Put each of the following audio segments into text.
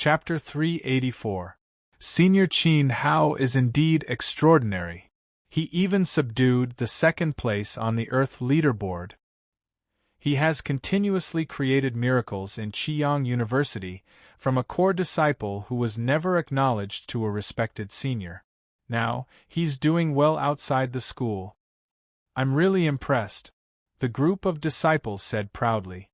Chapter 384. Senior Qin Hao is indeed extraordinary. He even subdued the second place on the Earth leaderboard. He has continuously created miracles in Qiyang University, from a core disciple who was never acknowledged to a respected senior. Now, he's doing well outside the school. I'm really impressed, the group of disciples said proudly.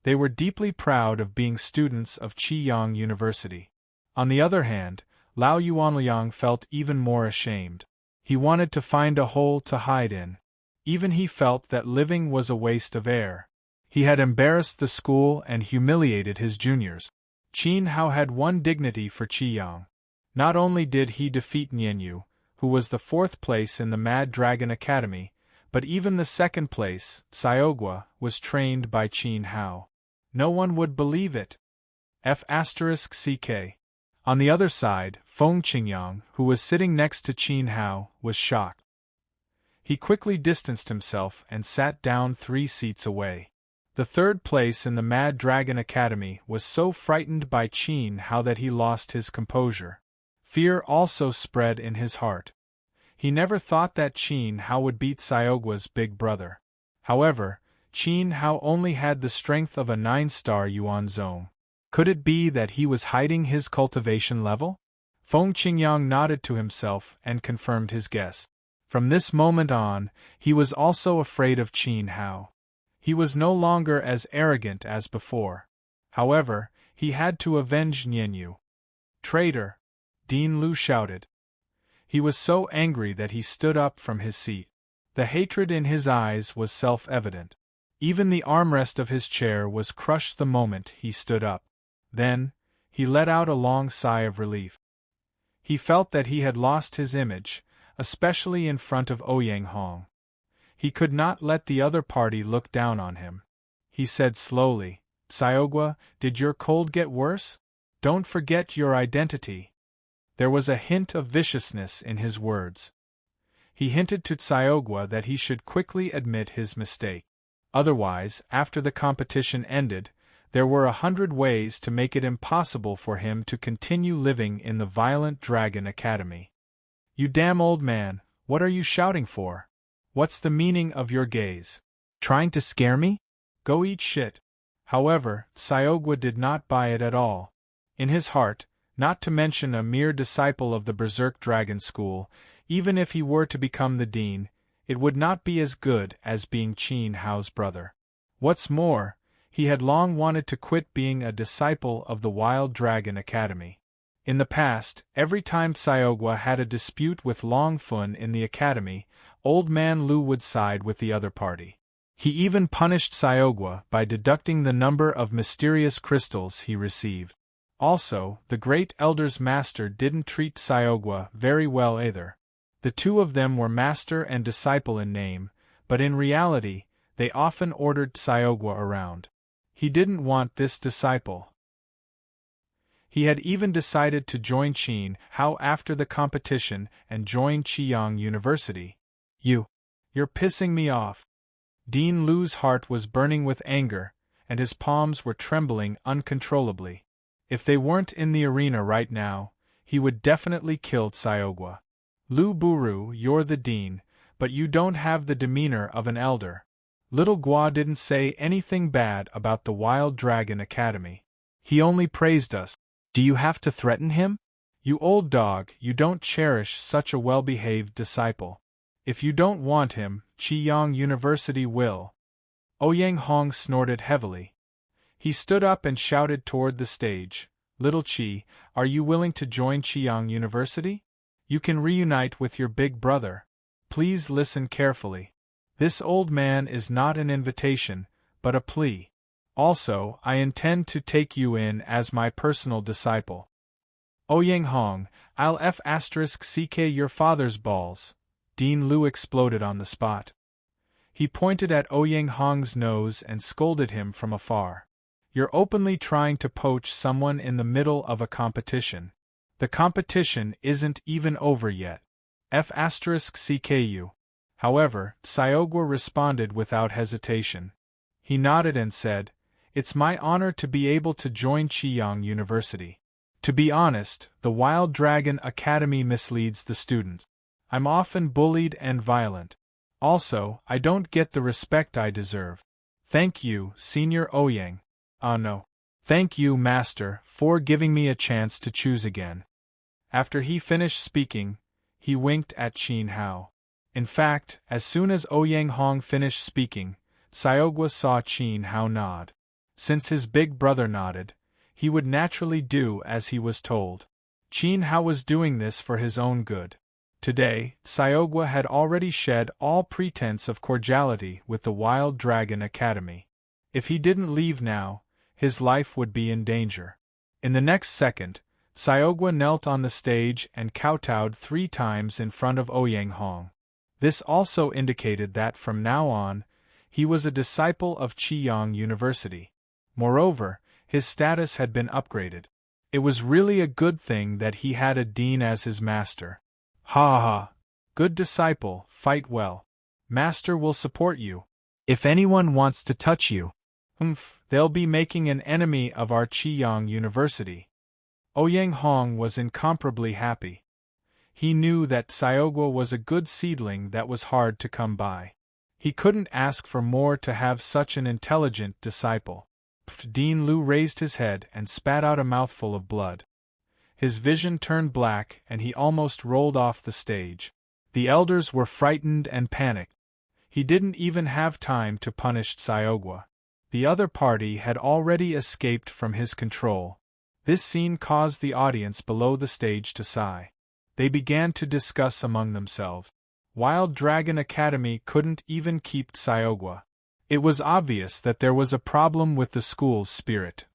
They were deeply proud of being students of Qiyang University. On the other hand, Lao Yuanliang felt even more ashamed. He wanted to find a hole to hide in. Even he felt that living was a waste of air. He had embarrassed the school and humiliated his juniors. Qin Hao had won dignity for Qiyang. Not only did he defeat Nianyu, who was the 4th place in the Mad Dragon Academy, but even the 2nd place, Xiaogua, was trained by Qin Hao. No one would believe it. F***ck. On the other side, Feng Qingyang, who was sitting next to Qin Hao, was shocked. He quickly distanced himself and sat down 3 seats away. The 3rd place in the Mad Dragon Academy was so frightened by Qin Hao that he lost his composure. Fear also spread in his heart. He never thought that Qin Hao would beat Xiaogua's big brother. However, Qin Hao only had the strength of a 9-star Yuan Zone. Could it be that he was hiding his cultivation level? Feng Qingyang nodded to himself and confirmed his guess. From this moment on, he was also afraid of Qin Hao. He was no longer as arrogant as before. However, he had to avenge Nianyu. Traitor! Dean Lu shouted. He was so angry that he stood up from his seat. The hatred in his eyes was self-evident. Even the armrest of his chair was crushed the moment he stood up. Then, he let out a long sigh of relief. He felt that he had lost his image, especially in front of Ouyang Hong. He could not let the other party look down on him. He said slowly, "Xiaogua, did your cold get worse? Don't forget your identity." There was a hint of viciousness in his words. He hinted to Xiaogua that he should quickly admit his mistake. Otherwise, after the competition ended, there were 100 ways to make it impossible for him to continue living in the Violent Dragon Academy. "You damn old man, what are you shouting for? What's the meaning of your gaze? Trying to scare me? Go eat shit." However, Xiaogua did not buy it at all. In his heart, not to mention a mere disciple of the Berserk Dragon School, even if he were to become the dean, it would not be as good as being Qin Hao's brother. What's more, he had long wanted to quit being a disciple of the Wild Dragon Academy. In the past, every time Xiaogua had a dispute with Longfun in the academy, Old Man Lu would side with the other party. He even punished Xiaogua by deducting the number of mysterious crystals he received. Also, the Great Elder's master didn't treat Xiaogua very well either. The two of them were master and disciple in name, but in reality, they often ordered Xiaogua around. He didn't want this disciple. He had even decided to join Qin Hao after the competition and join Qiyang University. You're pissing me off." Dean Lu's heart was burning with anger, and his palms were trembling uncontrollably. If they weren't in the arena right now, he would definitely kill Xiaogua. "Lu Buru, you're the dean, but you don't have the demeanor of an elder. Little Gua didn't say anything bad about the Wild Dragon Academy. He only praised us. Do you have to threaten him? You old dog, you don't cherish such a well-behaved disciple. If you don't want him, Qiyang University will." Ouyang Hong snorted heavily. He stood up and shouted toward the stage, "Little Qi, are you willing to join Qiyang University? You can reunite with your big brother. Please listen carefully. This old man is not an invitation, but a plea. Also, I intend to take you in as my personal disciple." "Ouyang Hong, I'll f***ck your father's balls." Dean Lu exploded on the spot. He pointed at Ouyang Hong's nose and scolded him from afar. "You're openly trying to poach someone in the middle of a competition. The competition isn't even over yet. F***ck. However, Xiaogua responded without hesitation. He nodded and said, "It's my honor to be able to join Qiyang University. To be honest, the Wild Dragon Academy misleads the students. I'm often bullied and violent. Also, I don't get the respect I deserve. Thank you, Senior Ouyang. No. Thank you, Master, for giving me a chance to choose again. After he finished speaking, he winked at Qin Hao. In fact, as soon as Ouyang Hong finished speaking, Xiaogua saw Qin Hao nod. Since his big brother nodded, he would naturally do as he was told. Qin Hao was doing this for his own good. Today, Xiaogua had already shed all pretense of cordiality with the Wild Dragon Academy. If he didn't leave now, his life would be in danger. In the next second, Xiaogua knelt on the stage and kowtowed 3 times in front of Ouyang Hong. This also indicated that from now on, he was a disciple of Qiyang University. Moreover, his status had been upgraded. It was really a good thing that he had a dean as his master. Ha ha! Good disciple, fight well. Master will support you. If anyone wants to touch you, they'll be making an enemy of our Qiyang University. Ouyang Hong was incomparably happy. He knew that Xiaogua was a good seedling that was hard to come by. He couldn't ask for more to have such an intelligent disciple. Dean Lu raised his head and spat out a mouthful of blood. His vision turned black and he almost rolled off the stage. The elders were frightened and panicked. He didn't even have time to punish Xiaogua. The other party had already escaped from his control. This scene caused the audience below the stage to sigh. They began to discuss among themselves. Wild Dragon Academy couldn't even keep Xiaogua. It was obvious that there was a problem with the school's spirit.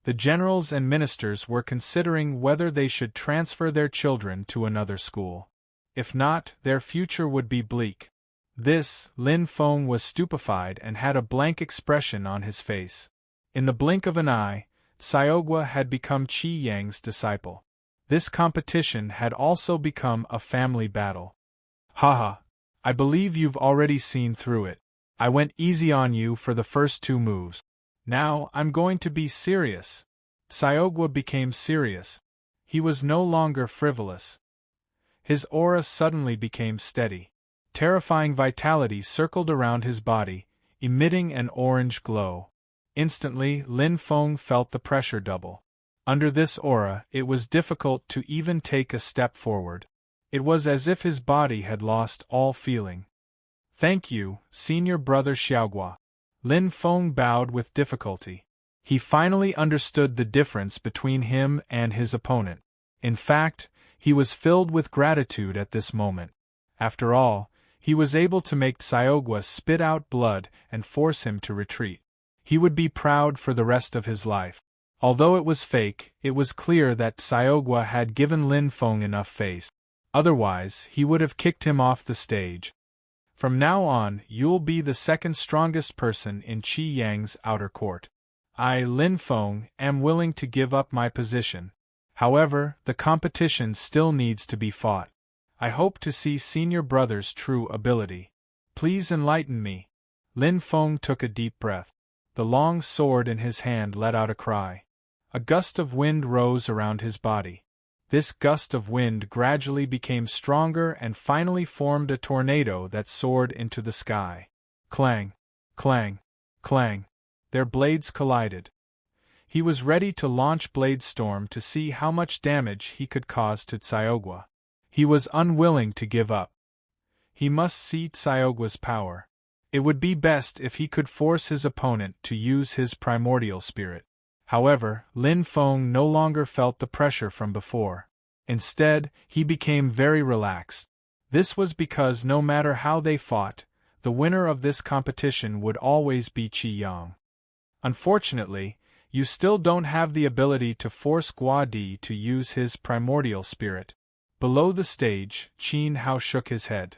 The generals and ministers were considering whether they should transfer their children to another school. If not, their future would be bleak. Lin Feng was stupefied and had a blank expression on his face. In the blink of an eye, Xiaogua had become Qi Yang's disciple. This competition had also become a family battle. Haha, I believe you've already seen through it. I went easy on you for the first 2 moves. Now I'm going to be serious. Xiaogua became serious. He was no longer frivolous. His aura suddenly became steady. Terrifying vitality circled around his body, emitting an orange glow. Instantly, Lin Feng felt the pressure double. Under this aura, it was difficult to even take a step forward. It was as if his body had lost all feeling. Thank you, Senior Brother Xiaogua. Lin Feng bowed with difficulty. He finally understood the difference between him and his opponent. In fact, he was filled with gratitude at this moment. After all, he was able to make Xiaogua spit out blood and force him to retreat. He would be proud for the rest of his life. Although it was fake, it was clear that Xiaogua had given Lin Feng enough face. Otherwise, he would have kicked him off the stage. From now on, you'll be the second strongest person in Qi Yang's outer court. I, Lin Feng, am willing to give up my position. However, the competition still needs to be fought. I hope to see Senior Brother's true ability. Please enlighten me. Lin Feng took a deep breath. The long sword in his hand let out a cry. A gust of wind rose around his body. This gust of wind gradually became stronger and finally formed a tornado that soared into the sky. Clang! Clang! Clang! Their blades collided. He was ready to launch Blade Storm to see how much damage he could cause to Xiaogua. He was unwilling to give up. He must see Xiaogua's power. It would be best if he could force his opponent to use his primordial spirit. However, Lin Feng no longer felt the pressure from before. Instead, he became very relaxed. This was because no matter how they fought, the winner of this competition would always be Qi Yang. Unfortunately, you still don't have the ability to force Guadi to use his primordial spirit. Below the stage, Qin Hao shook his head.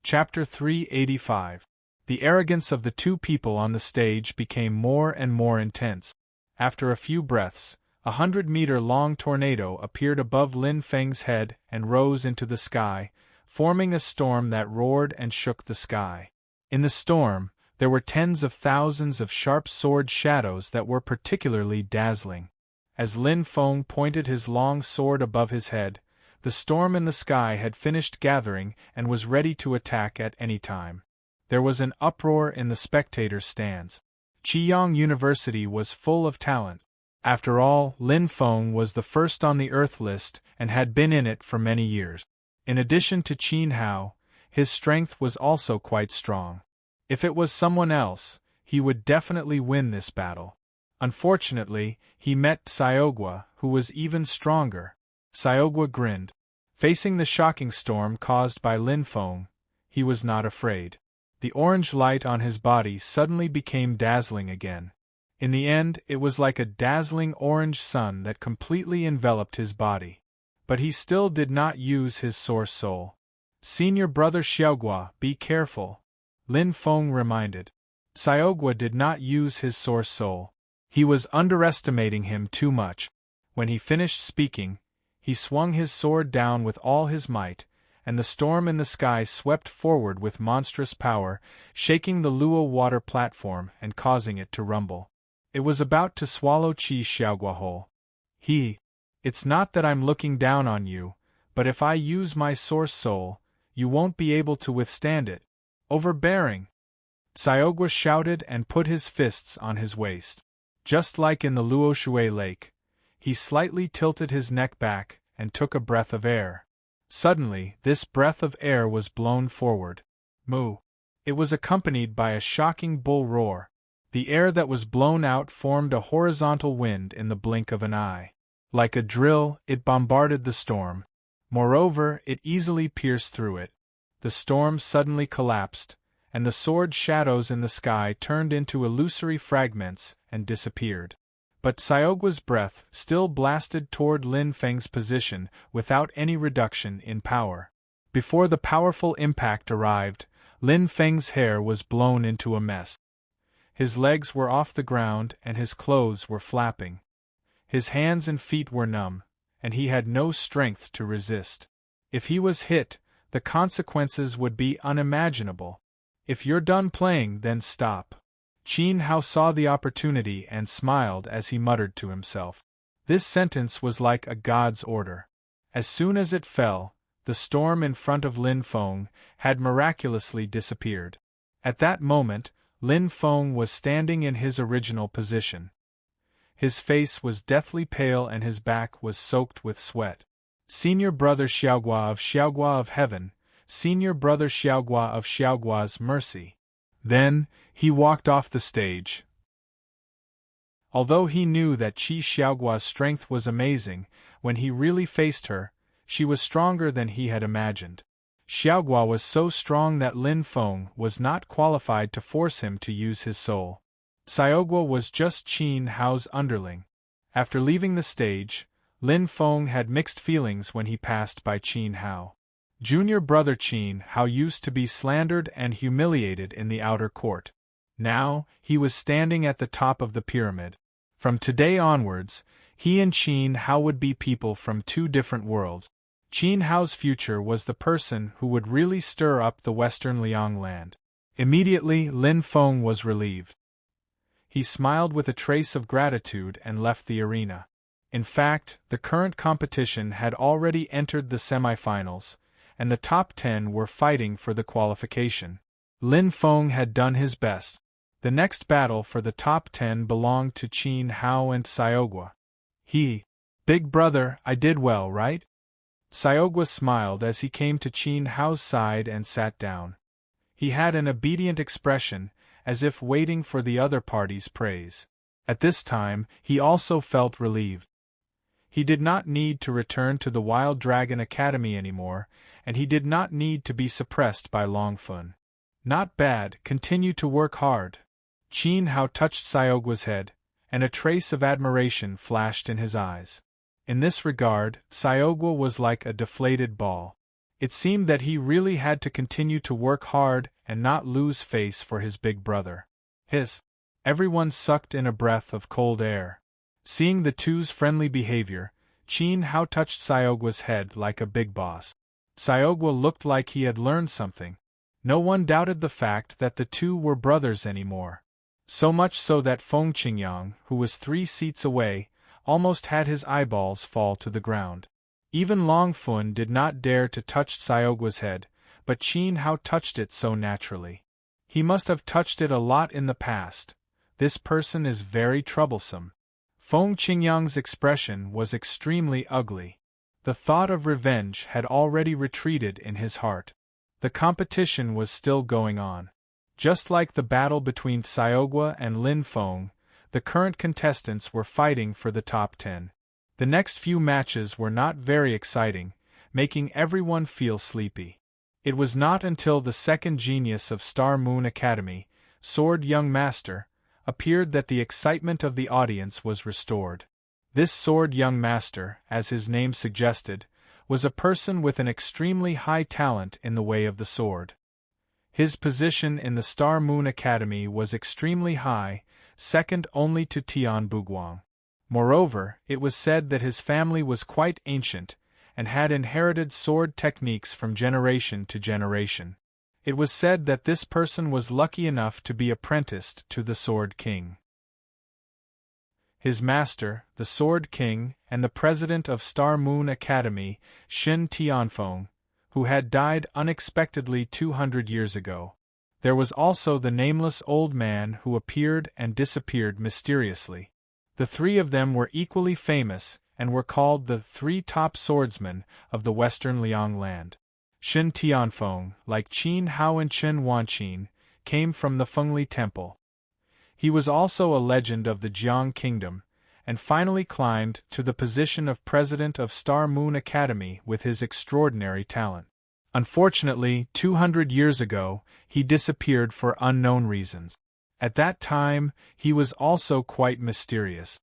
Chapter 385. The arrogance of the 2 people on the stage became more and more intense. After a few breaths, a 100-meter-long tornado appeared above Lin Feng's head and rose into the sky, forming a storm that roared and shook the sky. In the storm, There were tens of thousands of sharp sword shadows that were particularly dazzling. As Lin Feng pointed his long sword above his head, the storm in the sky had finished gathering and was ready to attack at any time. There was an uproar in the spectators' stands. Qiyang University was full of talent. After all, Lin Feng was the first on the Earth list and had been in it for many years. In addition to Qin Hao, his strength was also quite strong. If it was someone else, he would definitely win this battle. Unfortunately, he met Xiaogua, who was even stronger. Xiaogua grinned. Facing the shocking storm caused by Lin Feng, he was not afraid. The orange light on his body suddenly became dazzling again. In the end, it was like a dazzling orange sun that completely enveloped his body. But he still did not use his source soul. Senior brother Xiaogua, be careful, Lin Feng reminded. Xiaogua did not use his source soul. He was underestimating him too much. When he finished speaking, he swung his sword down with all his might, and the storm in the sky swept forward with monstrous power, shaking the Luo water platform and causing it to rumble. It was about to swallow Qi Xiaogua whole. It's not that I'm looking down on you, but if I use my source soul, you won't be able to withstand it. Overbearing! Xiaogua shouted and put his fists on his waist. Just like in the Luoshui Lake, he slightly tilted his neck back and took a breath of air. Suddenly, this breath of air was blown forward. Moo! It was accompanied by a shocking bull roar. The air that was blown out formed a horizontal wind in the blink of an eye. Like a drill, it bombarded the storm. Moreover, it easily pierced through it. The storm suddenly collapsed, and the sword shadows in the sky turned into illusory fragments and disappeared. But Xiaogua's breath still blasted toward Lin Feng's position without any reduction in power. Before the powerful impact arrived, Lin Feng's hair was blown into a mess. His legs were off the ground and his clothes were flapping. His hands and feet were numb, and he had no strength to resist. If he was hit, the consequences would be unimaginable. If you're done playing, then stop. Qin Hao saw the opportunity and smiled as he muttered to himself. This sentence was like a god's order. As soon as it fell, the storm in front of Lin Feng had miraculously disappeared. At that moment, Lin Feng was standing in his original position. His face was deathly pale and his back was soaked with sweat. Senior brother Xiaogua of heaven, senior brother Xiaogua of Xiaogua's mercy. Then, he walked off the stage. Although he knew that Qi Xiaogua's strength was amazing, when he really faced her, she was stronger than he had imagined. Xiaogua was so strong that Lin Feng was not qualified to force him to use his soul. Xiaogua was just Qin Hao's underling. After leaving the stage, Lin Feng had mixed feelings when he passed by Qin Hao. Junior brother Qin Hao used to be slandered and humiliated in the outer court. Now, he was standing at the top of the pyramid. From today onwards, he and Qin Hao would be people from two different worlds. Qin Hao's future was the person who would really stir up the western Liang land. Immediately, Lin Feng was relieved. He smiled with a trace of gratitude and left the arena. In fact, the current competition had already entered the semifinals, and the top 10 were fighting for the qualification. Lin Feng had done his best. The next battle for the top 10 belonged to Qin Hao and Xiaogua. Big brother, I did well, right? Xiaogua smiled as he came to Qin Hao's side and sat down. He had an obedient expression, as if waiting for the other party's praise. At this time, he also felt relieved. He did not need to return to the Wild Dragon Academy anymore, and he did not need to be suppressed by Longfun. Not bad, continue to work hard. Qin Hao touched Xiaogua's head, and a trace of admiration flashed in his eyes. In this regard, Xiaogua was like a deflated ball. It seemed that he really had to continue to work hard and not lose face for his big brother. Everyone sucked in a breath of cold air. Seeing the two's friendly behavior, Qin Hao touched Xiaogua's head like a big boss. Xiaogua looked like he had learned something. No one doubted the fact that the two were brothers anymore. So much so that Feng Qingyang, who was 3 seats away, almost had his eyeballs fall to the ground. Even Long Fun did not dare to touch Xiaogua's head, but Qin Hao touched it so naturally. He must have touched it a lot in the past. This person is very troublesome. Feng Qingyang's expression was extremely ugly. The thought of revenge had already retreated in his heart. The competition was still going on. Just like the battle between Xiaogua and Lin Feng, the current contestants were fighting for the top 10. The next few matches were not very exciting, making everyone feel sleepy. It was not until the second genius of Star Moon Academy, Sword Young Master, appeared that the excitement of the audience was restored. This Sword Young Master, as his name suggested, was a person with an extremely high talent in the way of the sword. His position in the Star Moon Academy was extremely high, second only to Tian Buguang. Moreover, it was said that his family was quite ancient, and had inherited sword techniques from generation to generation. It was said that this person was lucky enough to be apprenticed to the Sword King. His master, the Sword King, and the president of Star Moon Academy, Shin Tianfeng, who had died unexpectedly 200 years ago. There was also the nameless old man who appeared and disappeared mysteriously. The 3 of them were equally famous, and were called the 3 top swordsmen of the western Liang land. Shin Tianfeng, like Qin Hao and Chen Wanqin, came from the Fengli Temple. He was also a legend of the Jiang Kingdom, and finally climbed to the position of president of Star Moon Academy with his extraordinary talent. Unfortunately, 200 years ago, he disappeared for unknown reasons. At that time, he was also quite mysterious.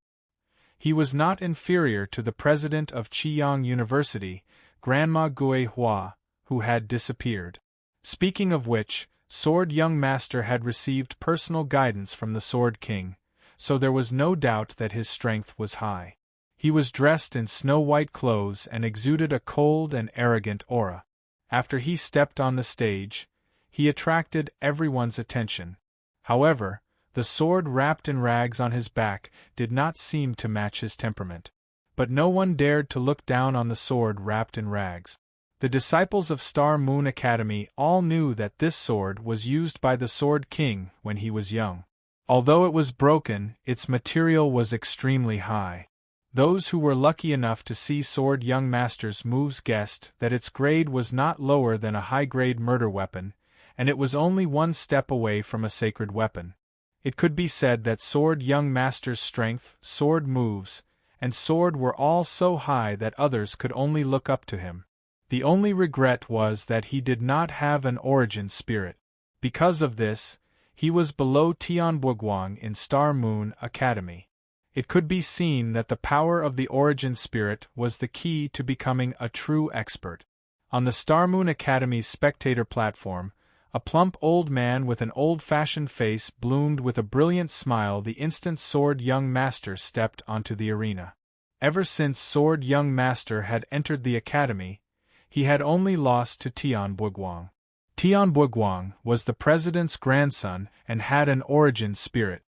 He was not inferior to the president of Qiyang University, Grandma Gui Hua, who had disappeared. Speaking of which, Sword Young Master had received personal guidance from the Sword King, so there was no doubt that his strength was high. He was dressed in snow-white clothes and exuded a cold and arrogant aura. After he stepped on the stage, he attracted everyone's attention. However, the sword wrapped in rags on his back did not seem to match his temperament. But no one dared to look down on the sword wrapped in rags. The disciples of Star Moon Academy all knew that this sword was used by the Sword King when he was young. Although it was broken, its material was extremely high. Those who were lucky enough to see Sword Young Master's moves guessed that its grade was not lower than a high-grade murder weapon, and it was only 1 step away from a sacred weapon. It could be said that Sword Young Master's strength, sword moves, and sword were all so high that others could only look up to him. The only regret was that he did not have an origin spirit. Because of this, he was below Tian Buguang in Star Moon Academy. It could be seen that the power of the origin spirit was the key to becoming a true expert. On the Star Moon Academy's spectator platform, a plump old man with an old-fashioned face bloomed with a brilliant smile the instant Sword Young Master stepped onto the arena. Ever since Sword Young Master had entered the academy, he had only lost to Tian Buguang. Tian Buguang was the president's grandson and had an origin spirit.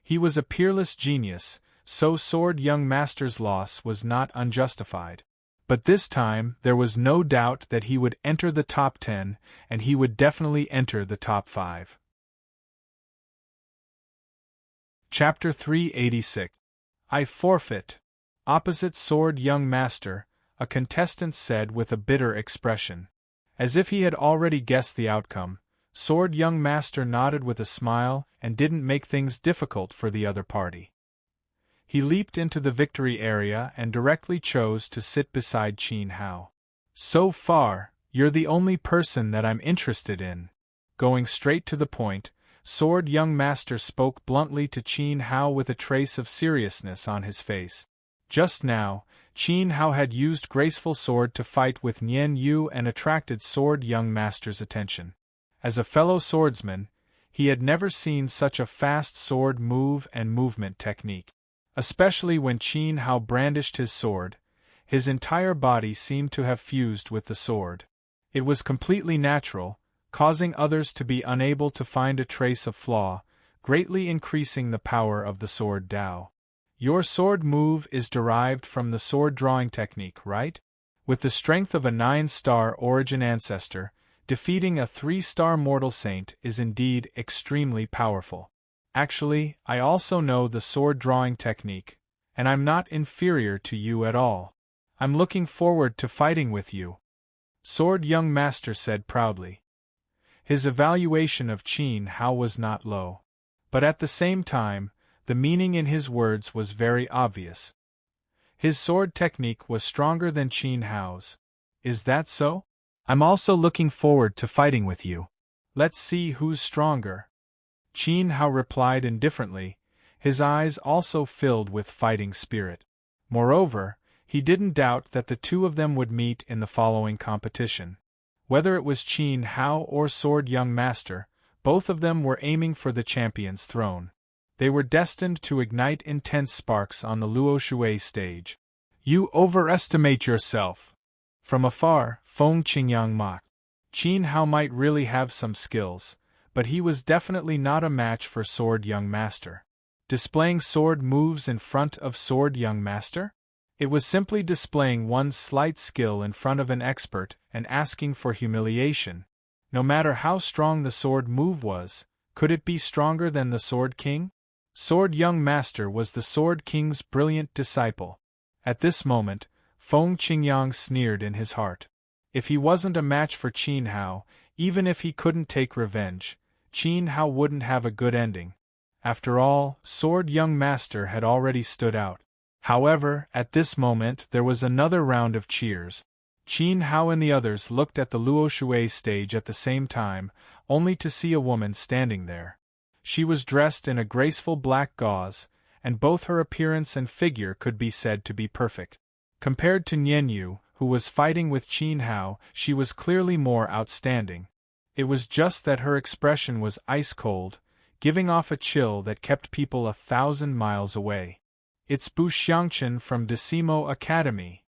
He was a peerless genius, so Sword Young Master's loss was not unjustified. But this time there was no doubt that he would enter the top 10, and he would definitely enter the top 5. Chapter 386. I forfeit. Opposite Sword Young Master, a contestant said with a bitter expression. As if he had already guessed the outcome, Sword Young Master nodded with a smile and didn't make things difficult for the other party. He leaped into the victory area and directly chose to sit beside Qin Hao. So far, you're the only person that I'm interested in. Going straight to the point, Sword Young Master spoke bluntly to Qin Hao with a trace of seriousness on his face. Just now, Qin Hao had used graceful sword to fight with Nian Yu and attracted Sword Young Master's attention. As a fellow swordsman, he had never seen such a fast sword move and movement technique. Especially when Qin Hao brandished his sword, his entire body seemed to have fused with the sword. It was completely natural, causing others to be unable to find a trace of flaw, greatly increasing the power of the sword Dao. Your sword move is derived from the sword drawing technique, right? With the strength of a 9-star origin ancestor, defeating a 3-star mortal saint is indeed extremely powerful. Actually, I also know the sword drawing technique, and I'm not inferior to you at all. I'm looking forward to fighting with you, Sword Young Master said proudly. His evaluation of Qin Hao was not low. But at the same time, the meaning in his words was very obvious. His sword technique was stronger than Qin Hao's. Is that so? I'm also looking forward to fighting with you. Let's see who's stronger. Qin Hao replied indifferently, his eyes also filled with fighting spirit. Moreover, he didn't doubt that the two of them would meet in the following competition. Whether it was Qin Hao or Sword Young Master, both of them were aiming for the champion's throne. They were destined to ignite intense sparks on the Luo Shui stage. You overestimate yourself. From afar, Feng Qingyang mocked. Qin Hao might really have some skills, but he was definitely not a match for Sword Young Master. Displaying sword moves in front of Sword Young Master? It was simply displaying one's slight skill in front of an expert and asking for humiliation. No matter how strong the sword move was, could it be stronger than the Sword King? Sword Young Master was the Sword King's brilliant disciple. At this moment, Feng Qingyang sneered in his heart. If he wasn't a match for Qin Hao, even if he couldn't take revenge, Qin Hao wouldn't have a good ending. After all, Sword Young Master had already stood out. However, at this moment there was another round of cheers. Qin Hao and the others looked at the Luo Shui stage at the same time, only to see a woman standing there. She was dressed in a graceful black gauze, and both her appearance and figure could be said to be perfect. Compared to Nian Yu, who was fighting with Qin Hao, she was clearly more outstanding. It was just that her expression was ice-cold, giving off a chill that kept people 1,000 miles away. It's Bu Xiangchen from Decimo Academy.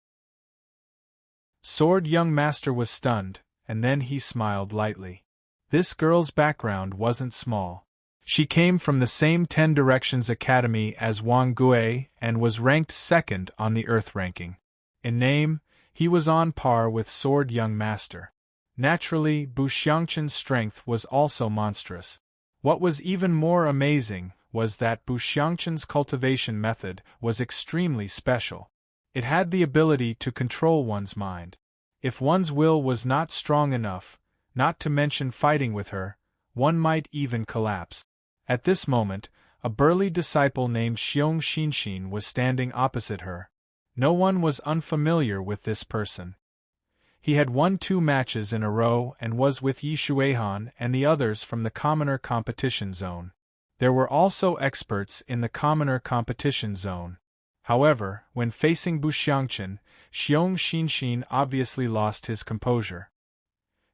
Sword Young Master was stunned, and then he smiled lightly. This girl's background wasn't small. She came from the same 10 Directions Academy as Wang Gui and was ranked second on the Earth ranking. In name, he was on par with Sword Young Master. Naturally, Bu Xiangchen's strength was also monstrous. What was even more amazing was that Bu Xiangchen's cultivation method was extremely special. It had the ability to control one's mind. If one's will was not strong enough, not to mention fighting with her, one might even collapse. At this moment, a burly disciple named Xiong Xinxin was standing opposite her. No one was unfamiliar with this person. He had won 2 matches in a row and was with Yi Shuihan and the others from the Commoner Competition Zone. There were also experts in the Commoner Competition Zone. However, when facing Bu Xiangchen, Xiong Xinxin obviously lost his composure.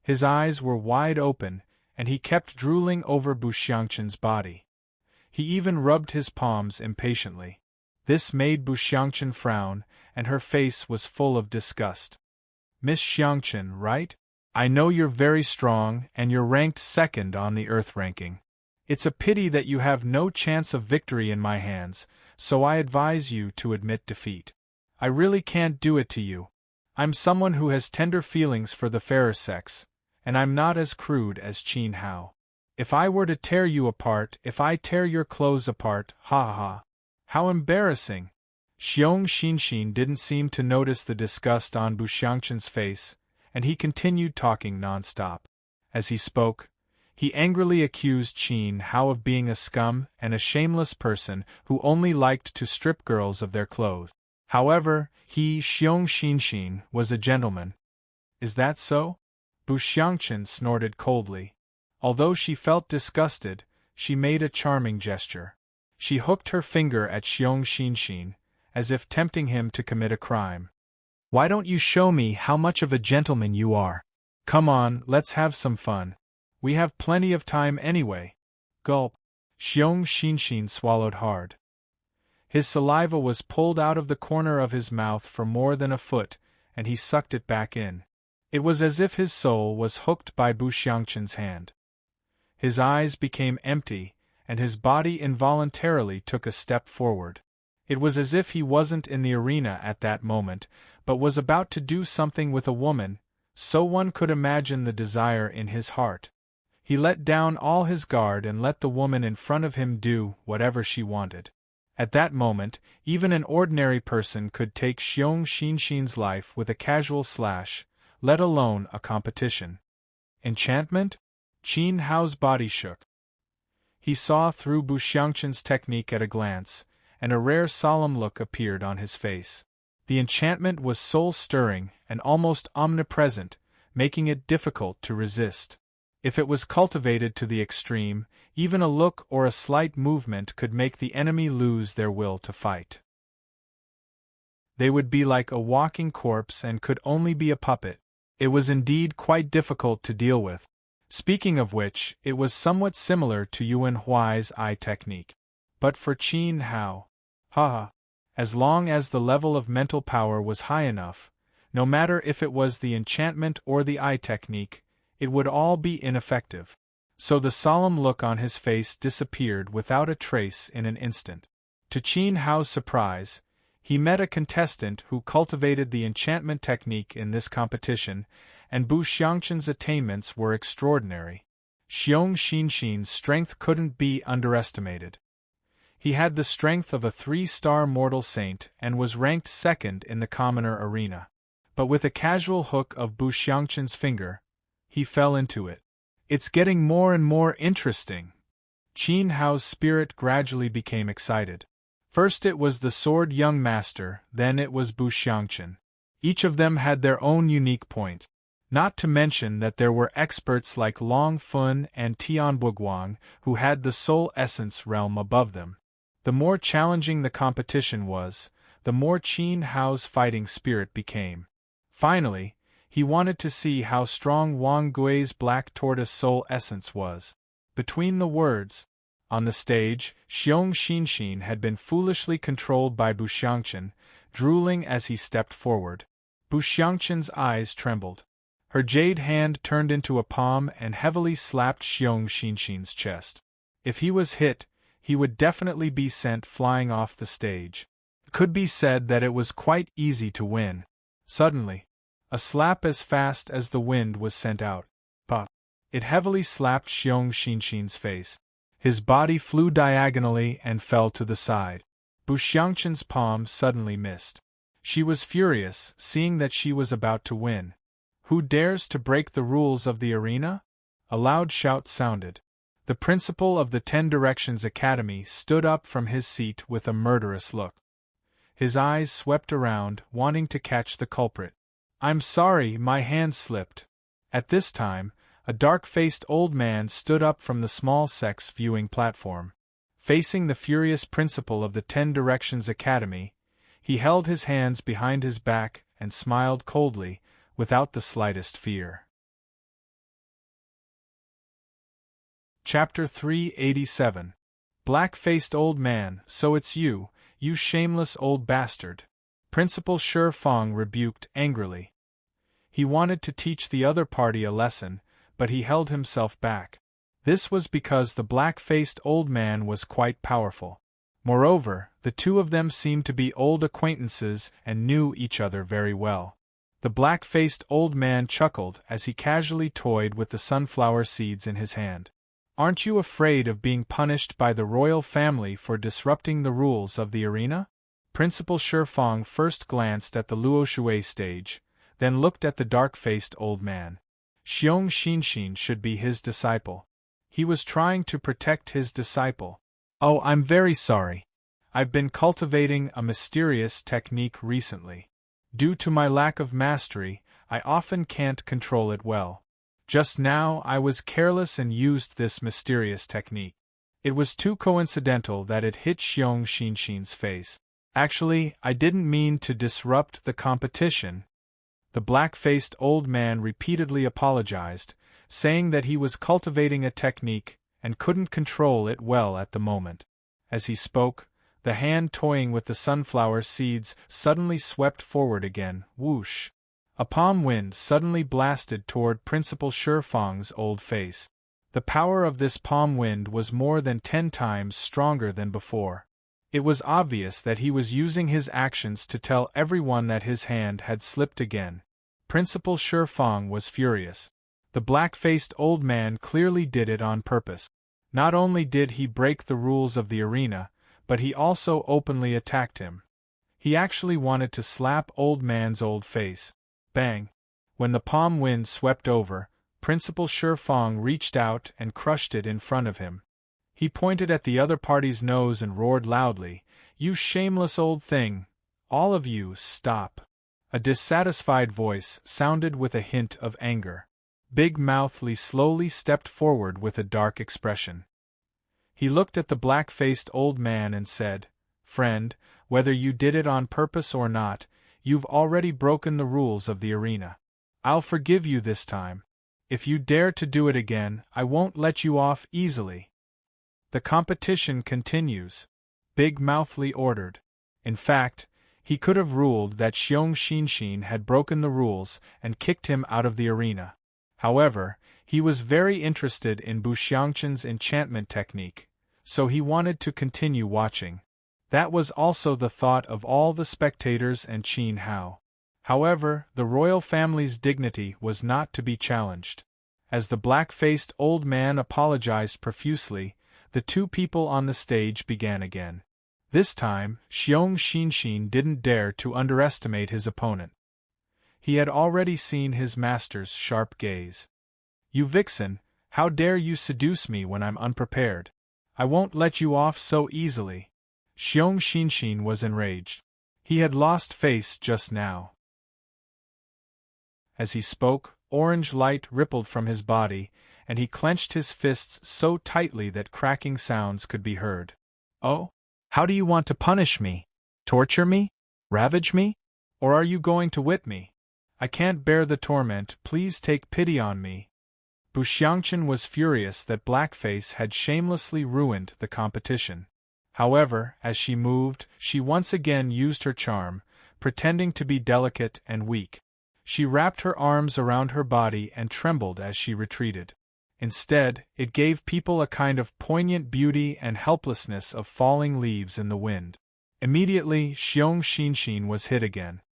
His eyes were wide open, and he kept drooling over Bu Xiangchen's body. He even rubbed his palms impatiently. This made Bu Xiangchen frown, and her face was full of disgust. Miss Xiangchen, right? I know you're very strong and you're ranked second on the Earth ranking. It's a pity that you have no chance of victory in my hands, so I advise you to admit defeat. I really can't do it to you. I'm someone who has tender feelings for the fairer sex, and I'm not as crude as Qin Hao. If I were to tear you apart, if I tear your clothes apart, ha ha ha. How embarrassing! Xiong Xinxin didn't seem to notice the disgust on Bu Xiangchen's face, and he continued talking non-stop. As he spoke, he angrily accused Qin Hao of being a scum and a shameless person who only liked to strip girls of their clothes. However, he, Xiong Xinxin, was a gentleman. Is that so? Bu Xiangchen snorted coldly. Although she felt disgusted, she made a charming gesture. She hooked her finger at Xiong Xinxin, as if tempting him to commit a crime. Why don't you show me how much of a gentleman you are? Come on, let's have some fun. We have plenty of time anyway. Gulp. Xiong Xinxin swallowed hard. His saliva was pulled out of the corner of his mouth for more than a foot, and he sucked it back in. It was as if his soul was hooked by Bu Xiangqin's hand. His eyes became empty, and his body involuntarily took a step forward. It was as if he wasn't in the arena at that moment, but was about to do something with a woman, so one could imagine the desire in his heart. He let down all his guard and let the woman in front of him do whatever she wanted. At that moment, even an ordinary person could take Xiong Xinxin's life with a casual slash, let alone a competition. Enchantment? Qin Hao's body shook. He saw through Bu Xiangqin's technique at a glance, and a rare solemn look appeared on his face. The enchantment was soul-stirring and almost omnipresent, making it difficult to resist. If it was cultivated to the extreme, even a look or a slight movement could make the enemy lose their will to fight. They would be like a walking corpse and could only be a puppet. It was indeed quite difficult to deal with. Speaking of which, it was somewhat similar to Yuan Huai's eye technique. But for Qin Hao, as long as the level of mental power was high enough, no matter if it was the enchantment or the eye technique, it would all be ineffective. So the solemn look on his face disappeared without a trace in an instant. To Qin Hao's surprise, he met a contestant who cultivated the enchantment technique in this competition, and Bu Xiangqin's attainments were extraordinary. Xiong Xinxin's strength couldn't be underestimated. He had the strength of a 3-star mortal saint and was ranked second in the commoner arena. But with a casual hook of Bu Xiangqin's finger, he fell into it. It's getting more and more interesting. Qin Hao's spirit gradually became excited. First it was the sword young master, then it was Bu Xiangqin. Each of them had their own unique point. Not to mention that there were experts like Long Fun and Tian Buguang who had the soul essence realm above them. The more challenging the competition was, the more Qin Hao's fighting spirit became. Finally, he wanted to see how strong Wang Gui's black tortoise soul essence was. Between the words, on the stage, Xiong Xinxin had been foolishly controlled by Bu Xiangqin, drooling as he stepped forward. Bu Xiangqin's eyes trembled. Her jade hand turned into a palm and heavily slapped Xiong Xinxin's chest. If he was hit, he would definitely be sent flying off the stage. It could be said that it was quite easy to win. Suddenly, a slap as fast as the wind was sent out. Pah! It heavily slapped Xiong Xinxin's face. His body flew diagonally and fell to the side. Bu Xiangqin's palm suddenly missed. She was furious, seeing that she was about to win. Who dares to break the rules of the arena? A loud shout sounded. The principal of the 10 Directions Academy stood up from his seat with a murderous look. His eyes swept around, wanting to catch the culprit. "I'm sorry, my hand slipped." At this time, a dark-faced old man stood up from the small sex viewing platform. Facing the furious principal of the 10 Directions Academy, he held his hands behind his back and smiled coldly, without the slightest fear. Chapter 387. Black-faced old man, so it's you, you shameless old bastard. Principal Shi Fang rebuked angrily. He wanted to teach the other party a lesson, but he held himself back. This was because the black-faced old man was quite powerful. Moreover, the two of them seemed to be old acquaintances and knew each other very well. The black-faced old man chuckled as he casually toyed with the sunflower seeds in his hand. "Aren't you afraid of being punished by the royal family for disrupting the rules of the arena?" Principal Shi Fang first glanced at the Luoshui stage, then looked at the dark-faced old man. Xiong Xinxin should be his disciple. He was trying to protect his disciple. "Oh, I'm very sorry. I've been cultivating a mysterious technique recently. Due to my lack of mastery, I often can't control it well. Just now I was careless and used this mysterious technique. It was too coincidental that it hit Xiong Xinxin's face. Actually, I didn't mean to disrupt the competition." The black-faced old man repeatedly apologized, saying that he was cultivating a technique and couldn't control it well at the moment. As he spoke, the hand toying with the sunflower seeds suddenly swept forward again, whoosh. A palm wind suddenly blasted toward Principal Shifang's old face. The power of this palm wind was more than 10 times stronger than before. It was obvious that he was using his actions to tell everyone that his hand had slipped again. Principal Shifang was furious. The black-faced old man clearly did it on purpose. Not only did he break the rules of the arena, but he also openly attacked him. He actually wanted to slap old man's old face. Bang! When the palm wind swept over, Principal Shifang reached out and crushed it in front of him. He pointed at the other party's nose and roared loudly, "You shameless old thing! All of you, stop!" A dissatisfied voice sounded with a hint of anger. Big Mouth Lee slowly stepped forward with a dark expression. He looked at the black-faced old man and said, "Friend, whether you did it on purpose or not, you've already broken the rules of the arena. I'll forgive you this time. If you dare to do it again, I won't let you off easily." "The competition continues," Big Mouth Lee ordered. In fact, he could have ruled that Xiong Xinshin had broken the rules and kicked him out of the arena. However, he was very interested in Bu Xiangchen's enchantment technique, so he wanted to continue watching. That was also the thought of all the spectators and Qin Hao. However, the royal family's dignity was not to be challenged. As the black-faced old man apologized profusely, the two people on the stage began again. This time, Xiong Xinshin didn't dare to underestimate his opponent. He had already seen his master's sharp gaze. "You vixen, how dare you seduce me when I'm unprepared? I won't let you off so easily." Xiong Xinshin was enraged. He had lost face just now. As he spoke, orange light rippled from his body, and he clenched his fists so tightly that cracking sounds could be heard. "Oh? How do you want to punish me? Torture me? Ravage me? Or are you going to whip me? I can't bear the torment, please take pity on me." Bu Xiangchen was furious that Blackface had shamelessly ruined the competition. However, as she moved, she once again used her charm, pretending to be delicate and weak. She wrapped her arms around her body and trembled as she retreated. Instead, it gave people a kind of poignant beauty and helplessness of falling leaves in the wind. Immediately, Xiong Xinshin was hit again.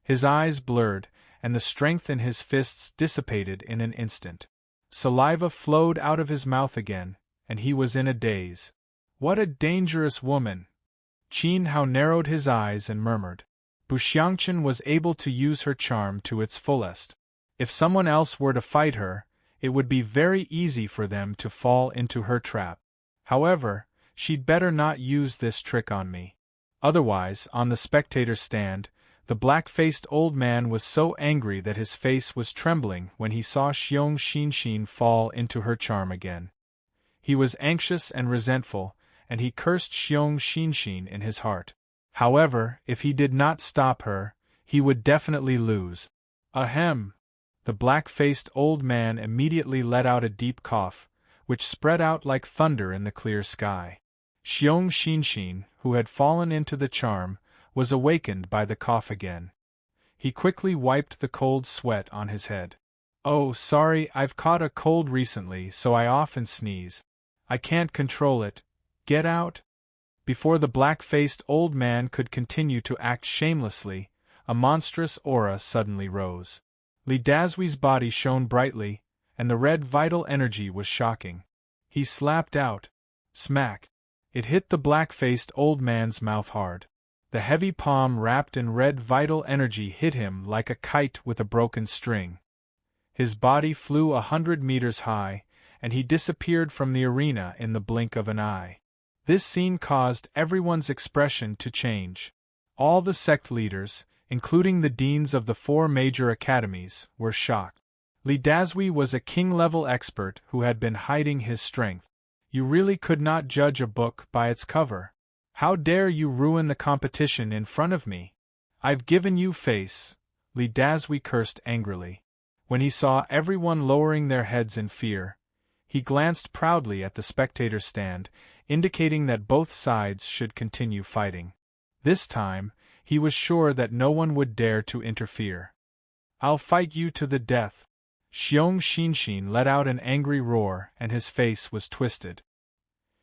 His eyes blurred, and the strength in his fists dissipated in an instant. Saliva flowed out of his mouth again, and he was in a daze. "What a dangerous woman!" Qin Hao narrowed his eyes and murmured. Bu Xiangchen was able to use her charm to its fullest. If someone else were to fight her, it would be very easy for them to fall into her trap. However, she'd better not use this trick on me. Otherwise, on the spectator stand, the black-faced old man was so angry that his face was trembling when he saw Xiong Xinshin fall into her charm again. He was anxious and resentful, and he cursed Xiong Xinshin in his heart. However, if he did not stop her, he would definitely lose. Ahem! The black-faced old man immediately let out a deep cough, which spread out like thunder in the clear sky. Xiong Xinshin, who had fallen into the charm, was awakened by the cough again. He quickly wiped the cold sweat on his head. "Oh, sorry, I've caught a cold recently, so I often sneeze. I can't control it. Get out!" Before the black-faced old man could continue to act shamelessly, a monstrous aura suddenly rose. Li Dazhui's body shone brightly, and the red vital energy was shocking. He slapped out. Smack! It hit the black-faced old man's mouth hard. The heavy palm wrapped in red vital energy hit him like a kite with a broken string. His body flew 100 meters high, and he disappeared from the arena in the blink of an eye. This scene caused everyone's expression to change. All the sect leaders, including the deans of the 4 major academies, were shocked. Li Dazhui was a king-level expert who had been hiding his strength. "You really could not judge a book by its cover. How dare you ruin the competition in front of me? I've given you face," Li Dazhui cursed angrily. When he saw everyone lowering their heads in fear, he glanced proudly at the spectator stand, indicating that both sides should continue fighting. This time, he was sure that no one would dare to interfere. I'll fight you to the death. Xiong Xinshin let out an angry roar and his face was twisted.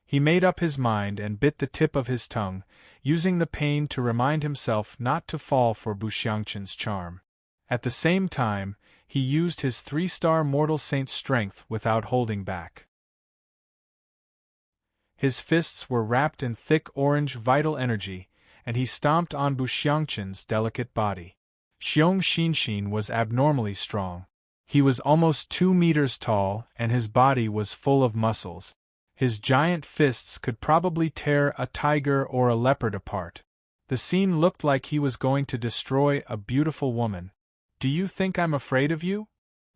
He made up his mind and bit the tip of his tongue, using the pain to remind himself not to fall for Bu Xiangqin's charm. At the same time, he used his 3-star mortal saint's strength without holding back. His fists were wrapped in thick orange vital energy, and he stomped on Bu Xiangqin's delicate body. Xiong Xinshin was abnormally strong. He was almost 2 meters tall, and his body was full of muscles. His giant fists could probably tear a tiger or a leopard apart. The scene looked like he was going to destroy a beautiful woman. Do you think I'm afraid of you?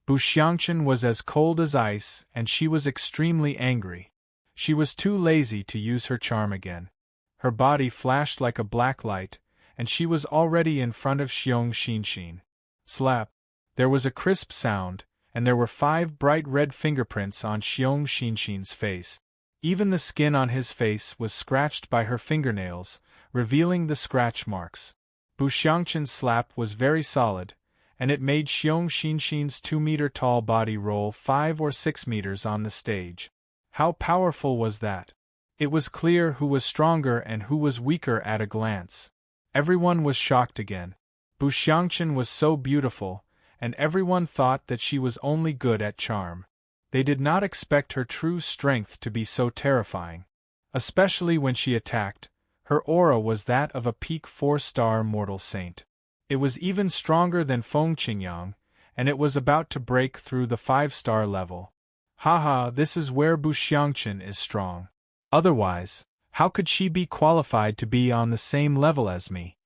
Bu Xiangqin was as cold as ice, and she was extremely angry. She was too lazy to use her charm again. Her body flashed like a black light, and she was already in front of Xiong Xinshin. Slap! There was a crisp sound, and there were 5 bright red fingerprints on Xiong Xinshin's face. Even the skin on his face was scratched by her fingernails, revealing the scratch marks. Bu Xiangqin's slap was very solid, and it made Xiong Xinshin's 2-meter-tall body roll 5 or 6 meters on the stage. How powerful was that? It was clear who was stronger and who was weaker at a glance. Everyone was shocked again. Bu Xiangqin was so beautiful, and everyone thought that she was only good at charm. They did not expect her true strength to be so terrifying. Especially when she attacked, her aura was that of a peak 4-star mortal saint. It was even stronger than Feng Qingyang, and it was about to break through the 5-star level. Haha, this is where Bu Xiangqin is strong. Otherwise, how could she be qualified to be on the same level as me?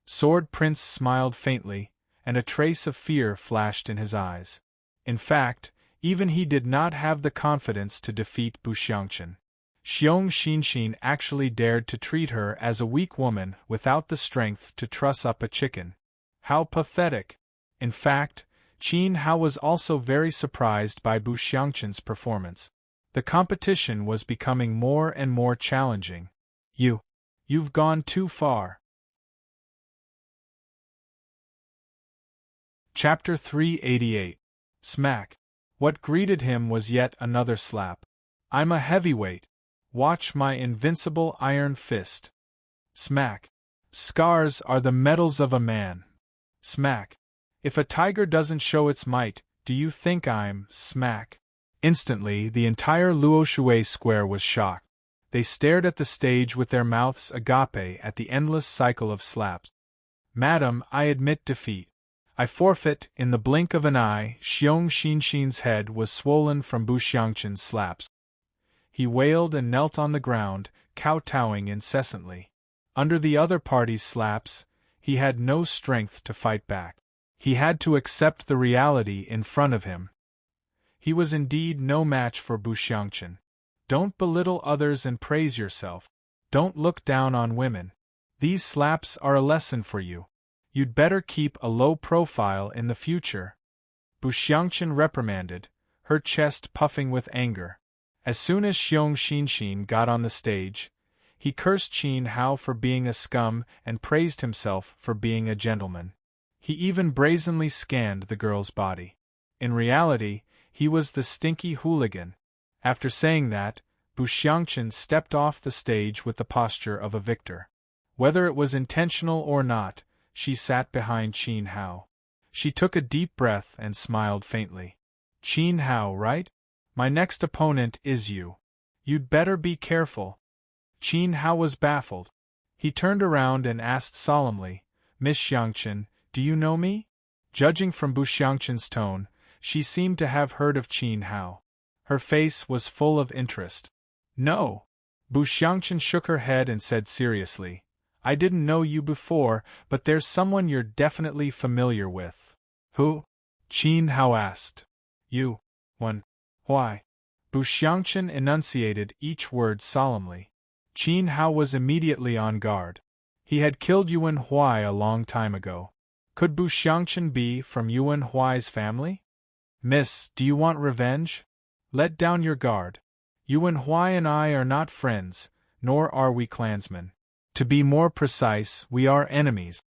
Sword Prince smiled faintly, and a trace of fear flashed in his eyes. In fact, even he did not have the confidence to defeat Bu Xiangqin. Xiong Xinshin actually dared to treat her as a weak woman without the strength to truss up a chicken. How pathetic! In fact, Qin Hao was also very surprised by Bu Xiangqin's performance. The competition was becoming more and more challenging. You've gone too far. Chapter 388. Smack. What greeted him was yet another slap. I'm a heavyweight. Watch my invincible iron fist. Smack. Scars are the metals of a man. Smack. If a tiger doesn't show its might, do you think I'm smack? Instantly, the entire Luoshui square was shocked. They stared at the stage with their mouths agape at the endless cycle of slaps. Madam, I admit defeat. I forfeit. In the blink of an eye, Xiong Xinshin's head was swollen from Bu Xiangqin's slaps. He wailed and knelt on the ground, kowtowing incessantly. Under the other party's slaps, he had no strength to fight back. He had to accept the reality in front of him. He was indeed no match for Bu Xiangqin. Don't belittle others and praise yourself. Don't look down on women. These slaps are a lesson for you. You'd better keep a low profile in the future. Bu Xiangqin reprimanded, her chest puffing with anger. As soon as Xiong Xinshin got on the stage, he cursed Qin Hao for being a scum and praised himself for being a gentleman. He even brazenly scanned the girl's body. In reality, he was the stinky hooligan. After saying that, Bu Xiangqin stepped off the stage with the posture of a victor. Whether it was intentional or not, she sat behind Qin Hao. She took a deep breath and smiled faintly. Qin Hao, right? My next opponent is you. You'd better be careful. Qin Hao was baffled. He turned around and asked solemnly, Miss Xiangqin, do you know me? Judging from Bu Xiangqin's tone, she seemed to have heard of Qin Hao. Her face was full of interest. No. Bu Xiangqin shook her head and said seriously, I didn't know you before, but there's someone you're definitely familiar with. Who? Qin Hao asked. You. One. Why? Bu Xiangqin enunciated each word solemnly. Qin Hao was immediately on guard. He had killed Yuan Huai a long time ago. Could Bu Xiangqin be from Yuan Huai's family? Miss, do you want revenge? Let down your guard. Yuan Huai and I are not friends, nor are we clansmen. To be more precise, we are enemies.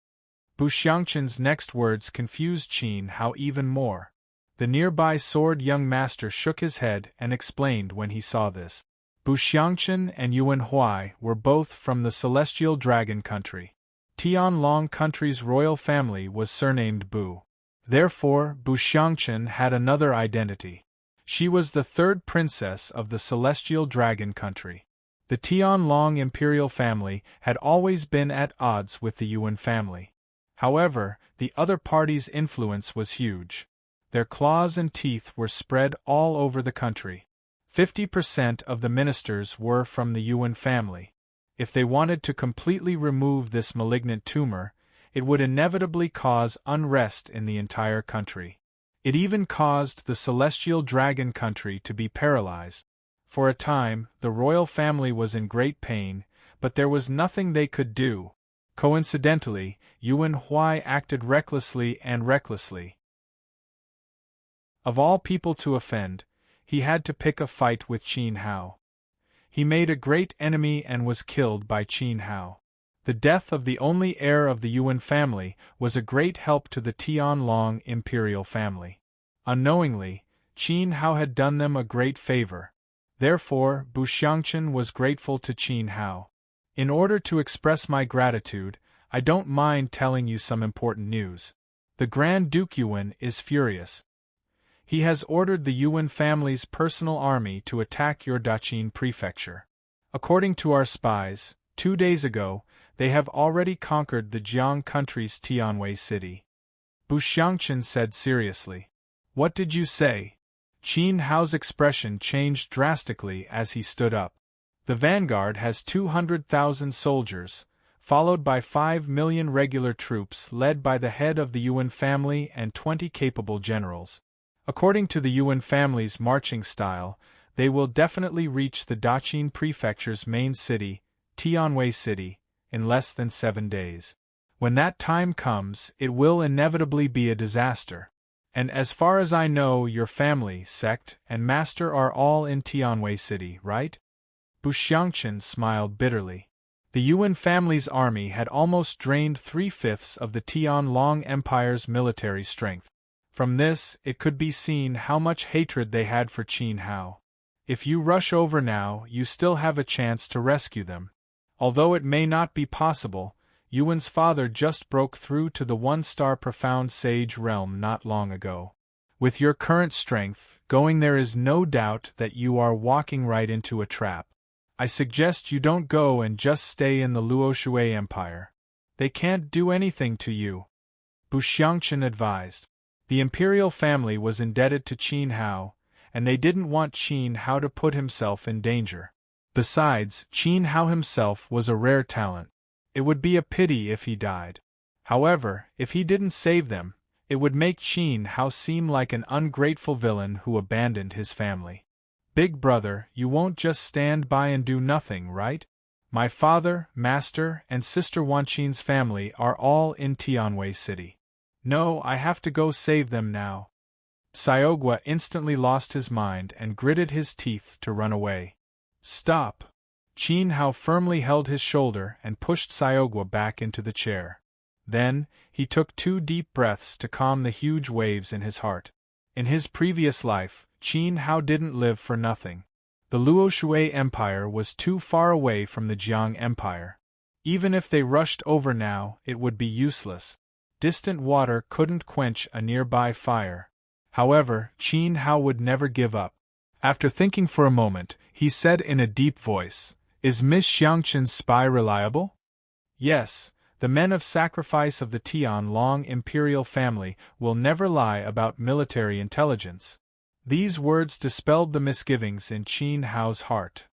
Bu Xiangqin's next words confused Qin Hao even more. The nearby sword young master shook his head and explained when he saw this. Bu Xiangqin and Yuan Huai were both from the Celestial Dragon Country. Tianlong Country's royal family was surnamed Bu. Therefore, Bu Xiangqin had another identity. She was the third princess of the Celestial Dragon Country. The Tianlong imperial family had always been at odds with the Yuan family. However, the other party's influence was huge. Their claws and teeth were spread all over the country. 50% of the ministers were from the Yuan family. If they wanted to completely remove this malignant tumor, it would inevitably cause unrest in the entire country. It even caused the Celestial Dragon Country to be paralyzed. For a time, the royal family was in great pain, but there was nothing they could do. Coincidentally, Yuan Huai acted recklessly and recklessly. Of all people to offend, he had to pick a fight with Qin Hao. He made a great enemy and was killed by Qin Hao. The death of the only heir of the Yuan family was a great help to the Tianlong imperial family. Unknowingly, Qin Hao had done them a great favor. Therefore, Bu Xiangqin was grateful to Qin Hao. In order to express my gratitude, I don't mind telling you some important news. The Grand Duke Yuan is furious. He has ordered the Yuan family's personal army to attack your Daqin prefecture. According to our spies, 2 days ago, they have already conquered the Jiang country's Tianwei city. Bu Xiangqin said seriously. What did you say? Qin Hao's expression changed drastically as he stood up. The vanguard has 200,000 soldiers, followed by 5 million regular troops led by the head of the Yuan family and 20 capable generals. According to the Yuan family's marching style, they will definitely reach the Daqin prefecture's main city, Tianwei City, in less than 7 days. When that time comes, it will inevitably be a disaster. And as far as I know, your family, sect, and master are all in Tianwei City, right? Bu Xiangqin smiled bitterly. The Yuan family's army had almost drained 3/5 of the Tianlong Empire's military strength. From this, it could be seen how much hatred they had for Qin Hao. If you rush over now, you still have a chance to rescue them. Although it may not be possible, Yuan's father just broke through to the 1-star profound sage realm not long ago. With your current strength, going there is no doubt that you are walking right into a trap. I suggest you don't go and just stay in the Luoshui Empire. They can't do anything to you. Bu Xiangqin advised. The imperial family was indebted to Qin Hao, and they didn't want Qin Hao to put himself in danger. Besides, Qin Hao himself was a rare talent. It would be a pity if he died. However, if he didn't save them, it would make Qin Hao seem like an ungrateful villain who abandoned his family. Big brother, you won't just stand by and do nothing, right? My father, master, and sister Wanqin's family are all in Tianwei City. No, I have to go save them now. Xiaogua instantly lost his mind and gritted his teeth to run away. Stop! Qin Hao firmly held his shoulder and pushed Xiaogua back into the chair. Then, he took 2 deep breaths to calm the huge waves in his heart. In his previous life, Qin Hao didn't live for nothing. The Luoshui Empire was too far away from the Jiang Empire. Even if they rushed over now, it would be useless. Distant water couldn't quench a nearby fire. However, Qin Hao would never give up. After thinking for a moment, he said in a deep voice, Is Miss Xiangqin's spy reliable? Yes, the men of sacrifice of the Tianlong imperial family will never lie about military intelligence. These words dispelled the misgivings in Qin Hao's heart.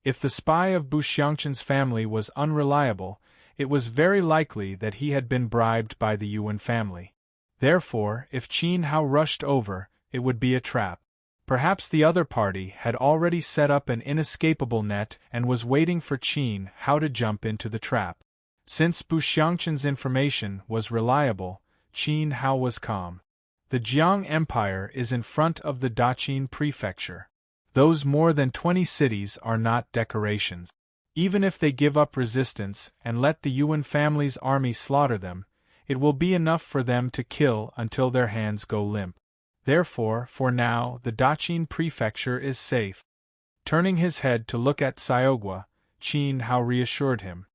If the spy of Bu Xiangqin's family was unreliable, it was very likely that he had been bribed by the Yuan family. Therefore, if Qin Hao rushed over, it would be a trap. Perhaps the other party had already set up an inescapable net and was waiting for Qin Hao to jump into the trap. Since Bu Xiangqin's information was reliable, Qin Hao was calm. The Jiang Empire is in front of the Daqin prefecture. Those more than 20 cities are not decorations. Even if they give up resistance and let the Yuan family's army slaughter them, it will be enough for them to kill until their hands go limp. Therefore, for now, the Daqin prefecture is safe. Turning his head to look at Xiaogua, Qin Hao reassured him.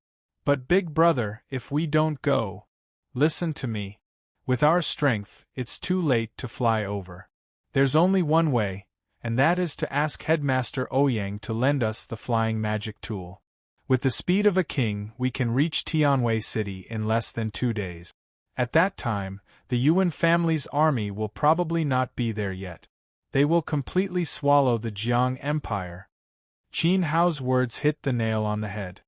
But big brother, if we don't go, listen to me. With our strength, it's too late to fly over. There's only one way, and that is to ask Headmaster Ouyang to lend us the flying magic tool. With the speed of a king, we can reach Tianwei City in less than 2 days. At that time, the Yuan family's army will probably not be there yet. They will completely swallow the Jiang Empire. Qin Hao's words hit the nail on the head.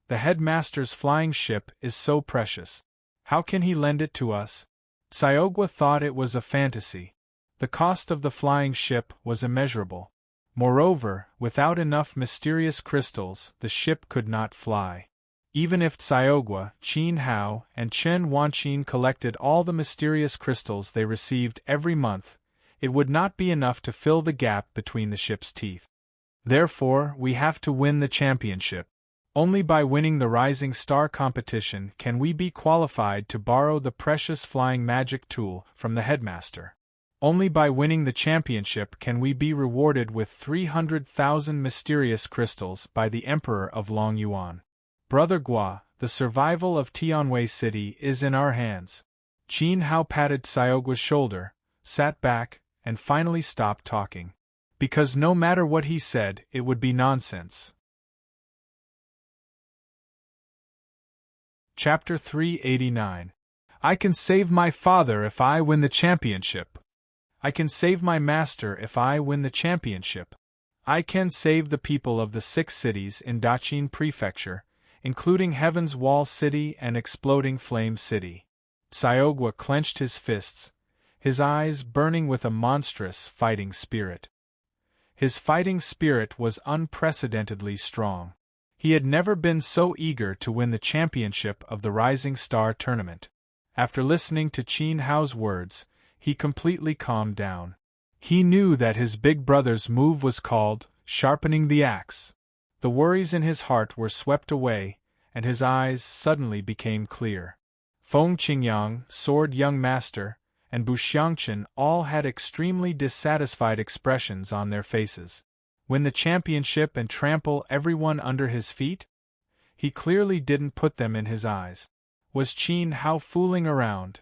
The headmaster's flying ship is so precious. How can he lend it to us? Xiaogua thought it was a fantasy. The cost of the flying ship was immeasurable. Moreover, without enough mysterious crystals, the ship could not fly. Even if Xiaogua, Qin Hao, and Chen Wanqin collected all the mysterious crystals they received every month, it would not be enough to fill the gap between the ship's teeth. Therefore, we have to win the championship. Only by winning the Rising Star competition can we be qualified to borrow the precious flying magic tool from the headmaster. Only by winning the championship can we be rewarded with 300,000 mysterious crystals by the Emperor of Long Yuan. Brother Gua, the survival of Tianwei City is in our hands. Qin Hao patted Xiaogua's shoulder, sat back, and finally stopped talking. Because no matter what he said, it would be nonsense. Chapter 389. I can save my father if I win the championship. I can save my master if I win the championship. I can save the people of the 6 cities in Daqin Prefecture, including Heaven's Wall City and Exploding Flame City. Xiaogua clenched his fists, his eyes burning with a monstrous fighting spirit. His fighting spirit was unprecedentedly strong. He had never been so eager to win the championship of the Rising Star tournament. After listening to Qin Hao's words, he completely calmed down. He knew that his big brother's move was called sharpening the axe. The worries in his heart were swept away, and his eyes suddenly became clear. Feng Qingyang, Sword Young Master, and Bu Xiangchen all had extremely dissatisfied expressions on their faces. Win the championship and trample everyone under his feet? He clearly didn't put them in his eyes. Was Qin Hao fooling around?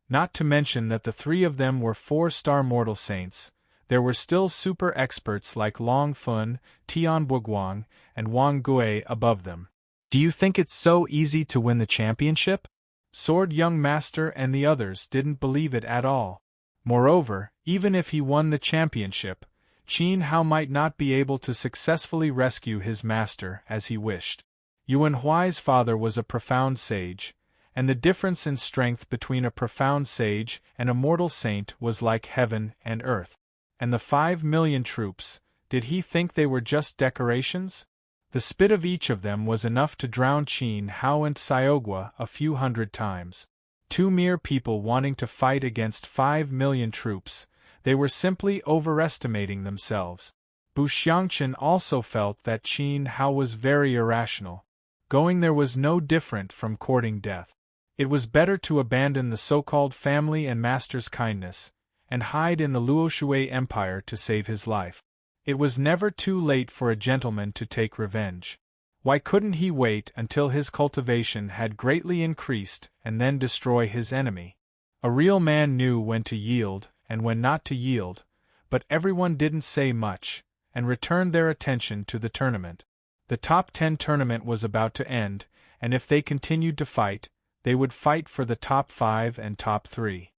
Not to mention that the 3 of them were 4-star mortal saints, there were still super experts like Long Fun, Tian Buguang, and Wang Gui above them. Do you think it's so easy to win the championship? Sword Young Master and the others didn't believe it at all. Moreover, even if he won the championship, Qin Hao might not be able to successfully rescue his master as he wished. Yuan Huai's father was a profound sage, and the difference in strength between a profound sage and a mortal saint was like heaven and earth. And the 5 million troops, did he think they were just decorations? The spit of each of them was enough to drown Qin Hao and Xiaogua a few hundred times. 2 mere people wanting to fight against 5 million troops, they were simply overestimating themselves. Bu Xiangchen also felt that Qin Hao was very irrational. Going there was no different from courting death. It was better to abandon the so-called family and master's kindness, and hide in the Luoshui Empire to save his life. It was never too late for a gentleman to take revenge. Why couldn't he wait until his cultivation had greatly increased and then destroy his enemy? A real man knew when to yield and when not to yield, but everyone didn't say much, and returned their attention to the tournament. The top 10 tournament was about to end, and if they continued to fight, they would fight for the top 5 and top 3.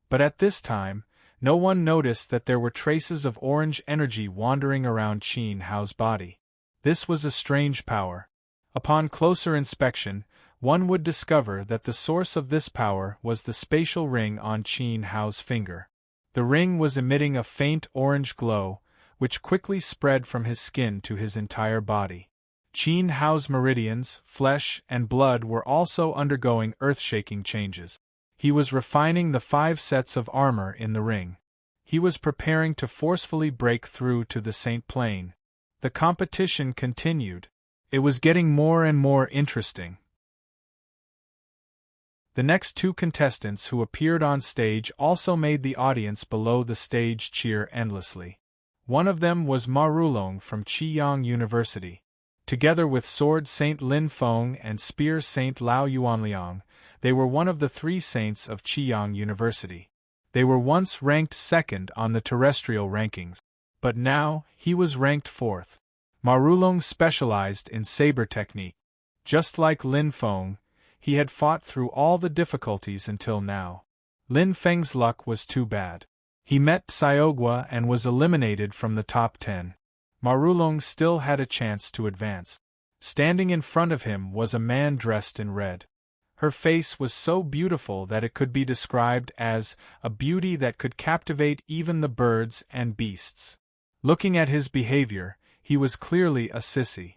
But at this time, no one noticed that there were traces of orange energy wandering around Qin Hao's body. This was a strange power. Upon closer inspection, one would discover that the source of this power was the spatial ring on Qin Hao's finger. The ring was emitting a faint orange glow, which quickly spread from his skin to his entire body. Qin Hao's meridians, flesh, and blood were also undergoing earth-shaking changes. He was refining the 5 sets of armor in the ring. He was preparing to forcefully break through to the Saint Plane. The competition continued. It was getting more and more interesting. The next two contestants who appeared on stage also made the audience below the stage cheer endlessly. One of them was Ma Rulong from Qiyang University. Together with Sword Saint Lin Feng and Spear Saint Lao Yuanliang, they were one of the three saints of Qiyang University. They were once ranked second on the terrestrial rankings, but now he was ranked fourth. Ma Rulong specialized in saber technique. Just like Lin Feng, he had fought through all the difficulties until now. Lin Feng's luck was too bad. He met Xiaogua and was eliminated from the top 10. Ma Rulong still had a chance to advance. Standing in front of him was a man dressed in red. Her face was so beautiful that it could be described as a beauty that could captivate even the birds and beasts. Looking at his behavior, he was clearly a sissy.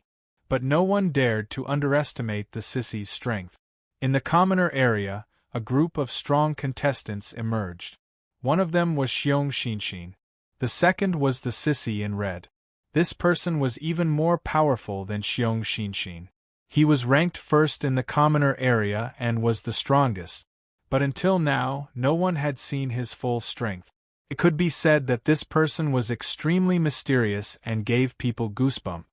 But no one dared to underestimate the sissy's strength. In the commoner area, a group of strong contestants emerged. One of them was Xiong Xinshin. The second was the sissy in red. This person was even more powerful than Xiong Xinshin. He was ranked first in the commoner area and was the strongest, but until now no one had seen his full strength. It could be said that this person was extremely mysterious and gave people goosebumps.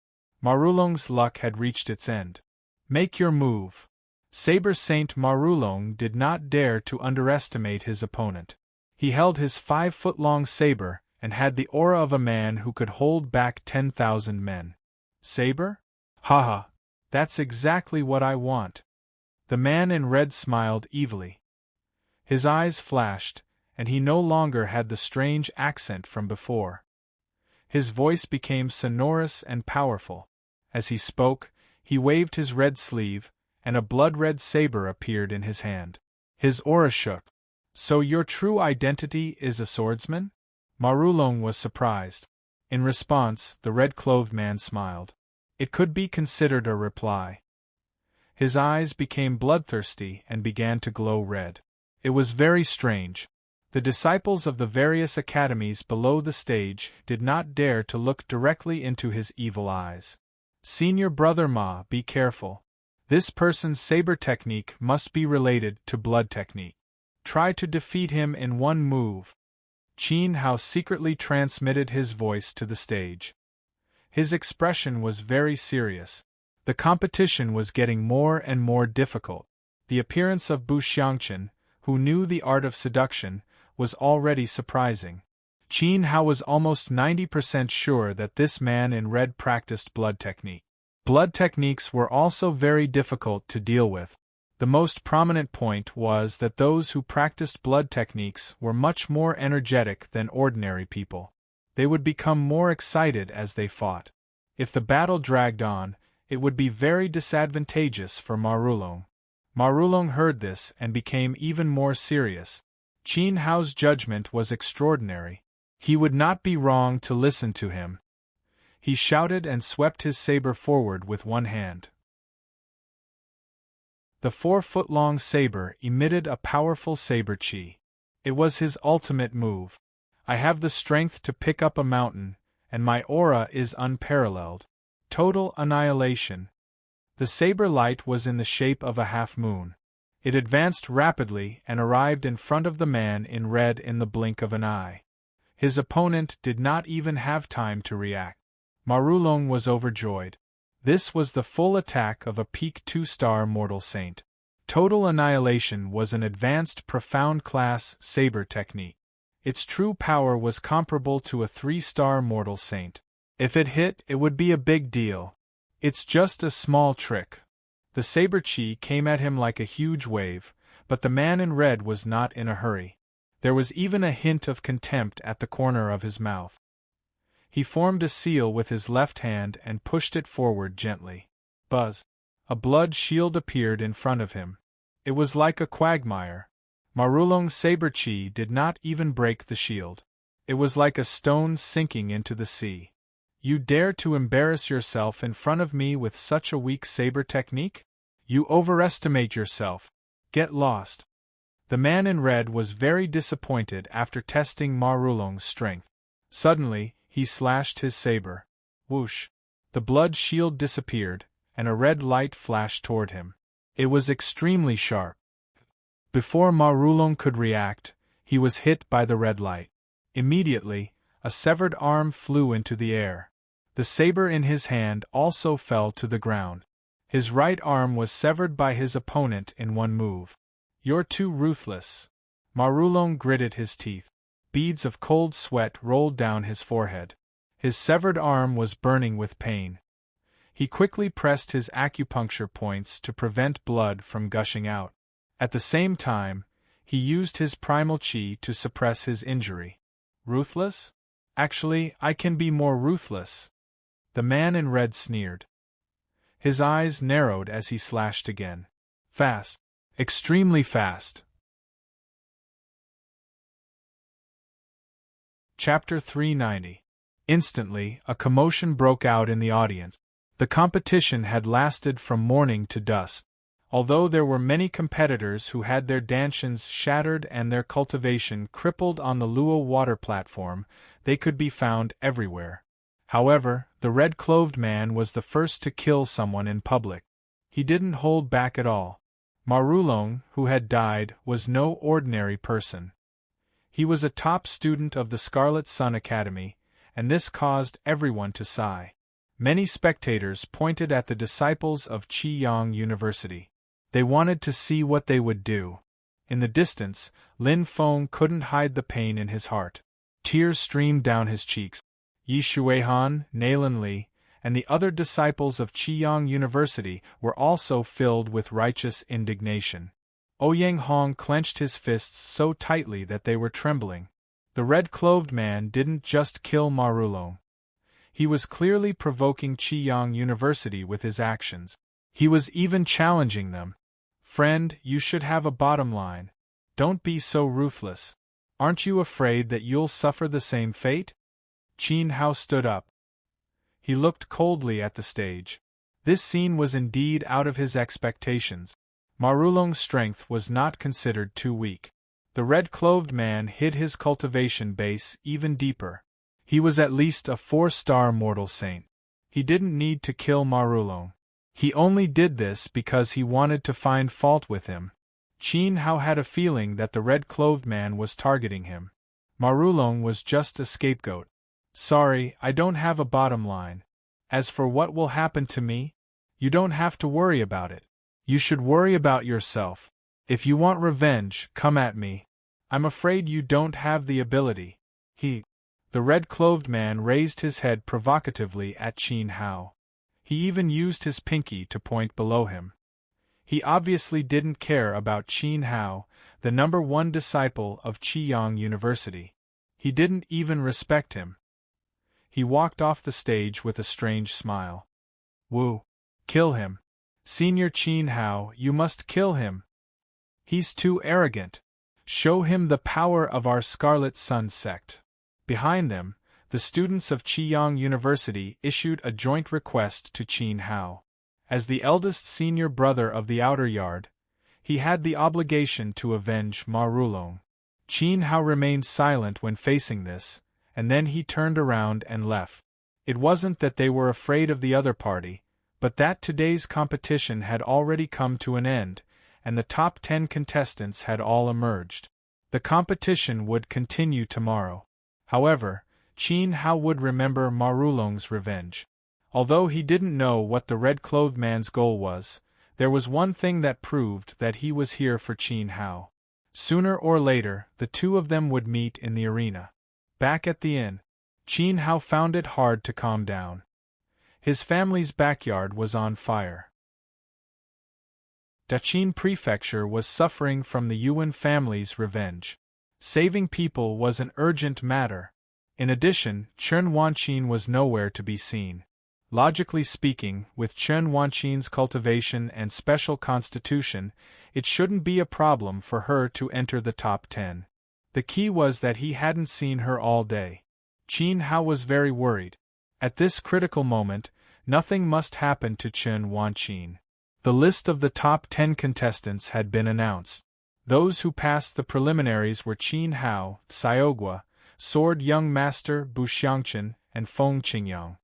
Ma Rulong's luck had reached its end. Make your move. Saber Saint Ma Rulong did not dare to underestimate his opponent. He held his 5-foot-long saber and had the aura of a man who could hold back 10,000 men. Saber? Haha, that's exactly what I want. The man in red smiled evilly. His eyes flashed, and he no longer had the strange accent from before. His voice became sonorous and powerful. As he spoke, he waved his red sleeve, and a blood-red saber appeared in his hand. His aura shook. So your true identity is a swordsman? Ma Rulong was surprised. In response, the red-clothed man smiled. It could be considered a reply. His eyes became bloodthirsty and began to glow red. It was very strange. The disciples of the various academies below the stage did not dare to look directly into his evil eyes. Senior brother Ma, be careful. This person's saber technique must be related to blood technique. Try to defeat him in one move. Qin Hao secretly transmitted his voice to the stage. His expression was very serious. The competition was getting more and more difficult. The appearance of Bu Xiangqin, who knew the art of seduction, was already surprising. Qin Hao was almost 90% sure that this man in red practiced blood technique. Blood techniques were also very difficult to deal with. The most prominent point was that those who practiced blood techniques were much more energetic than ordinary people. They would become more excited as they fought. If the battle dragged on, it would be very disadvantageous for Ma Rulong. Ma Rulong heard this and became even more serious. Qin Hao's judgment was extraordinary. He would not be wrong to listen to him. He shouted and swept his saber forward with one hand. The 4-foot-long saber emitted a powerful saber chi. It was his ultimate move. I have the strength to pick up a mountain, and my aura is unparalleled. Total annihilation. The saber light was in the shape of a half-moon. It advanced rapidly and arrived in front of the man in red in the blink of an eye. His opponent did not even have time to react. Ma Rulong was overjoyed. This was the full attack of a peak 2-star mortal saint. Total annihilation was an advanced profound class saber technique. Its true power was comparable to a 3-star mortal saint. If it hit, it would be a big deal. It's just a small trick. The saber chi came at him like a huge wave, but the man in red was not in a hurry. There was even a hint of contempt at the corner of his mouth. He formed a seal with his left hand and pushed it forward gently. Buzz! A blood shield appeared in front of him. It was like a quagmire. Ma Rulong's saber chi did not even break the shield. It was like a stone sinking into the sea. You dare to embarrass yourself in front of me with such a weak saber technique? You overestimate yourself. Get lost. The man in red was very disappointed after testing Ma Rulong's strength. Suddenly, he slashed his saber. Whoosh! The blood shield disappeared, and a red light flashed toward him. It was extremely sharp. Before Ma Rulong could react, he was hit by the red light. Immediately, a severed arm flew into the air. The saber in his hand also fell to the ground. His right arm was severed by his opponent in one move. "You're too ruthless." Ma Rulong gritted his teeth. Beads of cold sweat rolled down his forehead. His severed arm was burning with pain. He quickly pressed his acupuncture points to prevent blood from gushing out. At the same time, he used his primal chi to suppress his injury. "Ruthless? Actually, I can be more ruthless." The man in red sneered. His eyes narrowed as he slashed again. Fast. Extremely fast. Chapter 390. Instantly, a commotion broke out in the audience. The competition had lasted from morning to dusk. Although there were many competitors who had their dantians shattered and their cultivation crippled on the Luo water platform, they could be found everywhere. However, the red-clothed man was the first to kill someone in public. He didn't hold back at all. Ma Rulong, who had died, was no ordinary person. He was a top student of the Scarlet Sun Academy, and this caused everyone to sigh. Many spectators pointed at the disciples of Qiyang University. They wanted to see what they would do. In the distance, Lin Feng couldn't hide the pain in his heart. Tears streamed down his cheeks. Yi Shuihan, Nailan Li, and the other disciples of Qiyang University were also filled with righteous indignation. Ouyang Hong clenched his fists so tightly that they were trembling. The red-clothed man didn't just kill Ma Rulong. He was clearly provoking Qiyang University with his actions. He was even challenging them. "Friend, you should have a bottom line. Don't be so ruthless. Aren't you afraid that you'll suffer the same fate?" Qin Hao stood up. He looked coldly at the stage. This scene was indeed out of his expectations. Ma Rulong's strength was not considered too weak. The red-clothed man hid his cultivation base even deeper. He was at least a 4-star mortal saint. He didn't need to kill Ma Rulong. He only did this because he wanted to find fault with him. Qin Hao had a feeling that the red-clothed man was targeting him. Ma Rulong was just a scapegoat. "Sorry, I don't have a bottom line. As for what will happen to me, you don't have to worry about it. You should worry about yourself. If you want revenge, come at me. I'm afraid you don't have the ability." The red-clothed man raised his head provocatively at Qin Hao. He even used his pinky to point below him. He obviously didn't care about Qin Hao, the #1 disciple of Qiyang University. He didn't even respect him. He walked off the stage with a strange smile. "Wu! Kill him! Senior Qin Hao, you must kill him! He's too arrogant! Show him the power of our Scarlet Sun sect!" Behind them, the students of Qiyang University issued a joint request to Qin Hao. As the eldest senior brother of the outer yard, he had the obligation to avenge Ma Rulong. Qin Hao remained silent when facing this, and then he turned around and left. It wasn't that they were afraid of the other party, but that today's competition had already come to an end, and the top 10 contestants had all emerged. The competition would continue tomorrow. However, Qin Hao would remember Ma Rulong's revenge. Although he didn't know what the red-clothed man's goal was, there was one thing that proved that he was here for Qin Hao. Sooner or later, the two of them would meet in the arena. Back at the inn, Qin Hao found it hard to calm down. His family's backyard was on fire. Daqin Prefecture was suffering from the Yuan family's revenge. Saving people was an urgent matter. In addition, Chen Wanqin was nowhere to be seen. Logically speaking, with Chen Wanqin's cultivation and special constitution, it shouldn't be a problem for her to enter the top 10. The key was that he hadn't seen her all day. Qin Hao was very worried. At this critical moment, nothing must happen to Chen Wanqin. The list of the top 10 contestants had been announced. Those who passed the preliminaries were Qin Hao, Xiaogua, Sword Young Master Bu Xiangchen, and Feng Qingyang.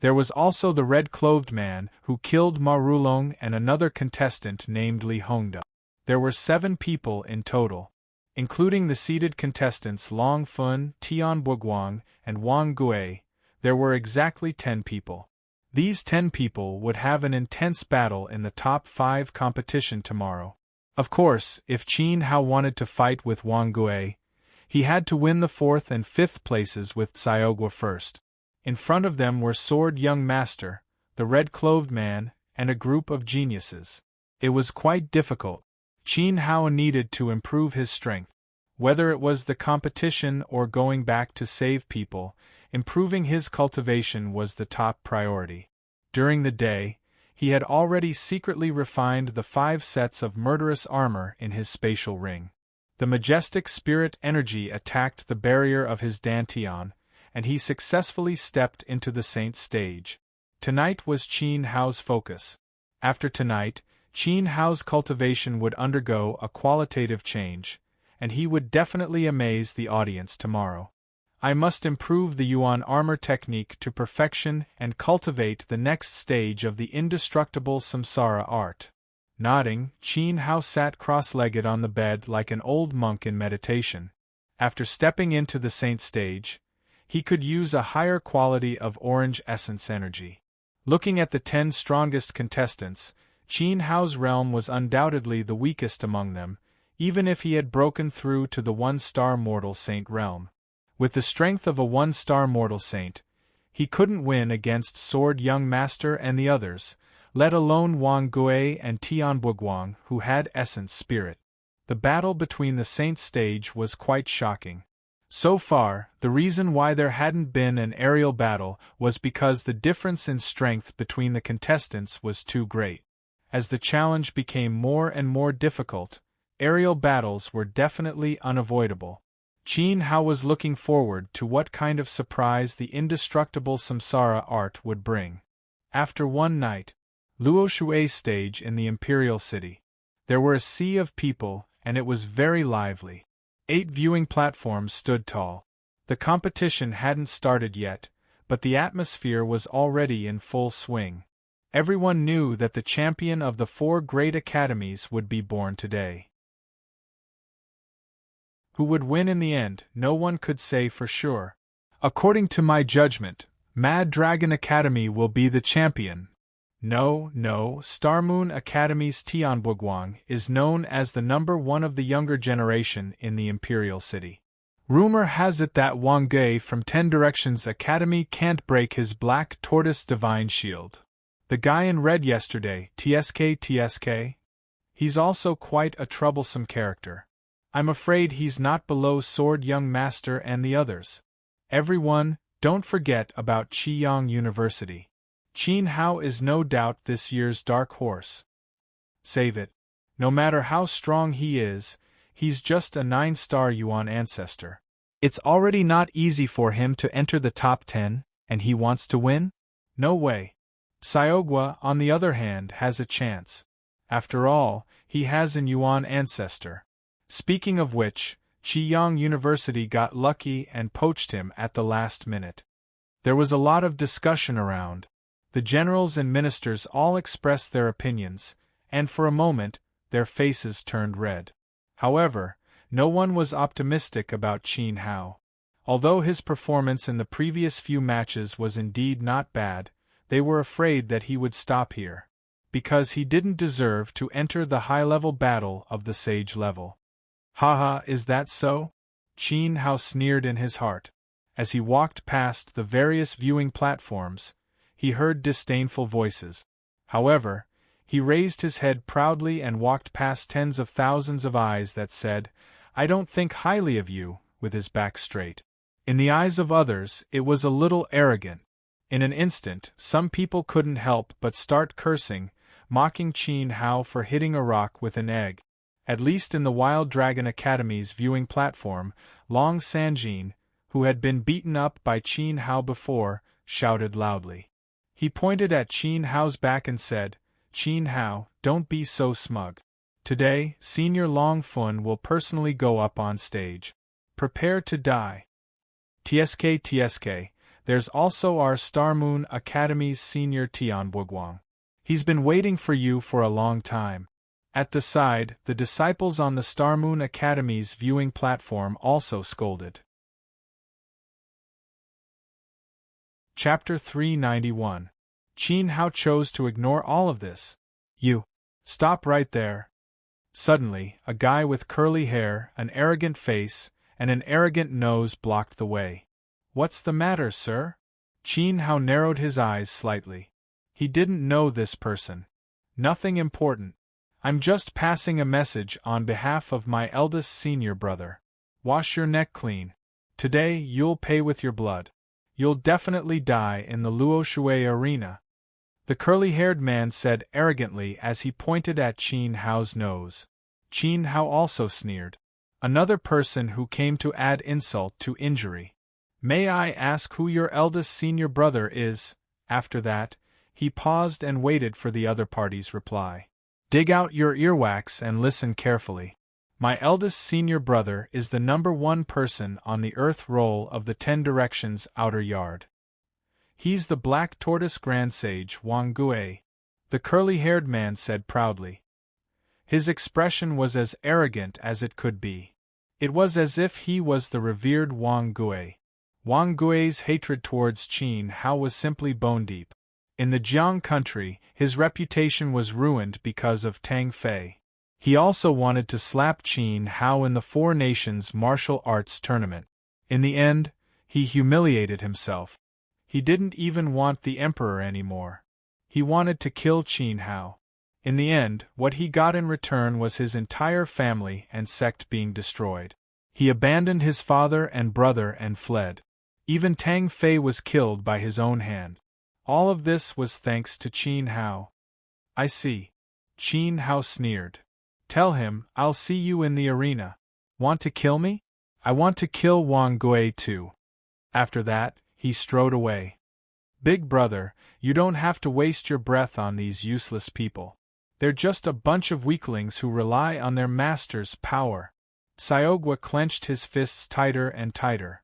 There was also the red-clothed man who killed Ma Rulong and another contestant named Li Hongda. There were 7 people in total, including the seated contestants Long Fun, Tian Buguang, and Wang Gui. There were exactly 10 people. These 10 people would have an intense battle in the top 5 competition tomorrow. Of course, if Qin Hao wanted to fight with Wang Gui, he had to win the 4th and 5th places with Xiaogua first. In front of them were Sword Young Master, the red-clothed man, and a group of geniuses. It was quite difficult. Qin Hao needed to improve his strength. Whether it was the competition or going back to save people, improving his cultivation was the top priority. During the day, he had already secretly refined the 5 sets of murderous armor in his spatial ring. The majestic spirit energy attacked the barrier of his dantian, and he successfully stepped into the saint stage. Tonight was Qin Hao's focus. After tonight, Qin Hao's cultivation would undergo a qualitative change, and he would definitely amaze the audience tomorrow. I must improve the Yuan armor technique to perfection and cultivate the next stage of the indestructible samsara art. Nodding, Qin Hao sat cross-legged on the bed like an old monk in meditation. After stepping into the saint stage, he could use a higher quality of orange essence energy. Looking at the 10 strongest contestants, Qin Hao's realm was undoubtedly the weakest among them, even if he had broken through to the 1-star mortal saint realm. With the strength of a 1-star mortal saint, he couldn't win against Sword Young Master and the others, let alone Wang Gui and Tian Buguang, who had essence spirit. The battle between the saint stage was quite shocking. So far, the reason why there hadn't been an aerial battle was because the difference in strength between the contestants was too great. As the challenge became more and more difficult, aerial battles were definitely unavoidable. Qin Hao was looking forward to what kind of surprise the indestructible samsara art would bring. After one night, Luo Shui's stage in the Imperial City. There were a sea of people, and it was very lively. 8 viewing platforms stood tall. The competition hadn't started yet, but the atmosphere was already in full swing. Everyone knew that the champion of the 4 great academies would be born today. Who would win in the end, no one could say for sure. According to my judgment, Mad Dragon Academy will be the champion. No, Starmoon Academy's Tian Buguang is known as the number 1 of the younger generation in the Imperial City. Rumor has it that Wang Gui from 10 Directions Academy can't break his black tortoise divine shield. The guy in red yesterday, TSK, he's also quite a troublesome character. I'm afraid he's not below Sword Young Master and the others. Everyone, don't forget about Qiyang University. Qin Hao is no doubt this year's dark horse. Save it. No matter how strong he is, he's just a 9-star Yuan ancestor. It's already not easy for him to enter the top 10, and he wants to win? No way. Xiaogua, on the other hand, has a chance. After all, he has an Yuan ancestor. Speaking of which, Qiyang University got lucky and poached him at the last minute. There was a lot of discussion around. The generals and ministers all expressed their opinions, and for a moment, their faces turned red. However, no one was optimistic about Qin Hao. Although his performance in the previous few matches was indeed not bad, they were afraid that he would stop here, because he didn't deserve to enter the high-level battle of the sage level. Haha, is that so? Qin Hao sneered in his heart. As he walked past the various viewing platforms, he heard disdainful voices. However, he raised his head proudly and walked past tens of thousands of eyes that said, "I don't think highly of you," with his back straight. In the eyes of others, it was a little arrogant. In an instant, some people couldn't help but start cursing, mocking Qin Hao for hitting a rock with an egg. At least in the Wild Dragon Academy's viewing platform, Long Sanjin, who had been beaten up by Qin Hao before, shouted loudly. He pointed at Qin Hao's back and said, "Qin Hao, don't be so smug. Today, Senior Long Fun will personally go up on stage. Prepare to die." TSK, there's also our Star Moon Academy's senior Tian Buguang. He's been waiting for you for a long time. At the side, the disciples on the Star Moon Academy's viewing platform also scolded. Chapter 391. Qin Hao chose to ignore all of this. You. Stop right there. Suddenly, a guy with curly hair, an arrogant face, and an arrogant nose blocked the way. What's the matter, sir? Qin Hao narrowed his eyes slightly. He didn't know this person. Nothing important. I'm just passing a message on behalf of my eldest senior brother. Wash your neck clean. Today you'll pay with your blood. You'll definitely die in the Luoshui arena. The curly-haired man said arrogantly as he pointed at Qin Hao's nose. Qin Hao also sneered. Another person who came to add insult to injury. May I ask who your eldest senior brother is? After that, he paused and waited for the other party's reply. Dig out your earwax and listen carefully. My eldest senior brother is the #1 person on the Earth roll of the 10 Directions Outer Yard. He's the Black Tortoise Grand Sage Wang Gui, the curly-haired man said proudly. His expression was as arrogant as it could be. It was as if he was the revered Wang Gui. Wang Gui's hatred towards Qin Hao was simply bone-deep. In the Jiang country, his reputation was ruined because of Tang Fei. He also wanted to slap Qin Hao in the Four Nations martial arts tournament. In the end, he humiliated himself. He didn't even want the emperor anymore. He wanted to kill Qin Hao. In the end, what he got in return was his entire family and sect being destroyed. He abandoned his father and brother and fled. Even Tang Fei was killed by his own hand. All of this was thanks to Qin Hao. I see. Qin Hao sneered. Tell him, I'll see you in the arena. Want to kill me? I want to kill Wang Gui too. After that, he strode away. Big brother, you don't have to waste your breath on these useless people. They're just a bunch of weaklings who rely on their master's power. Xiaogua clenched his fists tighter and tighter.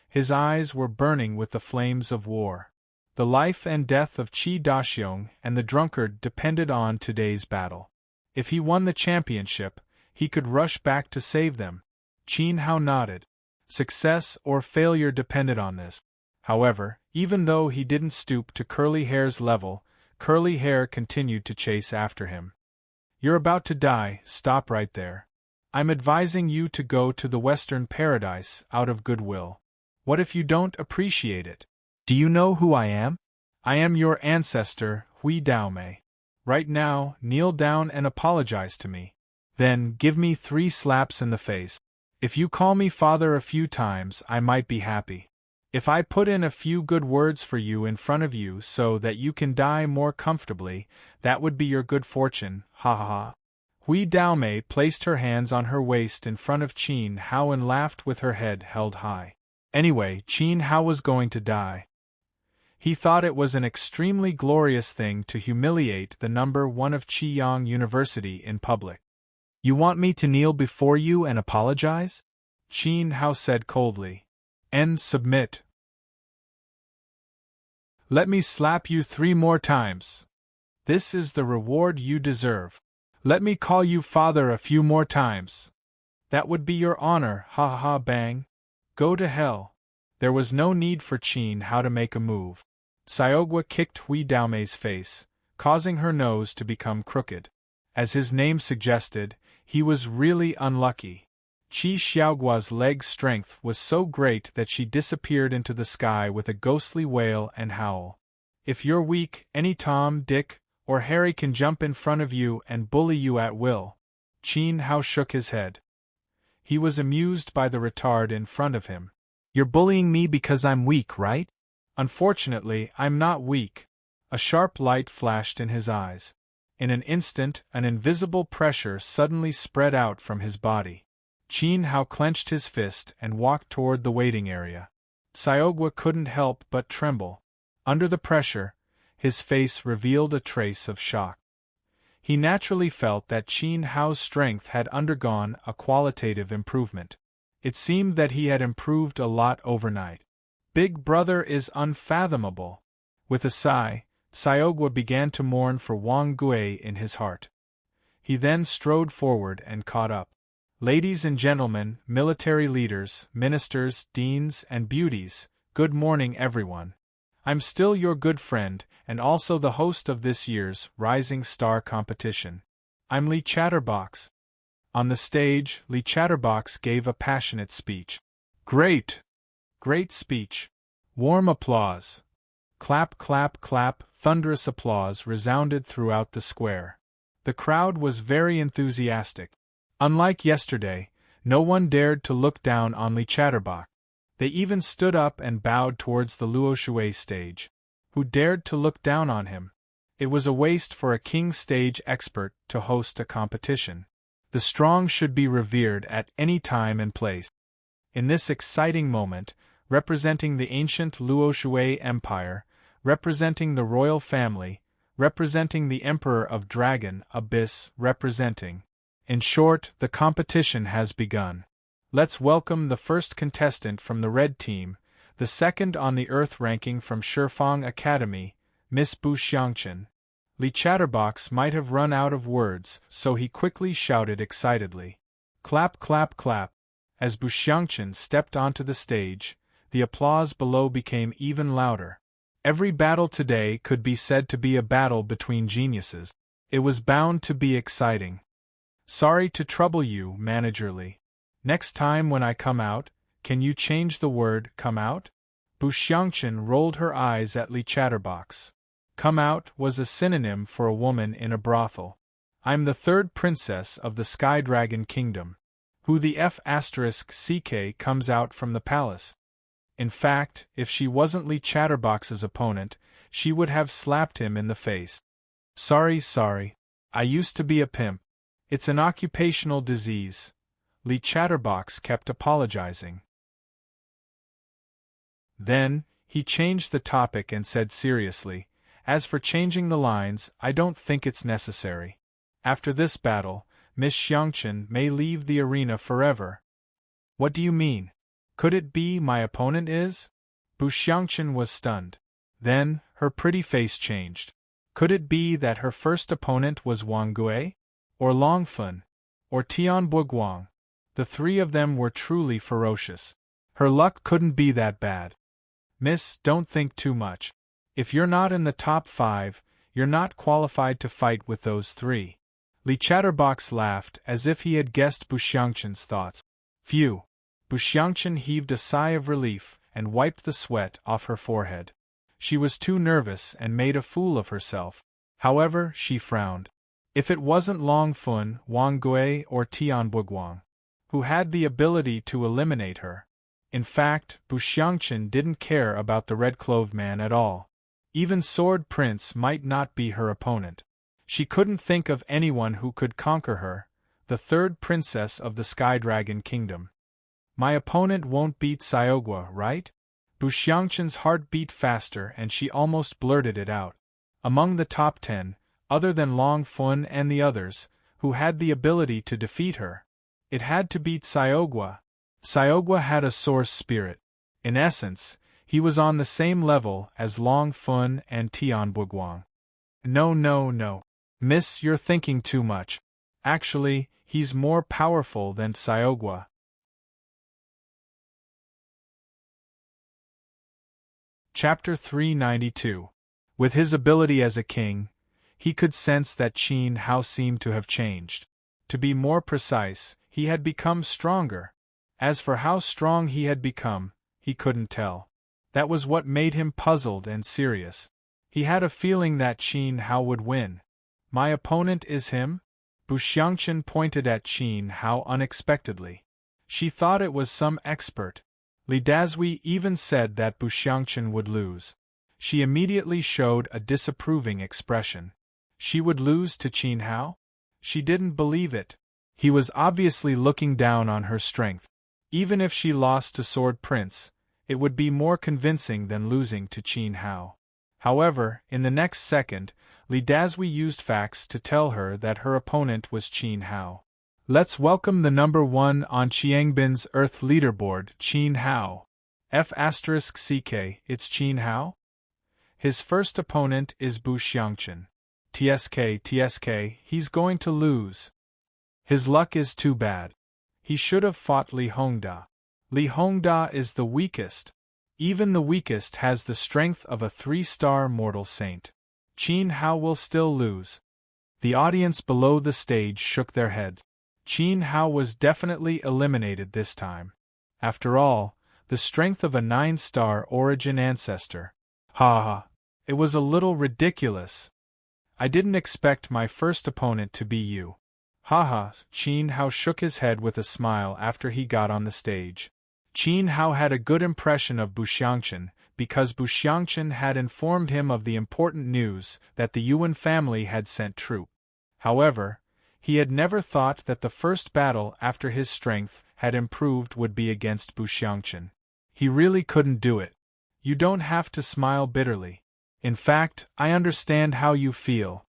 His eyes were burning with the flames of war. The life and death of Qi Daxiong and the drunkard depended on today's battle. If he won the championship, he could rush back to save them. Qin Hao nodded. Success or failure depended on this. However, even though he didn't stoop to Curly Hair's level, Curly Hair continued to chase after him. You're about to die, stop right there. I'm advising you to go to the Western Paradise out of goodwill. What if you don't appreciate it? Do you know who I am? I am your ancestor, Hui Daomei. Right now, kneel down and apologize to me. Then, give me 3 slaps in the face. If you call me father a few times, I might be happy. If I put in a few good words for you in front of you so that you can die more comfortably, that would be your good fortune, ha ha ha. Hui Daomei placed her hands on her waist in front of Qin Hao and laughed with her head held high. Anyway, Qin Hao was going to die. He thought it was an extremely glorious thing to humiliate the #1 of Qiyang University in public. You want me to kneel before you and apologize? Qin Hao said coldly. And submit. Let me slap you 3 more times. This is the reward you deserve. Let me call you father a few more times. That would be your honor, ha ha ha bang. Go to hell. There was no need for Qin Hao to make a move. Xiaogua kicked Hui Daomei's face, causing her nose to become crooked. As his name suggested, he was really unlucky. Qi Xiaogua's leg strength was so great that she disappeared into the sky with a ghostly wail and howl. If you're weak, any Tom, Dick, or Harry can jump in front of you and bully you at will. Qin Hao shook his head. He was amused by the retard in front of him. You're bullying me because I'm weak, right? Unfortunately, I'm not weak. A sharp light flashed in his eyes. In an instant, an invisible pressure suddenly spread out from his body. Qin Hao clenched his fist and walked toward the waiting area. Xiaogua couldn't help but tremble. Under the pressure, his face revealed a trace of shock. He naturally felt that Qin Hao's strength had undergone a qualitative improvement. It seemed that he had improved a lot overnight. Big Brother is unfathomable. With a sigh, Xiaogua began to mourn for Wang Gui in his heart. He then strode forward and caught up. Ladies and gentlemen, military leaders, ministers, deans, and beauties, good morning everyone. I'm still your good friend, and also the host of this year's Rising Star competition. I'm Lee Chatterbox. On the stage, Lee Chatterbox gave a passionate speech. Great! Great speech. Warm applause. Clap, clap, clap, thunderous applause resounded throughout the square. The crowd was very enthusiastic. Unlike yesterday, no one dared to look down on Lee Chatterbox. They even stood up and bowed towards the Luo Shui stage. Who dared to look down on him? It was a waste for a king stage expert to host a competition. The strong should be revered at any time and place. In this exciting moment, representing the ancient Luo Shui Empire, representing the royal family, representing the Emperor of Dragon Abyss, representing. In short, the competition has begun. Let's welcome the first contestant from the red team, the second on the Earth ranking from Shifang Academy, Miss Bu Xiangchen. Lee Chatterbox might have run out of words, so he quickly shouted excitedly. Clap, clap, clap. As Bu Xiangchen stepped onto the stage, the applause below became even louder. Every battle today could be said to be a battle between geniuses. It was bound to be exciting. Sorry to trouble you, Manager Lee. Next time when I come out, can you change the word come out? Bu Xiangchen rolled her eyes at Lee Chatterbox. Come out was a synonym for a woman in a brothel. I'm the third princess of the Sky Dragon Kingdom. Who the F***CK comes out from the palace. In fact, if she wasn't Lee Chatterbox's opponent, she would have slapped him in the face. Sorry. I used to be a pimp. It's an occupational disease. Lee Chatterbox kept apologizing. Then, he changed the topic and said seriously, as for changing the lines, I don't think it's necessary. After this battle, Miss Xiangchen may leave the arena forever. What do you mean? Could it be my opponent is? Bu Xiangchen was stunned. Then, her pretty face changed. Could it be that her first opponent was Wang Gui? Or Long Fun? Or Tian Buguang? The three of them were truly ferocious. Her luck couldn't be that bad. Miss, don't think too much. If you're not in the top 5, you're not qualified to fight with those three. Lee Chatterbox laughed as if he had guessed Bu Xiangchen's thoughts. Phew! Bu Xiangchen heaved a sigh of relief and wiped the sweat off her forehead. She was too nervous and made a fool of herself. However, she frowned. If it wasn't Long Fun, Wang Gui, or Tian Buguang, who had the ability to eliminate her. In fact, Bu Xiangchen didn't care about the red-clothed man at all. Even Sword Prince might not be her opponent. She couldn't think of anyone who could conquer her, the third princess of the Sky Dragon Kingdom. My opponent won't beat Xiaogua, right? Bu Xiangchen's heart beat faster and she almost blurted it out. Among the top 10, other than Long Fun and the others, who had the ability to defeat her, it had to beat Xiaogua. Xiaogua had a source spirit. In essence, he was on the same level as Long Fun and Tian Buguang. No. Miss, you're thinking too much. Actually, he's more powerful than Xiaogua. Chapter 392. With his ability as a king, he could sense that Qin Hao seemed to have changed. To be more precise, he had become stronger. As for how strong he had become, he couldn't tell. That was what made him puzzled and serious. He had a feeling that Qin Hao would win. My opponent is him? Bu Xiangchen pointed at Qin Hao unexpectedly. She thought it was some expert. Li Dazui even said that Bu Xiangchen would lose. She immediately showed a disapproving expression. She would lose to Qin Hao? She didn't believe it. He was obviously looking down on her strength. Even if she lost to Sword Prince, it would be more convincing than losing to Qin Hao. However, in the next second, Li Dazui used facts to tell her that her opponent was Qin Hao. Let's welcome the number 1 on Qiangbin's Earth leaderboard, Qin Hao. F***ck, it's Qin Hao? His first opponent is Bu Xiangchen. TSK, he's going to lose. His luck is too bad. He should have fought Li Hongda. Li Hongda is the weakest. Even the weakest has the strength of a 3-star mortal saint. Qin Hao will still lose. The audience below the stage shook their heads. Qin Hao was definitely eliminated this time. After all, the strength of a 9-star origin ancestor. Ha ha. It was a little ridiculous. I didn't expect my first opponent to be you. Ha ha. Qin Hao shook his head with a smile after he got on the stage. Qin Hao had a good impression of Bu Xiangchen, because Bu Xiangchen had informed him of the important news that the Yuan family had sent troops. However, he had never thought that the first battle after his strength had improved would be against Bu Xiangchen. He really couldn't do it. You don't have to smile bitterly. In fact, I understand how you feel.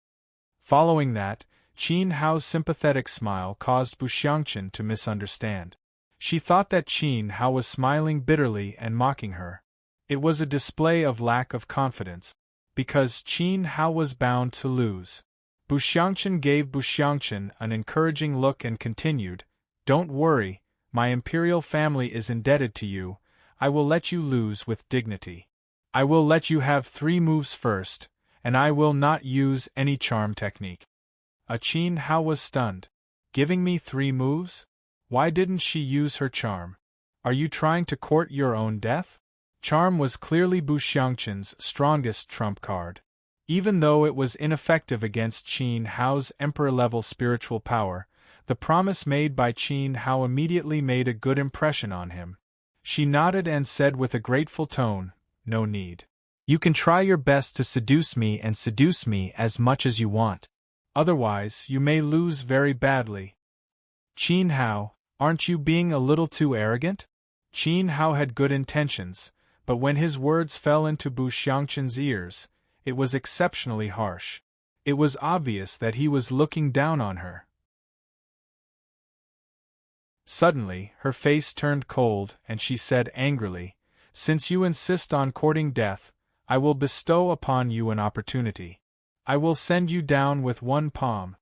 Following that, Qin Hao's sympathetic smile caused Bu Xiangchen to misunderstand. She thought that Qin Hao was smiling bitterly and mocking her. It was a display of lack of confidence, because Qin Hao was bound to lose. Bu Xiangchen gave Bu Xiangchen an encouraging look and continued, "Don't worry, my imperial family is indebted to you. I will let you lose with dignity. I will let you have 3 moves first, and I will not use any charm technique." Qin Hao was stunned. Giving me 3 moves? Why didn't she use her charm? Are you trying to court your own death? Charm was clearly Bu Xiangchen's strongest trump card. Even though it was ineffective against Qin Hao's emperor-level spiritual power, the promise made by Qin Hao immediately made a good impression on him. She nodded and said with a grateful tone, "No need. You can try your best to seduce me and seduce me as much as you want. Otherwise, you may lose very badly." Qin Hao, aren't you being a little too arrogant? Qin Hao had good intentions, but when his words fell into Bu Xiangchen's ears, it was exceptionally harsh. It was obvious that he was looking down on her. Suddenly, her face turned cold and she said angrily, "Since you insist on courting death, I will bestow upon you an opportunity. I will send you down with 1 palm."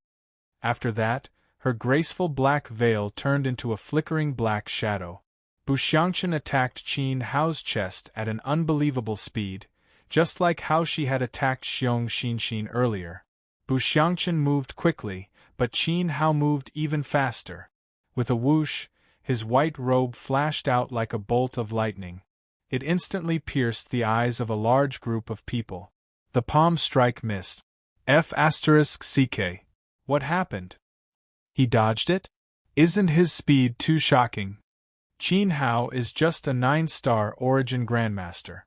After that, her graceful black veil turned into a flickering black shadow. Bu Xiangchen attacked Qin Hao's chest at an unbelievable speed, just like how she had attacked Xiong Xinxin earlier. Bu Xiangchen moved quickly, but Qin Hao moved even faster. With a whoosh, his white robe flashed out like a bolt of lightning. It instantly pierced the eyes of a large group of people. The palm strike missed. F***ck. What happened? He dodged it? Isn't his speed too shocking? Qin Hao is just a 9-star origin grandmaster.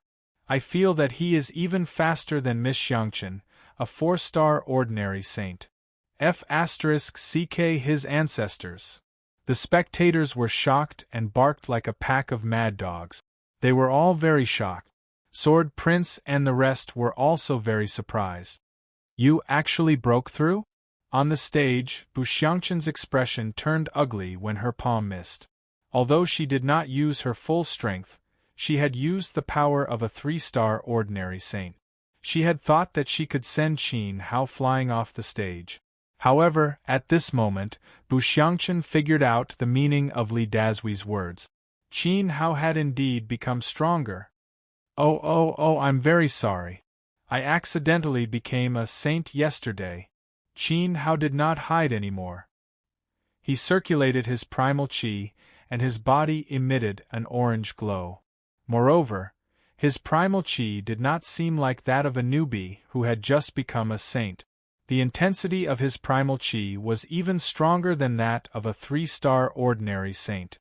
I feel that he is even faster than Miss Xiangchen, a 4-star ordinary saint. F***ck his ancestors. The spectators were shocked and barked like a pack of mad dogs. They were all very shocked. Sword Prince and the rest were also very surprised. You actually broke through? On the stage, Bu Xiangchen's expression turned ugly when her palm missed. Although she did not use her full strength, she had used the power of a 3-star ordinary saint. She had thought that she could send Qin Hao flying off the stage. However, at this moment, Bu Xiangchen figured out the meaning of Li Dazhui's words. Qin Hao had indeed become stronger. Oh, I'm very sorry. I accidentally became a saint yesterday. Qin Hao did not hide anymore. He circulated his primal qi, and his body emitted an orange glow. Moreover, his primal qi did not seem like that of a newbie who had just become a saint. The intensity of his primal qi was even stronger than that of a 3-star ordinary saint.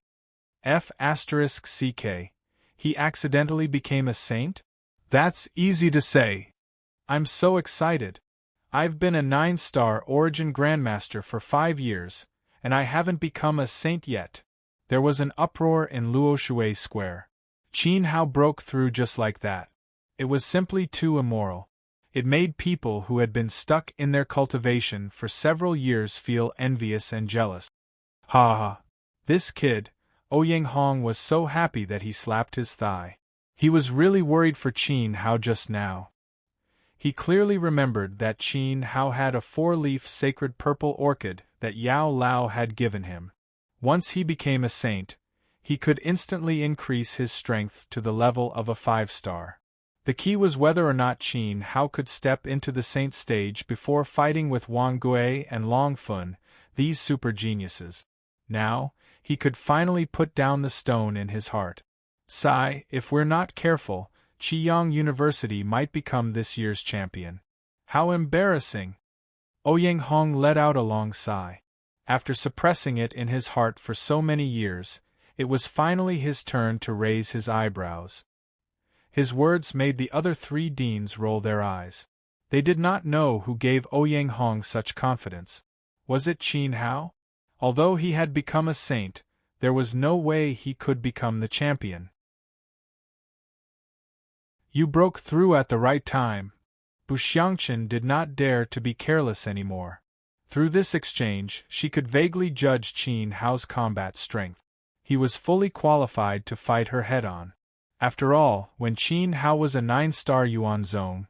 F***ck. He accidentally became a saint? That's easy to say. I'm so excited. I've been a 9-star origin grandmaster for 5 years, and I haven't become a saint yet. There was an uproar in Luoshui Square. Qin Hao broke through just like that. It was simply too immoral. It made people who had been stuck in their cultivation for several years feel envious and jealous. Ha ha! This kid, Ouyang Hong was so happy that he slapped his thigh. He was really worried for Qin Hao just now. He clearly remembered that Qin Hao had a 4-leaf sacred purple orchid that Yao Lao had given him. Once he became a saint, he could instantly increase his strength to the level of a 5-star. The key was whether or not Qin Hao could step into the saint stage before fighting with Wang Gui and Long Fun, these super geniuses. Now, he could finally put down the stone in his heart. Sigh, if we're not careful, Qiyang University might become this year's champion. How embarrassing! Ouyang Hong let out a long sigh. After suppressing it in his heart for so many years, it was finally his turn to raise his eyebrows. His words made the other 3 deans roll their eyes. They did not know who gave Ouyang Hong such confidence. Was it Qin Hao? Although he had become a saint, there was no way he could become the champion. You broke through at the right time. Bu Xiangqin did not dare to be careless anymore. Through this exchange, she could vaguely judge Qin Hao's combat strength. He was fully qualified to fight her head-on. After all, when Qin Hao was a 9-star Yuan Zone,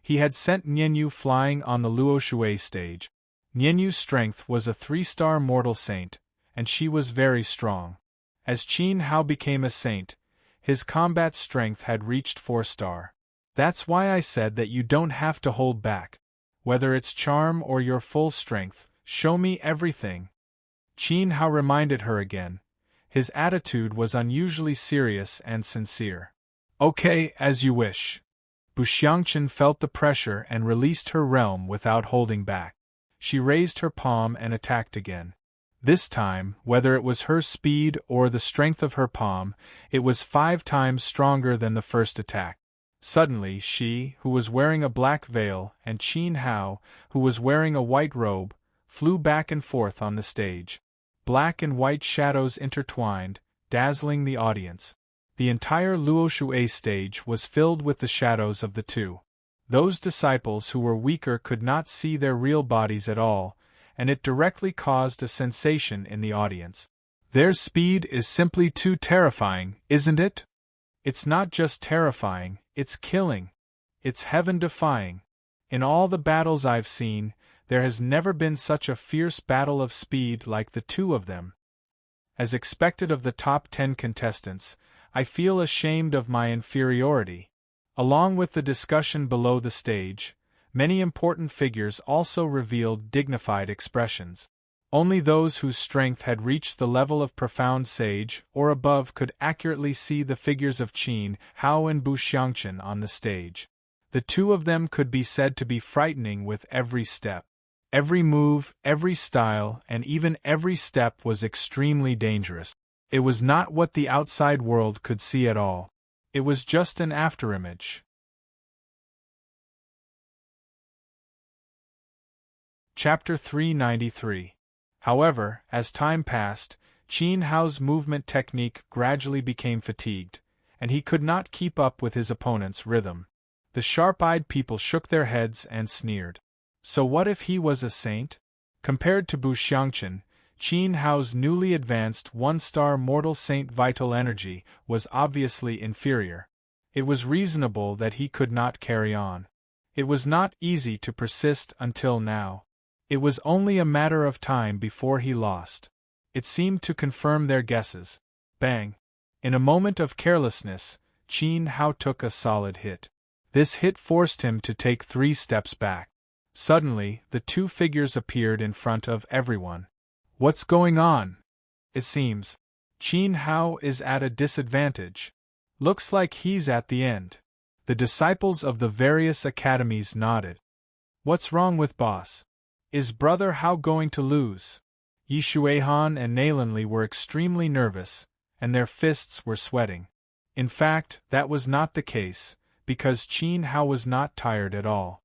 he had sent Nianyu flying on the Luoshui stage. Nianyu's strength was a 3-star mortal saint, and she was very strong. As Qin Hao became a saint, his combat strength had reached 4-star. That's why I said that you don't have to hold back. Whether it's charm or your full strength, show me everything. Qin Hao reminded her again. His attitude was unusually serious and sincere. Okay, as you wish. Bu Xiangqin felt the pressure and released her realm without holding back. She raised her palm and attacked again. This time, whether it was her speed or the strength of her palm, it was 5 times stronger than the first attack. Suddenly she, who was wearing a black veil, and Qin Hao, who was wearing a white robe, flew back and forth on the stage. Black and white shadows intertwined, dazzling the audience. The entire Luoshui stage was filled with the shadows of the two. Those disciples who were weaker could not see their real bodies at all, and it directly caused a sensation in the audience. Their speed is simply too terrifying, isn't it? It's not just terrifying, it's killing. It's heaven-defying. In all the battles I've seen, there has never been such a fierce battle of speed like the two of them. As expected of the top 10 contestants, I feel ashamed of my inferiority. Along with the discussion below the stage, many important figures also revealed dignified expressions. Only those whose strength had reached the level of profound sage or above could accurately see the figures of Qin Hao and Bu Xiangqin on the stage. The two of them could be said to be frightening with every step. Every move, every style, and even every step was extremely dangerous. It was not what the outside world could see at all. It was just an afterimage. Chapter 393. However, as time passed, Qin Hao's movement technique gradually became fatigued, and he could not keep up with his opponent's rhythm. The sharp-eyed people shook their heads and sneered. So what if he was a saint? Compared to Bu Xiangqin, Qin Hao's newly advanced 1-star mortal saint vital energy was obviously inferior. It was reasonable that he could not carry on. It was not easy to persist until now. It was only a matter of time before he lost. It seemed to confirm their guesses. Bang! In a moment of carelessness, Qin Hao took a solid hit. This hit forced him to take 3 steps back. Suddenly, the two figures appeared in front of everyone. What's going on? It seems Qin Hao is at a disadvantage. Looks like he's at the end. The disciples of the various academies nodded. What's wrong with boss? Is Brother Hao going to lose? Yi Shuihan and Nalanli were extremely nervous, and their fists were sweating. In fact, that was not the case, because Qin Hao was not tired at all.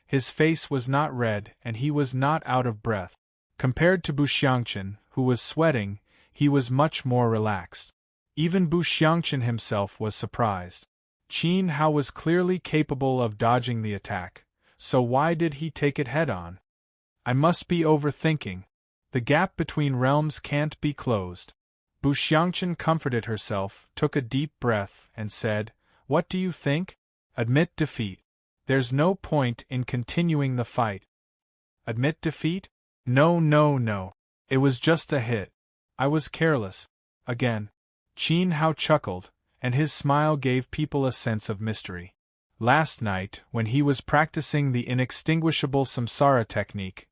His face was not red and he was not out of breath. Compared to Bu Xiangqin, who was sweating, he was much more relaxed. Even Bu Xiangqin himself was surprised. Qin Hao was clearly capable of dodging the attack, so why did he take it head-on? I must be overthinking. The gap between realms can't be closed. Bu Xiangchen comforted herself, took a deep breath, and said, "What do you think? Admit defeat. There's no point in continuing the fight." Admit defeat? No, no, no. It was just a hit. I was careless. Again. Qin Hao chuckled, and his smile gave people a sense of mystery. Last night, when he was practicing the inextinguishable samsara technique,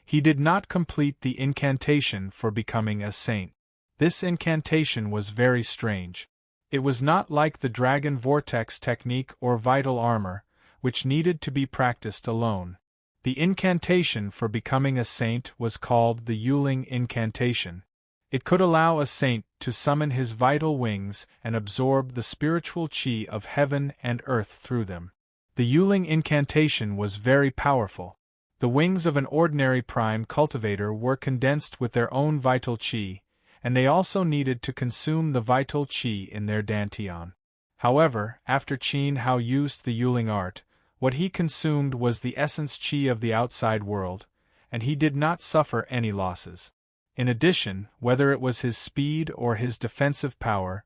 he did not complete the incantation for becoming a saint. This incantation was very strange. It was not like the dragon vortex technique or vital armor, which needed to be practiced alone. The incantation for becoming a saint was called the Yuling incantation. It could allow a saint to summon his vital wings and absorb the spiritual qi of heaven and earth through them. The Yuling incantation was very powerful. The wings of an ordinary prime cultivator were condensed with their own vital qi, and they also needed to consume the vital qi in their dantian. However, after Qin Hao used the Yuling art, what he consumed was the essence qi of the outside world, and he did not suffer any losses. In addition, whether it was his speed or his defensive power,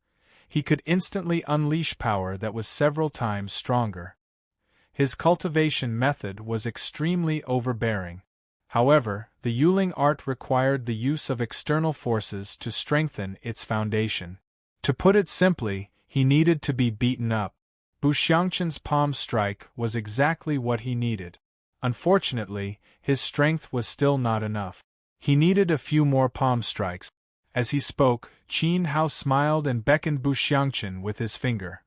he could instantly unleash power that was several times stronger. His cultivation method was extremely overbearing. However, the Yuling art required the use of external forces to strengthen its foundation. To put it simply, he needed to be beaten up. Bu Xiangchen's palm strike was exactly what he needed. Unfortunately, his strength was still not enough. He needed a few more palm strikes. As he spoke, Qin Hao smiled and beckoned Bu Xiangchen with his finger.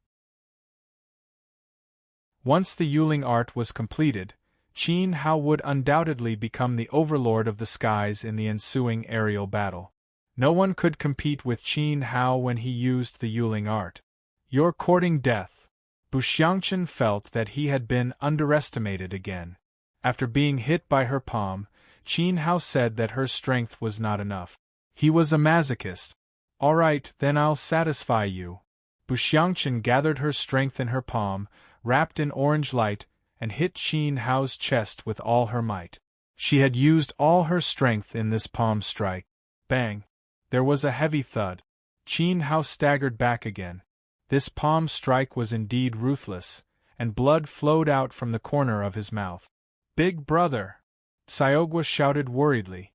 Once the Yuling art was completed, Qin Hao would undoubtedly become the overlord of the skies in the ensuing aerial battle. No one could compete with Qin Hao when he used the Yuling art. "You're courting death." Bu Xiangchen felt that he had been underestimated again. After being hit by her palm, Qin Hao said that her strength was not enough. He was a masochist. "All right, then I'll satisfy you." Bu Xiangchen gathered her strength in her palm, wrapped in orange light, and hit Qin Hao's chest with all her might. She had used all her strength in this palm strike. Bang! There was a heavy thud. Qin Hao staggered back again. This palm strike was indeed ruthless, and blood flowed out from the corner of his mouth. "Big brother!" Xiaogua shouted worriedly.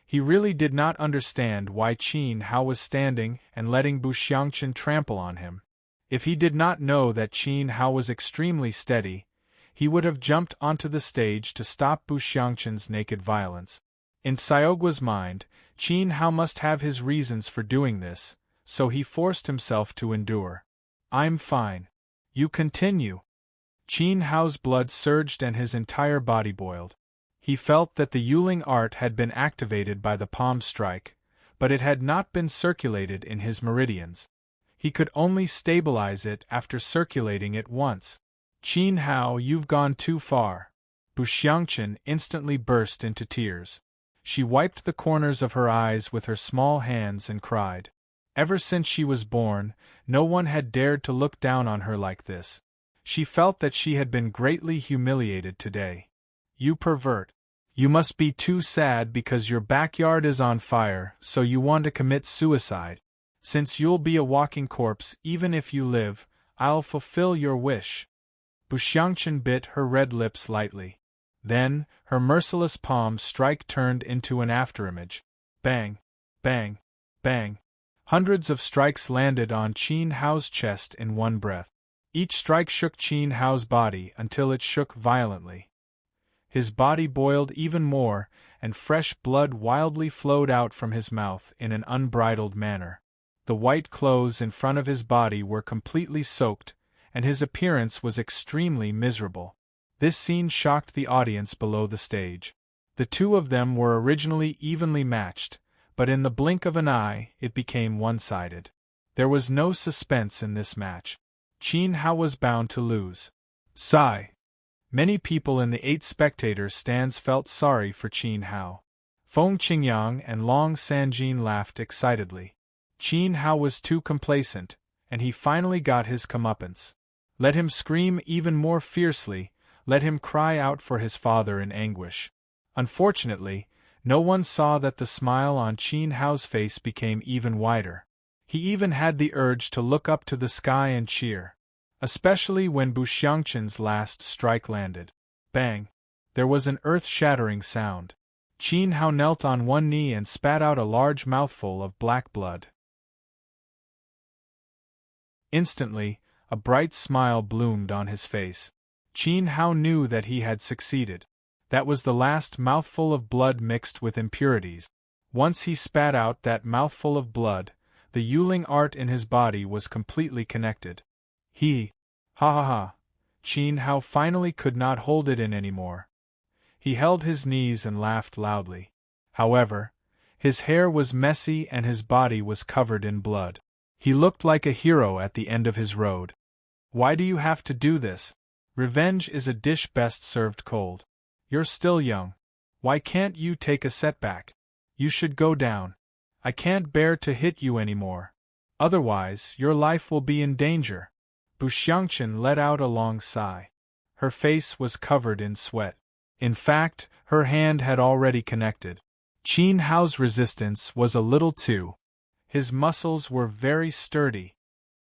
He really did not understand why Qin Hao was standing and letting Bu Xiangchen trample on him. If he did not know that Qin Hao was extremely steady, he would have jumped onto the stage to stop Bu Xiangchen's naked violence. In Xiaogua's mind, Qin Hao must have his reasons for doing this, so he forced himself to endure. "I'm fine. You continue." Qin Hao's blood surged and his entire body boiled. He felt that the Yuling art had been activated by the palm strike, but it had not been circulated in his meridians. He could only stabilize it after circulating it once. "Qin Hao, you've gone too far." Bu Xiangchen instantly burst into tears. She wiped the corners of her eyes with her small hands and cried. Ever since she was born, no one had dared to look down on her like this. She felt that she had been greatly humiliated today. "You pervert. You must be too sad because your backyard is on fire, so you want to commit suicide. Since you'll be a walking corpse even if you live, I'll fulfill your wish." Bu Xiangchen bit her red lips lightly. Then, her merciless palm strike turned into an afterimage. Bang! Bang! Bang! Hundreds of strikes landed on Qin Hao's chest in one breath. Each strike shook Qin Hao's body until it shook violently. His body boiled even more, and fresh blood wildly flowed out from his mouth in an unbridled manner. The white clothes in front of his body were completely soaked, and his appearance was extremely miserable. This scene shocked the audience below the stage. The two of them were originally evenly matched, but in the blink of an eye, it became one-sided. There was no suspense in this match. Qin Hao was bound to lose. Sigh. Many people in the 8 spectators' stands felt sorry for Qin Hao. Feng Qingyang and Long Sanjin laughed excitedly. Qin Hao was too complacent, and he finally got his comeuppance. Let him scream even more fiercely, let him cry out for his father in anguish. Unfortunately, no one saw that the smile on Qin Hao's face became even wider. He even had the urge to look up to the sky and cheer. Especially when Bu Xiangqin's last strike landed. Bang! There was an earth-shattering sound. Qin Hao knelt on one knee and spat out a large mouthful of black blood. Instantly, a bright smile bloomed on his face. Qin Hao knew that he had succeeded. That was the last mouthful of blood mixed with impurities. Once he spat out that mouthful of blood, the Yuling art in his body was completely connected. Ha ha ha. Qin Hao finally could not hold it in anymore. He held his knees and laughed loudly. However, his hair was messy and his body was covered in blood. He looked like a hero at the end of his road. Why do you have to do this? Revenge is a dish best served cold. You're still young. Why can't you take a setback? You should go down. I can't bear to hit you anymore. Otherwise, your life will be in danger. Bu Xiangqin let out a long sigh. Her face was covered in sweat. In fact, her hand had already connected. Qin Hao's resistance was a little too. His muscles were very sturdy.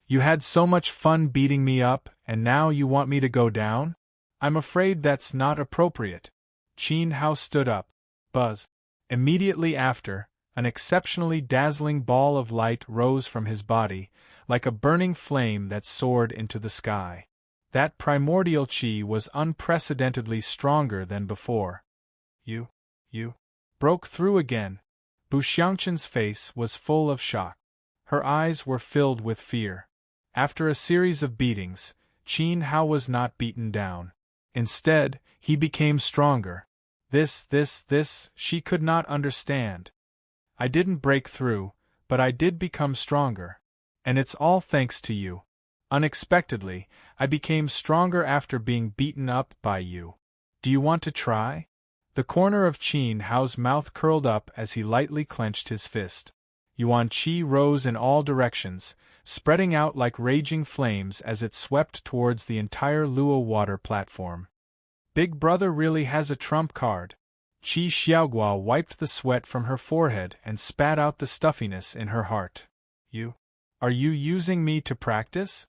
You had so much fun beating me up, and now you want me to go down? I'm afraid that's not appropriate. Qin Hao stood up. Buzz. Immediately after, an exceptionally dazzling ball of light rose from his body, like a burning flame that soared into the sky. That primordial qi was unprecedentedly stronger than before. You broke through again. Bu Xiangqin's face was full of shock. Her eyes were filled with fear. After a series of beatings, Qin Hao was not beaten down. Instead, he became stronger. This, she could not understand. I didn't break through, but I did become stronger. And it's all thanks to you. Unexpectedly, I became stronger after being beaten up by you. Do you want to try? The corner of Qin Hao's mouth curled up as he lightly clenched his fist. Yuan Qi rose in all directions, spreading out like raging flames as it swept towards the entire Luo water platform. Big Brother really has a trump card. Qi Xiaoguo wiped the sweat from her forehead and spat out the stuffiness in her heart. Are you using me to practice?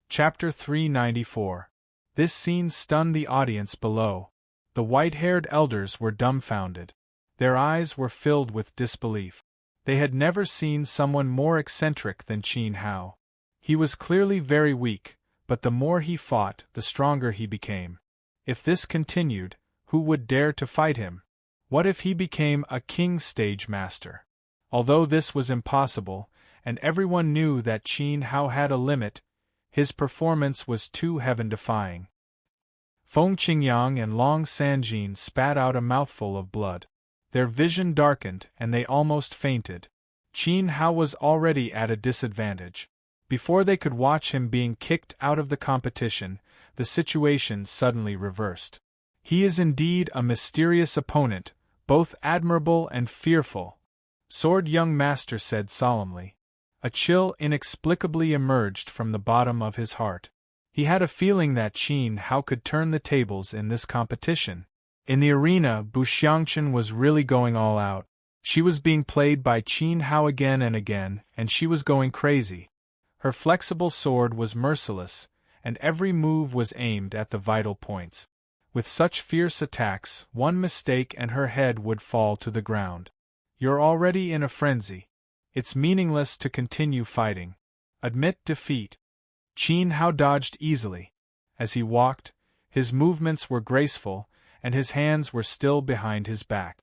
Chapter 394. This scene stunned the audience below. The white-haired elders were dumbfounded. Their eyes were filled with disbelief. They had never seen someone more eccentric than Qin Hao. He was clearly very weak, but the more he fought, the stronger he became. If this continued, who would dare to fight him? What if he became a king stage master? Although this was impossible, and everyone knew that Qin Hao had a limit, his performance was too heaven-defying. Feng Qingyang and Long Sanjin spat out a mouthful of blood. Their vision darkened and they almost fainted. Qin Hao was already at a disadvantage. Before they could watch him being kicked out of the competition, the situation suddenly reversed. He is indeed a mysterious opponent, both admirable and fearful, Sword Young Master said solemnly. A chill inexplicably emerged from the bottom of his heart. He had a feeling that Qin Hao could turn the tables in this competition. In the arena, Bu Xiangqin was really going all out. She was being played by Qin Hao again, and she was going crazy. Her flexible sword was merciless, and every move was aimed at the vital points. With such fierce attacks, one mistake and her head would fall to the ground. You're already in a frenzy. It's meaningless to continue fighting. Admit defeat. Qin Hao dodged easily. As he walked, his movements were graceful, and his hands were still behind his back.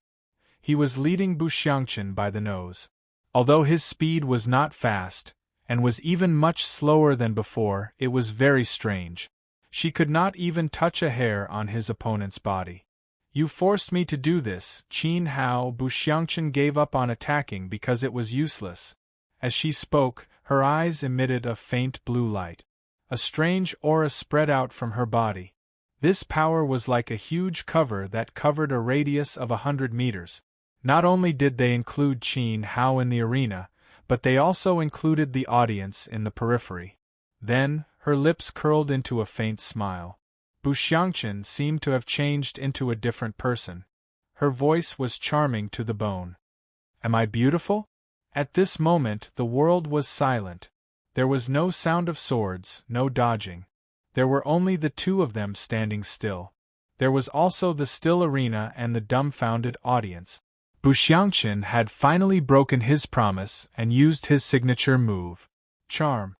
He was leading Bu Xiangqin by the nose. Although his speed was not fast, and was even much slower than before, it was very strange. She could not even touch a hair on his opponent's body. You forced me to do this, Qin Hao. Bu Xiangqin gave up on attacking because it was useless. As she spoke, her eyes emitted a faint blue light. A strange aura spread out from her body. This power was like a huge cover that covered a radius of 100 meters. Not only did they include Qin Hao in the arena, but they also included the audience in the periphery. Then, her lips curled into a faint smile. Bu Xiangqin seemed to have changed into a different person. Her voice was charming to the bone. Am I beautiful? At this moment the world was silent. There was no sound of swords, no dodging. There were only the two of them standing still. There was also the still arena and the dumbfounded audience. Bu Xiangqun had finally broken his promise and used his signature move. Charm.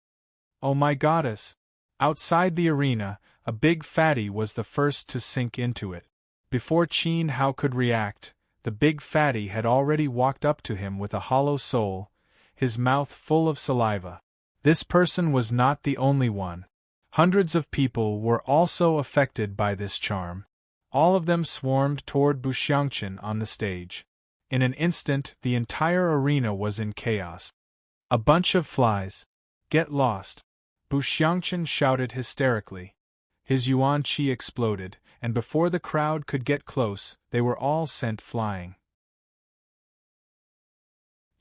Oh my goddess! Outside the arena, a big fatty was the first to sink into it. Before Qin Hao could react, the big fatty had already walked up to him with a hollow soul, his mouth full of saliva. This person was not the only one. Hundreds of people were also affected by this charm. All of them swarmed toward Bu Xiangqun on the stage. In an instant, the entire arena was in chaos. A bunch of flies. Get lost! Bu Xiangqun shouted hysterically. His yuan qi exploded, and before the crowd could get close, they were all sent flying.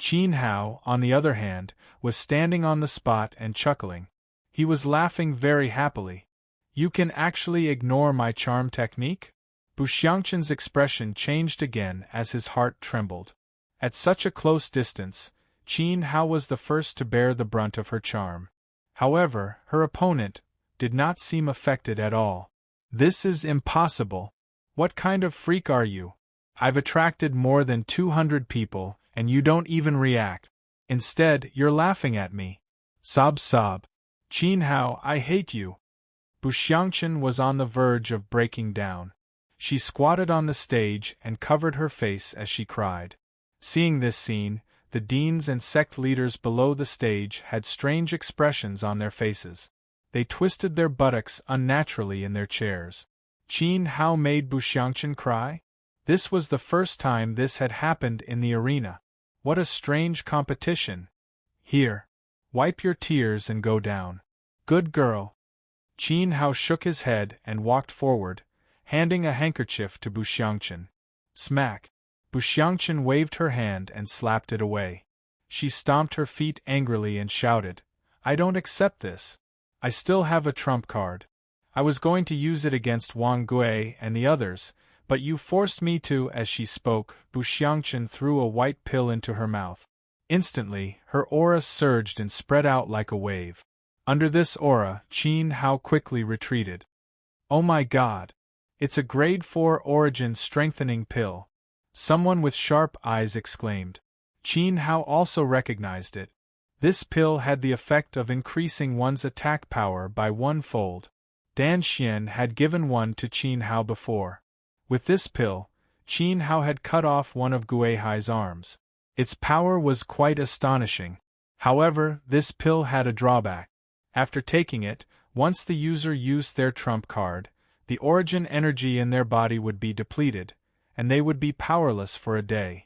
Qin Hao, on the other hand, was standing on the spot and chuckling. He was laughing very happily. You can actually ignore my charm technique? Bu Xiangqun's expression changed again as his heart trembled. At such a close distance, Qin Hao was the first to bear the brunt of her charm. However, her opponent did not seem affected at all. This is impossible. What kind of freak are you? I've attracted more than 200 people, and you don't even react. Instead, you're laughing at me. Sob sob. Qin Hao, I hate you. Bu Xiangqun was on the verge of breaking down. She squatted on the stage and covered her face as she cried. Seeing this scene, the deans and sect leaders below the stage had strange expressions on their faces. They twisted their buttocks unnaturally in their chairs. Qin Hao made Bu Xiangqun cry? This was the first time this had happened in the arena. What a strange competition. Here. Wipe your tears and go down. Good girl. Qin Hao shook his head and walked forward, handing a handkerchief to Bu Xiangqun. Smack. Bu Xiangqun waved her hand and slapped it away. She stomped her feet angrily and shouted, I don't accept this. I still have a trump card. I was going to use it against Wang Gui and the others, but you forced me to. As she spoke, Bu Xiangqun threw a white pill into her mouth. Instantly, her aura surged and spread out like a wave. Under this aura, Qin Hao quickly retreated. Oh my god! It's a grade 4 origin strengthening pill. Someone with sharp eyes exclaimed. Qin Hao also recognized it. This pill had the effect of increasing one's attack power by 1-fold. Dan Xian had given one to Qin Hao before. With this pill, Qin Hao had cut off one of Guihai's arms. Its power was quite astonishing. However, this pill had a drawback. After taking it, once the user used their trump card, the origin energy in their body would be depleted, and they would be powerless for a day.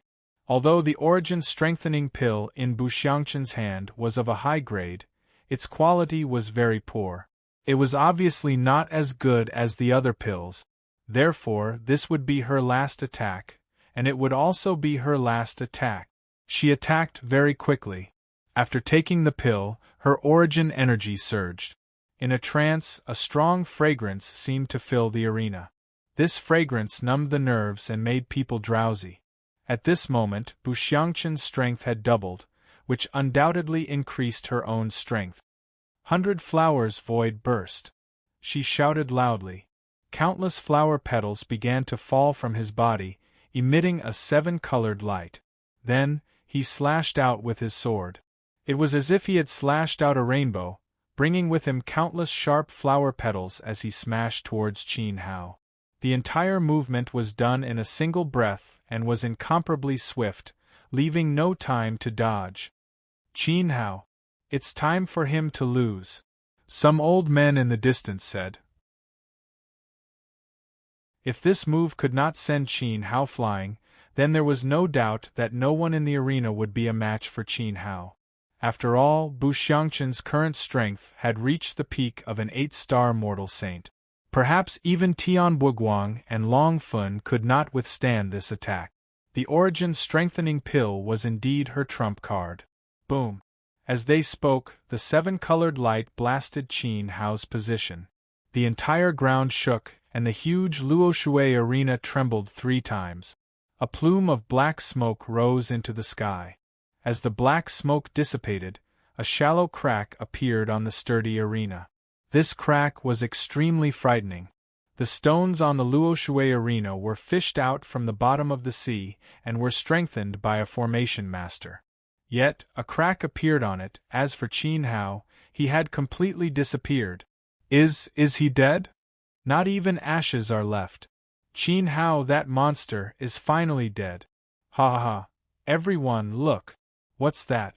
Although the origin strengthening pill in Bu Xiangqun's hand was of a high grade, its quality was very poor. It was obviously not as good as the other pills. Therefore, this would be her last attack, and it would also be her last attack. She attacked very quickly. After taking the pill, her origin energy surged. In a trance, a strong fragrance seemed to fill the arena. This fragrance numbed the nerves and made people drowsy. At this moment, Bu Xiangqun's strength had doubled, which undoubtedly increased her own strength. 100 flowers void burst. She shouted loudly. Countless flower petals began to fall from his body, emitting a 7-colored light. Then, he slashed out with his sword. It was as if he had slashed out a rainbow, bringing with him countless sharp flower petals as he smashed towards Qin Hao. The entire movement was done in a single breath and was incomparably swift, leaving no time to dodge. Qin Hao. It's time for him to lose. Some old men in the distance said. If this move could not send Qin Hao flying, then there was no doubt that no one in the arena would be a match for Qin Hao. After all, Bu Xiangqun's current strength had reached the peak of an 8-star mortal saint. Perhaps even Tian Buguang and Long Fun could not withstand this attack. The origin strengthening pill was indeed her trump card. Boom! As they spoke, the 7-colored light blasted Qin Hao's position. The entire ground shook, and the huge Luoshui arena trembled 3 times. A plume of black smoke rose into the sky. As the black smoke dissipated, a shallow crack appeared on the sturdy arena. This crack was extremely frightening. The stones on the Luoshui arena were fished out from the bottom of the sea and were strengthened by a formation master. Yet, a crack appeared on it. As for Qin Hao, he had completely disappeared. Is he dead? Not even ashes are left. Qin Hao, that monster, is finally dead. Ha ha ha. Everyone, look. What's that?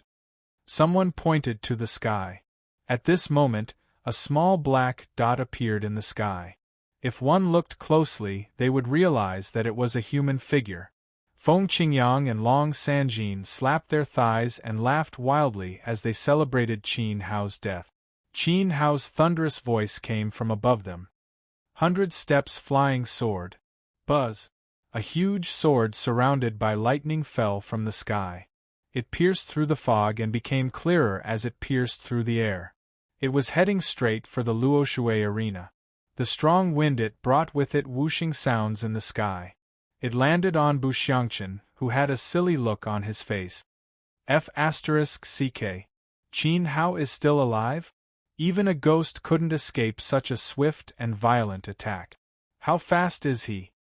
Someone pointed to the sky. At this moment, a small black dot appeared in the sky. If one looked closely, they would realize that it was a human figure. Feng Qingyang and Long Sanjin slapped their thighs and laughed wildly as they celebrated Qin Hao's death. Qin Hao's thunderous voice came from above them. 100 steps flying sword. Buzz. A huge sword surrounded by lightning fell from the sky. It pierced through the fog and became clearer as it pierced through the air. It was heading straight for the Luoshui arena. The strong wind it brought with it whooshing sounds in the sky. It landed on Bu Xiangqun, who had a silly look on his face. F***CK. Qin Hao is still alive? Even a ghost couldn't escape such a swift and violent attack. How fast is he?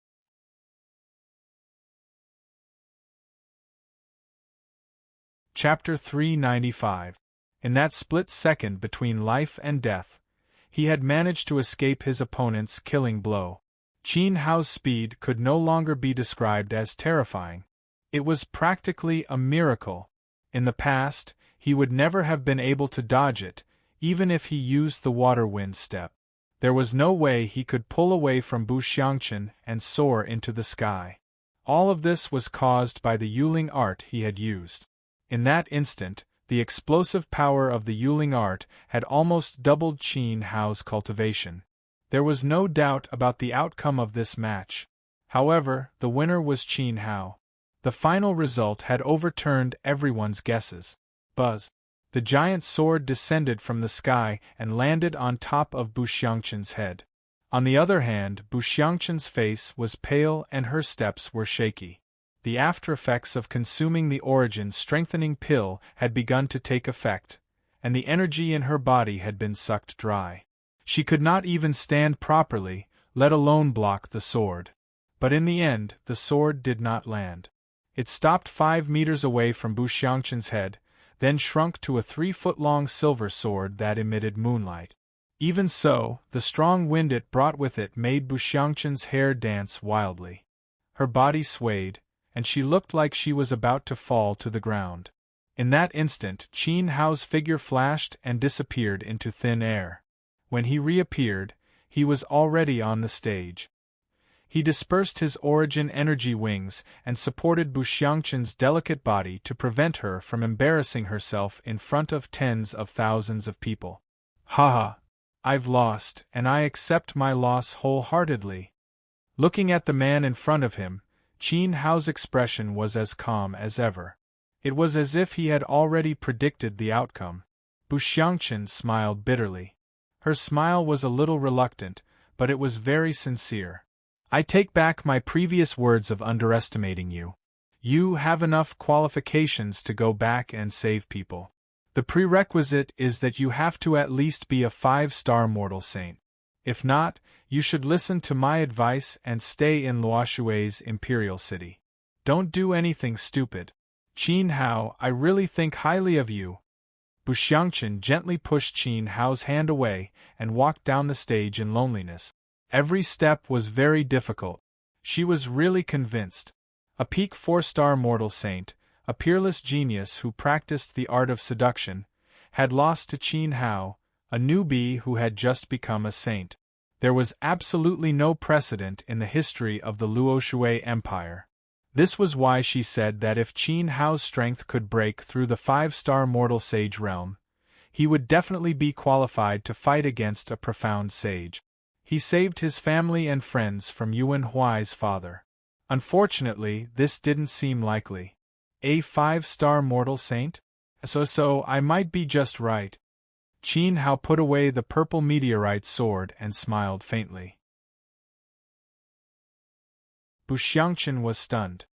Chapter 395. In that split second between life and death, he had managed to escape his opponent's killing blow. Qin Hao's speed could no longer be described as terrifying. It was practically a miracle. In the past, he would never have been able to dodge it, even if he used the water wind step. There was no way he could pull away from Bu Xiangqun and soar into the sky. All of this was caused by the Yuling art he had used. In that instant, the explosive power of the Yuling art had almost doubled Qin Hao's cultivation. There was no doubt about the outcome of this match. However, the winner was Qin Hao. The final result had overturned everyone's guesses. Buzz. The giant sword descended from the sky and landed on top of Bu Xiangqun's head. On the other hand, Bu Xiangqun's face was pale and her steps were shaky. The aftereffects of consuming the origin strengthening pill had begun to take effect, and the energy in her body had been sucked dry. She could not even stand properly, let alone block the sword. But in the end, the sword did not land. It stopped 5 meters away from Bu Xiangqun's head, then shrunk to a 3-foot-long silver sword that emitted moonlight. Even so, the strong wind it brought with it made Bu Xiangqun's hair dance wildly. Her body swayed, and she looked like she was about to fall to the ground. In that instant, Qin Hao's figure flashed and disappeared into thin air. When he reappeared, he was already on the stage. He dispersed his origin energy wings and supported Bu Xiangqun's delicate body to prevent her from embarrassing herself in front of tens of thousands of people. Haha! I've lost, and I accept my loss wholeheartedly. Looking at the man in front of him, Qin Hao's expression was as calm as ever. It was as if he had already predicted the outcome. Bu Xiangqun smiled bitterly. Her smile was a little reluctant, but it was very sincere. I take back my previous words of underestimating you. You have enough qualifications to go back and save people. The prerequisite is that you have to at least be a 5-star mortal saint. If not, you should listen to my advice and stay in Luoshui's imperial city. Don't do anything stupid. Qin Hao, I really think highly of you. Bu Xiangqun gently pushed Qin Hao's hand away and walked down the stage in loneliness. Every step was very difficult. She was really convinced. A peak 4-star mortal saint, a peerless genius who practiced the art of seduction, had lost to Qin Hao, a newbie who had just become a saint. There was absolutely no precedent in the history of the Luoshui Empire. This was why she said that if Qin Hao's strength could break through the 5-star mortal sage realm, he would definitely be qualified to fight against a profound sage. He saved his family and friends from Yuan Huai's father. Unfortunately, this didn't seem likely. A 5-star mortal saint? So I might be just right. Qin Hao put away the purple meteorite sword and smiled faintly. Bu Xiangqun was stunned.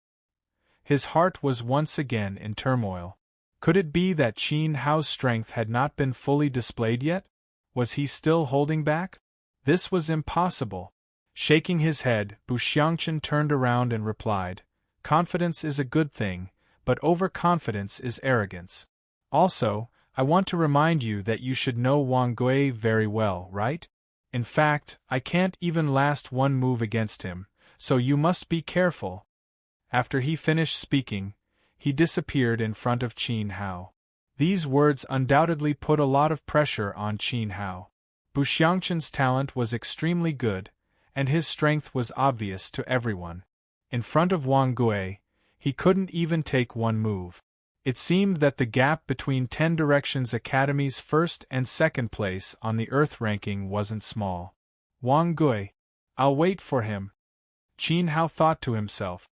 His heart was once again in turmoil. Could it be that Qin Hao's strength had not been fully displayed yet? Was he still holding back? This was impossible. Shaking his head, Bu Xiangqun turned around and replied, "Confidence is a good thing, but overconfidence is arrogance. Also, I want to remind you that you should know Wang Gui very well, right? In fact, I can't even last one move against him, so you must be careful." After he finished speaking, he disappeared in front of Qin Hao. These words undoubtedly put a lot of pressure on Qin Hao. Bu Xiangqun's talent was extremely good, and his strength was obvious to everyone. In front of Wang Gui, he couldn't even take one move. It seemed that the gap between 10 Directions Academy's first and second place on the Earth ranking wasn't small. Wang Gui. I'll wait for him, Qin Hao thought to himself.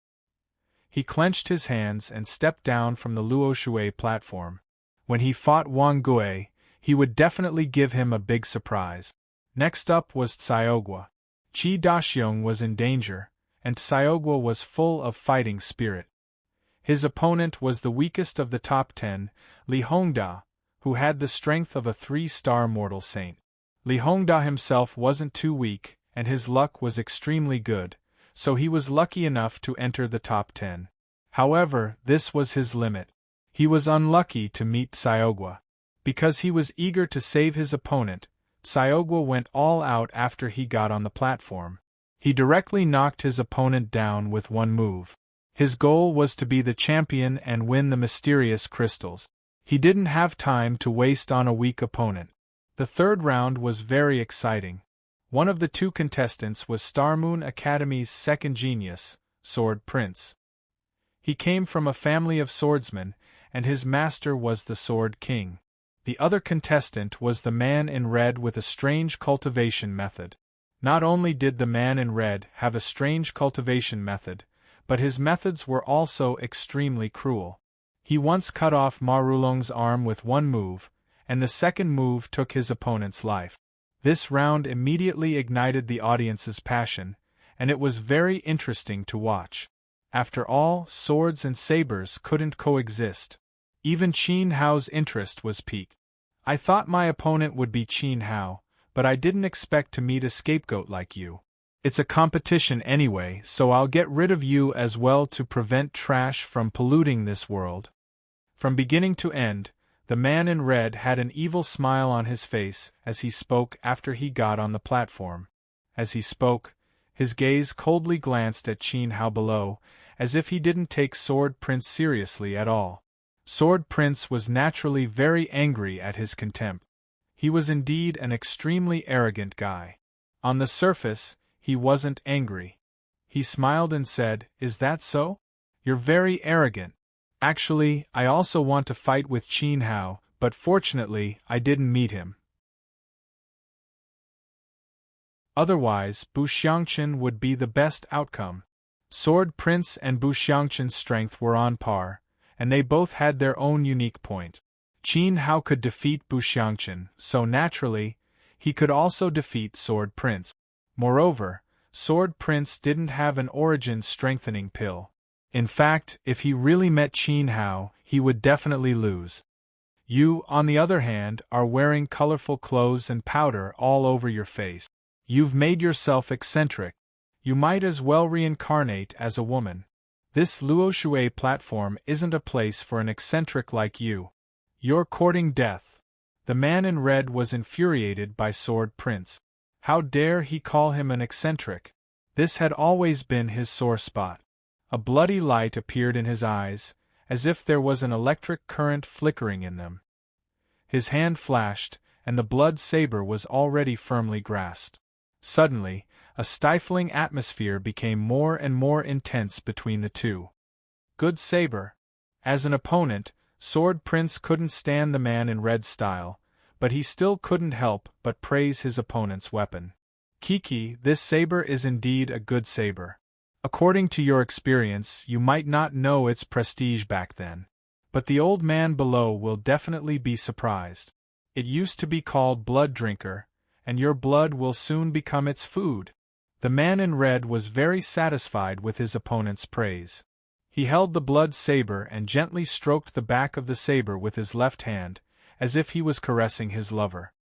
He clenched his hands and stepped down from the Luoshui platform. When he fought Wang Gui, he would definitely give him a big surprise. Next up was Xiaogua. Qi Daxiong was in danger, and Xiaogua was full of fighting spirit. His opponent was the weakest of the top 10, Li Hongda, who had the strength of a 3-star mortal saint. Li Hongda himself wasn't too weak, and his luck was extremely good, so he was lucky enough to enter the top 10. However, this was his limit. He was unlucky to meet Xiaogua. Because he was eager to save his opponent, Xiaogua went all out after he got on the platform. He directly knocked his opponent down with one move. His goal was to be the champion and win the mysterious crystals. He didn't have time to waste on a weak opponent. The third round was very exciting. One of the 2 contestants was Star Moon Academy's second genius, Sword Prince. He came from a family of swordsmen, and his master was the Sword King. The other contestant was the man in red with a strange cultivation method. Not only did the man in red have a strange cultivation method, but his methods were also extremely cruel. He once cut off Ma Rulong's arm with one move, and the second move took his opponent's life. This round immediately ignited the audience's passion, and it was very interesting to watch. After all, swords and sabers couldn't coexist. Even Qin Hao's interest was piqued. I thought my opponent would be Qin Hao, but I didn't expect to meet a scapegoat like you. It's a competition anyway, so I'll get rid of you as well to prevent trash from polluting this world. From beginning to end, the man in red had an evil smile on his face as he spoke after he got on the platform. As he spoke, his gaze coldly glanced at Qin Hao below, as if he didn't take Sword Prince seriously at all. Sword Prince was naturally very angry at his contempt. He was indeed an extremely arrogant guy. On the surface, he wasn't angry. He smiled and said, "Is that so? You're very arrogant. Actually, I also want to fight with Qin Hao, but fortunately, I didn't meet him. Otherwise, Bu Xiangqun would be the best outcome." Sword Prince and Bu Xiangqun's strength were on par, and they both had their own unique point. Qin Hao could defeat Bu Xiangqun, so naturally, he could also defeat Sword Prince. Moreover, Sword Prince didn't have an origin-strengthening pill. In fact, if he really met Qin Hao, he would definitely lose. You, on the other hand, are wearing colorful clothes and powder all over your face. You've made yourself eccentric. You might as well reincarnate as a woman. This Luoshui platform isn't a place for an eccentric like you. You're courting death. The man in red was infuriated by Sword Prince. How dare he call him an eccentric? This had always been his sore spot. A bloody light appeared in his eyes, as if there was an electric current flickering in them. His hand flashed, and the blood saber was already firmly grasped. Suddenly, a stifling atmosphere became more and more intense between the two. Good saber. As an opponent, Sword Prince couldn't stand the man in red style, but he still couldn't help but praise his opponent's weapon. Kiki, this saber is indeed a good saber. According to your experience, you might not know its prestige back then. But the old man below will definitely be surprised. It used to be called Blood Drinker, and your blood will soon become its food. The man in red was very satisfied with his opponent's praise. He held the blood saber and gently stroked the back of the saber with his left hand, as if he was caressing his lover.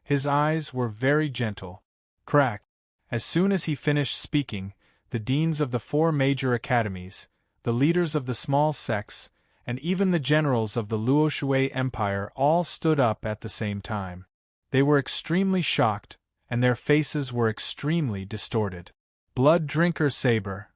His eyes were very gentle. Crack! As soon as he finished speaking, the deans of the 4 major academies, the leaders of the small sects, and even the generals of the Luoshui Empire all stood up at the same time. They were extremely shocked, and their faces were extremely distorted. Blood Drinker Saber.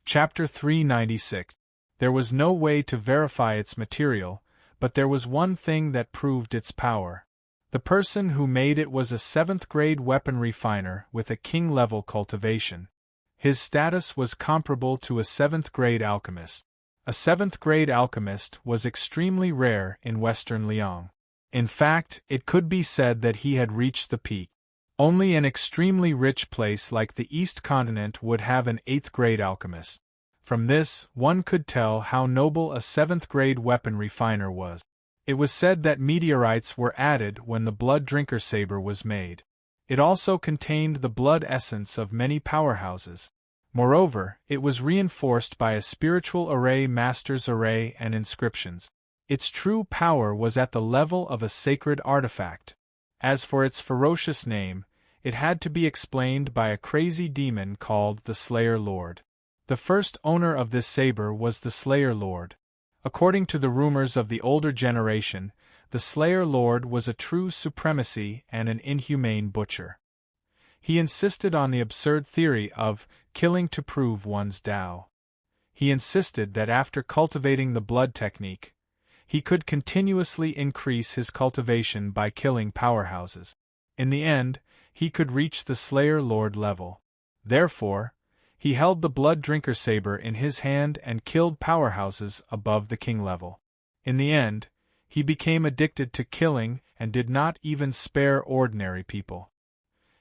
Chapter 396. There was no way to verify its material, but there was one thing that proved its power. The person who made it was a 7th-grade weapon refiner with a king-level cultivation. His status was comparable to a 7th-grade alchemist. A 7th-grade alchemist was extremely rare in Western Liang. In fact, it could be said that he had reached the peak. Only an extremely rich place like the East Continent would have an 8th-grade alchemist. From this, one could tell how noble a 7th-grade weapon refiner was. It was said that meteorites were added when the Blood Drinker Saber was made. It also contained the blood essence of many powerhouses. Moreover, it was reinforced by a spiritual array, master's array, and inscriptions. Its true power was at the level of a sacred artifact. As for its ferocious name, it had to be explained by a crazy demon called the Slayer Lord. The first owner of this saber was the Slayer Lord. According to the rumors of the older generation, the Slayer Lord was a true supremacy and an inhumane butcher. He insisted on the absurd theory of killing to prove one's Tao. He insisted that after cultivating the blood technique, he could continuously increase his cultivation by killing powerhouses. In the end, he could reach the Slayer Lord level. Therefore, he held the Blood Drinker Saber in his hand and killed powerhouses above the king level. In the end, he became addicted to killing and did not even spare ordinary people.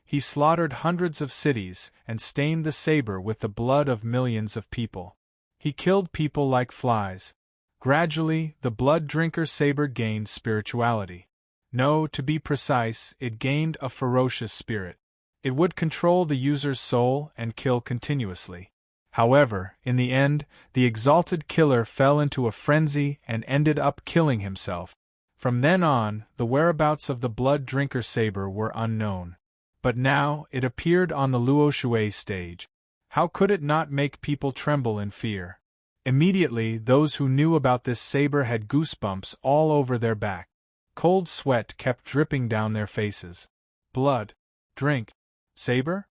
He slaughtered hundreds of cities and stained the saber with the blood of millions of people. He killed people like flies. Gradually, the Blood Drinker Saber gained spirituality. No, to be precise, it gained a ferocious spirit. It would control the user's soul and kill continuously. However, in the end, the exalted killer fell into a frenzy and ended up killing himself. From then on, the whereabouts of the Blood Drinker Saber were unknown. But now, it appeared on the Luoshui stage. How could it not make people tremble in fear? Immediately, those who knew about this saber had goosebumps all over their back. Cold sweat kept dripping down their faces. Blood. Drink. Saber?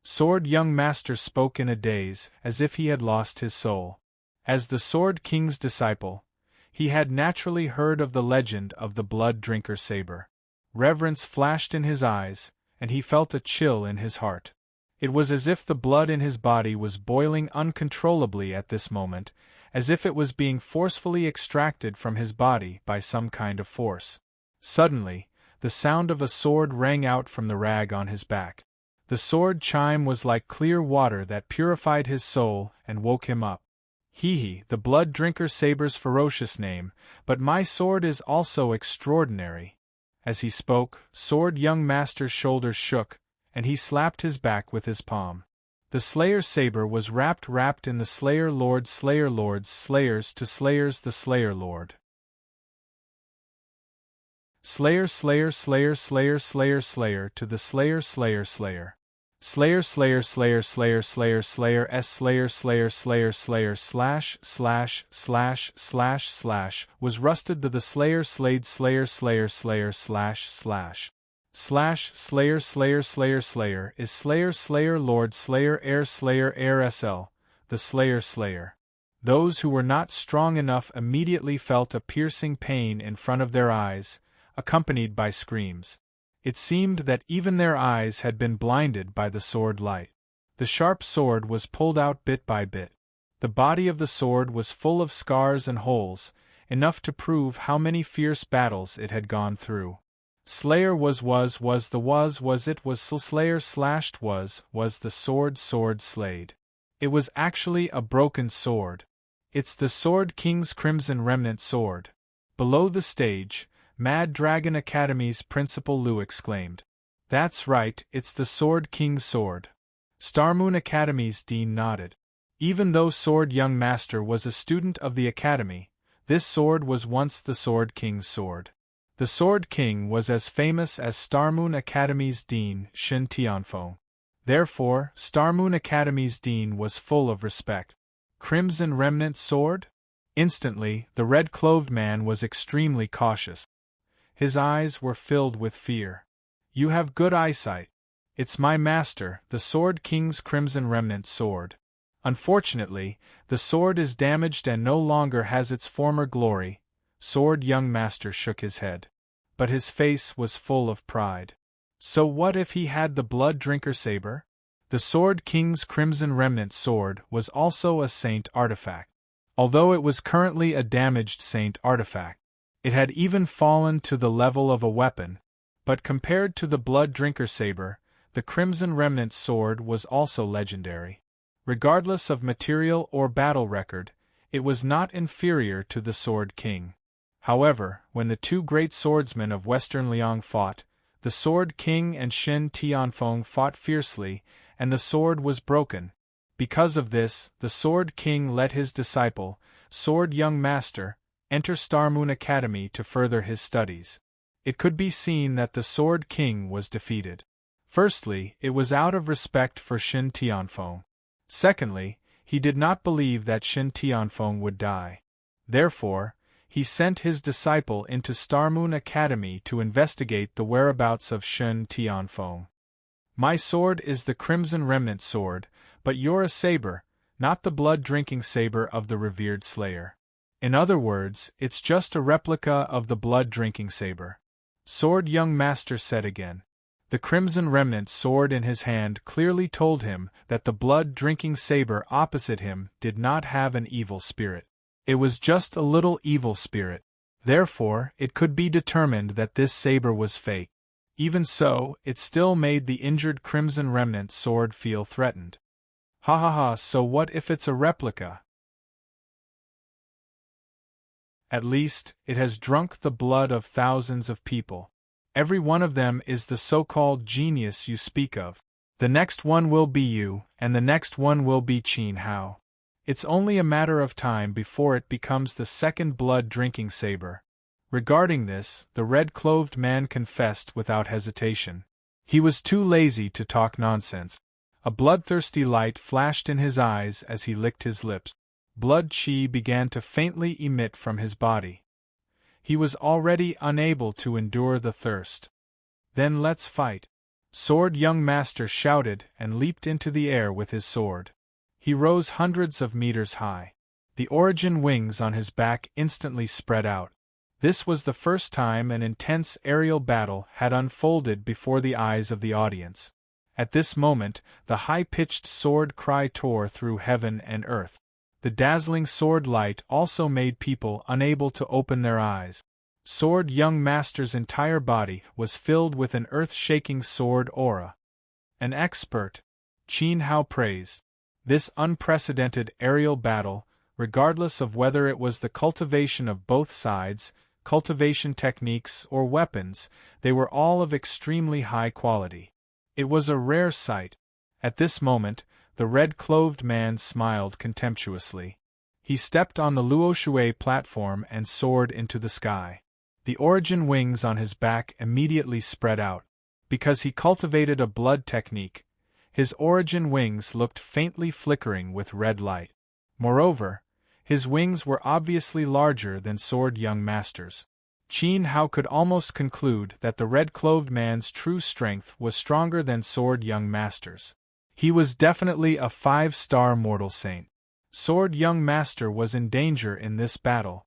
Sword Young Master spoke in a daze, as if he had lost his soul. As the Sword King's disciple, he had naturally heard of the legend of the Blood Drinker Saber. Reverence flashed in his eyes, and he felt a chill in his heart. It was as if the blood in his body was boiling uncontrollably at this moment, as if it was being forcefully extracted from his body by some kind of force. Suddenly, the sound of a sword rang out from the rag on his back. The sword chime was like clear water that purified his soul and woke him up. He, the Blood Drinker Saber's ferocious name, but my sword is also extraordinary. As he spoke, Sword Young Master's shoulders shook, and he slapped his back with his palm. The Slayer Saber was wrapped in the Slayer Lord's slayers to slayers the Slayer Lord. Slayer to the Slayer was rusted to the Slayer slayed Slayer is Slayer Lord Slayer SL, the Slayer. Those who were not strong enough immediately felt a piercing pain in front of their eyes, accompanied by screams. It seemed that even their eyes had been blinded by the sword light. The sharp sword was pulled out bit by bit. The body of the sword was full of scars and holes, enough to prove how many fierce battles it had gone through. Slayer was the sword slayed. It was actually a broken sword. It's the Sword King's Crimson Remnant sword. Below the stage, Mad Dragon Academy's Principal Lu exclaimed. That's right, it's the Sword King's sword. Starmoon Academy's dean nodded. Even though Sword Young Master was a student of the academy, this sword was once the Sword King's sword. The Sword King was as famous as Starmoon Academy's dean, Shin Tianfeng. Therefore, Starmoon Academy's dean was full of respect. Crimson Remnant Sword? Instantly, the red-clothed man was extremely cautious. His eyes were filled with fear. You have good eyesight. It's my master, the Sword King's Crimson Remnant sword. Unfortunately, the sword is damaged and no longer has its former glory. Sword Young Master shook his head. But his face was full of pride. So what if he had the Blood Drinker saber? The Sword King's Crimson Remnant sword was also a saint artifact. Although it was currently a damaged saint artifact, it had even fallen to the level of a weapon. But compared to the Blood Drinker saber, the Crimson Remnant sword was also legendary. Regardless of material or battle record, it was not inferior to the Sword King. However, when the two great swordsmen of Western Liang fought, the Sword King and Shin Tianfeng fought fiercely, and the sword was broken. Because of this, the Sword King let his disciple, Sword Young Master, enter Starmoon Academy to further his studies. It could be seen that the Sword King was defeated. Firstly, it was out of respect for Shin Tianfeng. Secondly, he did not believe that Shin Tianfeng would die. Therefore, he sent his disciple into Starmoon Academy to investigate the whereabouts of Shin Tianfeng. My sword is the Crimson Remnant sword, but you're a saber, not the blood-drinking saber of the revered slayer. In other words, it's just a replica of the blood-drinking saber. Sword Young Master said again. The Crimson Remnant sword in his hand clearly told him that the blood-drinking saber opposite him did not have an evil spirit. It was just a little evil spirit. Therefore, it could be determined that this saber was fake. Even so, it still made the injured Crimson Remnant sword feel threatened. Ha ha ha, so what if it's a replica? At least, it has drunk the blood of thousands of people. Every one of them is the so-called genius you speak of. The next one will be you, and the next one will be Qin Hao. It's only a matter of time before it becomes the second blood-drinking saber. Regarding this, the red-clothed man confessed without hesitation. He was too lazy to talk nonsense. A bloodthirsty light flashed in his eyes as he licked his lips. Blood chi began to faintly emit from his body. He was already unable to endure the thirst. Then let's fight. Sword Young Master shouted and leaped into the air with his sword. He rose hundreds of meters high. The origin wings on his back instantly spread out. This was the first time an intense aerial battle had unfolded before the eyes of the audience. At this moment, the high-pitched sword cry tore through heaven and earth. The dazzling sword light also made people unable to open their eyes. Sword Young Master's entire body was filled with an earth-shaking sword aura. An expert, Qin Hao praised. This unprecedented aerial battle, regardless of whether it was the cultivation of both sides, cultivation techniques or weapons, they were all of extremely high quality. It was a rare sight. At this moment, the red-clothed man smiled contemptuously. He stepped on the Luoshui platform and soared into the sky. The origin wings on his back immediately spread out. Because he cultivated a blood technique, his origin wings looked faintly flickering with red light. Moreover, his wings were obviously larger than Sword Young Master's. Qin Hao could almost conclude that the red-clothed man's true strength was stronger than Sword Young Master's. He was definitely a 5-star mortal saint. Sword Young Master was in danger in this battle.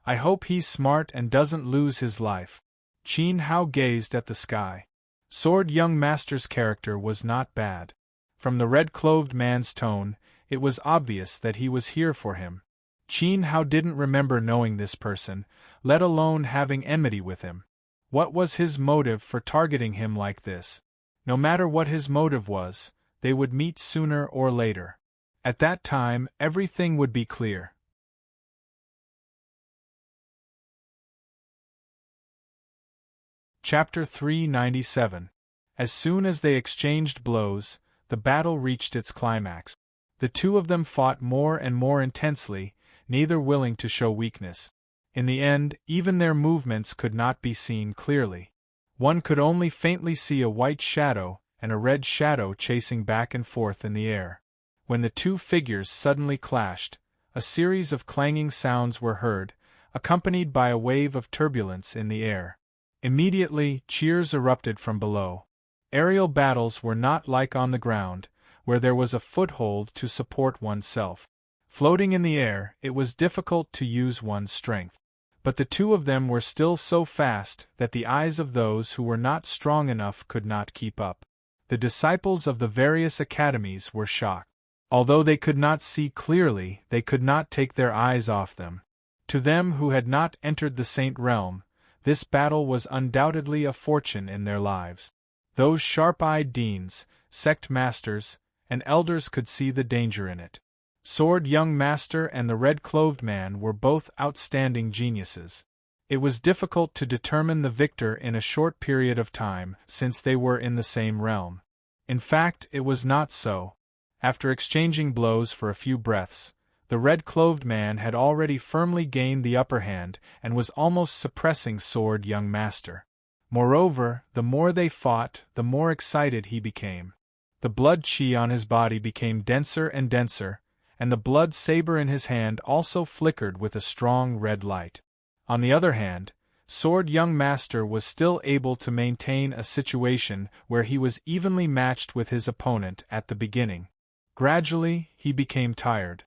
I hope he's smart and doesn't lose his life. Qin Hao gazed at the sky. Sword Young Master's character was not bad. From the red-clothed man's tone, it was obvious that he was here for him. Qin Hao didn't remember knowing this person, let alone having enmity with him. What was his motive for targeting him like this? No matter what his motive was, they would meet sooner or later. At that time, everything would be clear. Chapter 397. As soon as they exchanged blows, the battle reached its climax. The two of them fought more and more intensely, neither willing to show weakness. In the end, even their movements could not be seen clearly. One could only faintly see a white shadow and a red shadow chasing back and forth in the air. When the two figures suddenly clashed, a series of clanging sounds were heard, accompanied by a wave of turbulence in the air. Immediately, cheers erupted from below. Aerial battles were not like on the ground, where there was a foothold to support oneself. Floating in the air, it was difficult to use one's strength. But the two of them were still so fast that the eyes of those who were not strong enough could not keep up. The disciples of the various academies were shocked. Although they could not see clearly, they could not take their eyes off them. To them who had not entered the Saint Realm, this battle was undoubtedly a fortune in their lives. Those sharp-eyed deans, sect masters, and elders could see the danger in it. Sword Young Master and the red-clothed man were both outstanding geniuses. It was difficult to determine the victor in a short period of time, since they were in the same realm. In fact, it was not so. After exchanging blows for a few breaths, the red-clothed man had already firmly gained the upper hand and was almost suppressing Sword Young Master. Moreover, the more they fought, the more excited he became. The blood chi on his body became denser and denser, and the blood saber in his hand also flickered with a strong red light. On the other hand, Sword Young Master was still able to maintain a situation where he was evenly matched with his opponent at the beginning. Gradually, he became tired.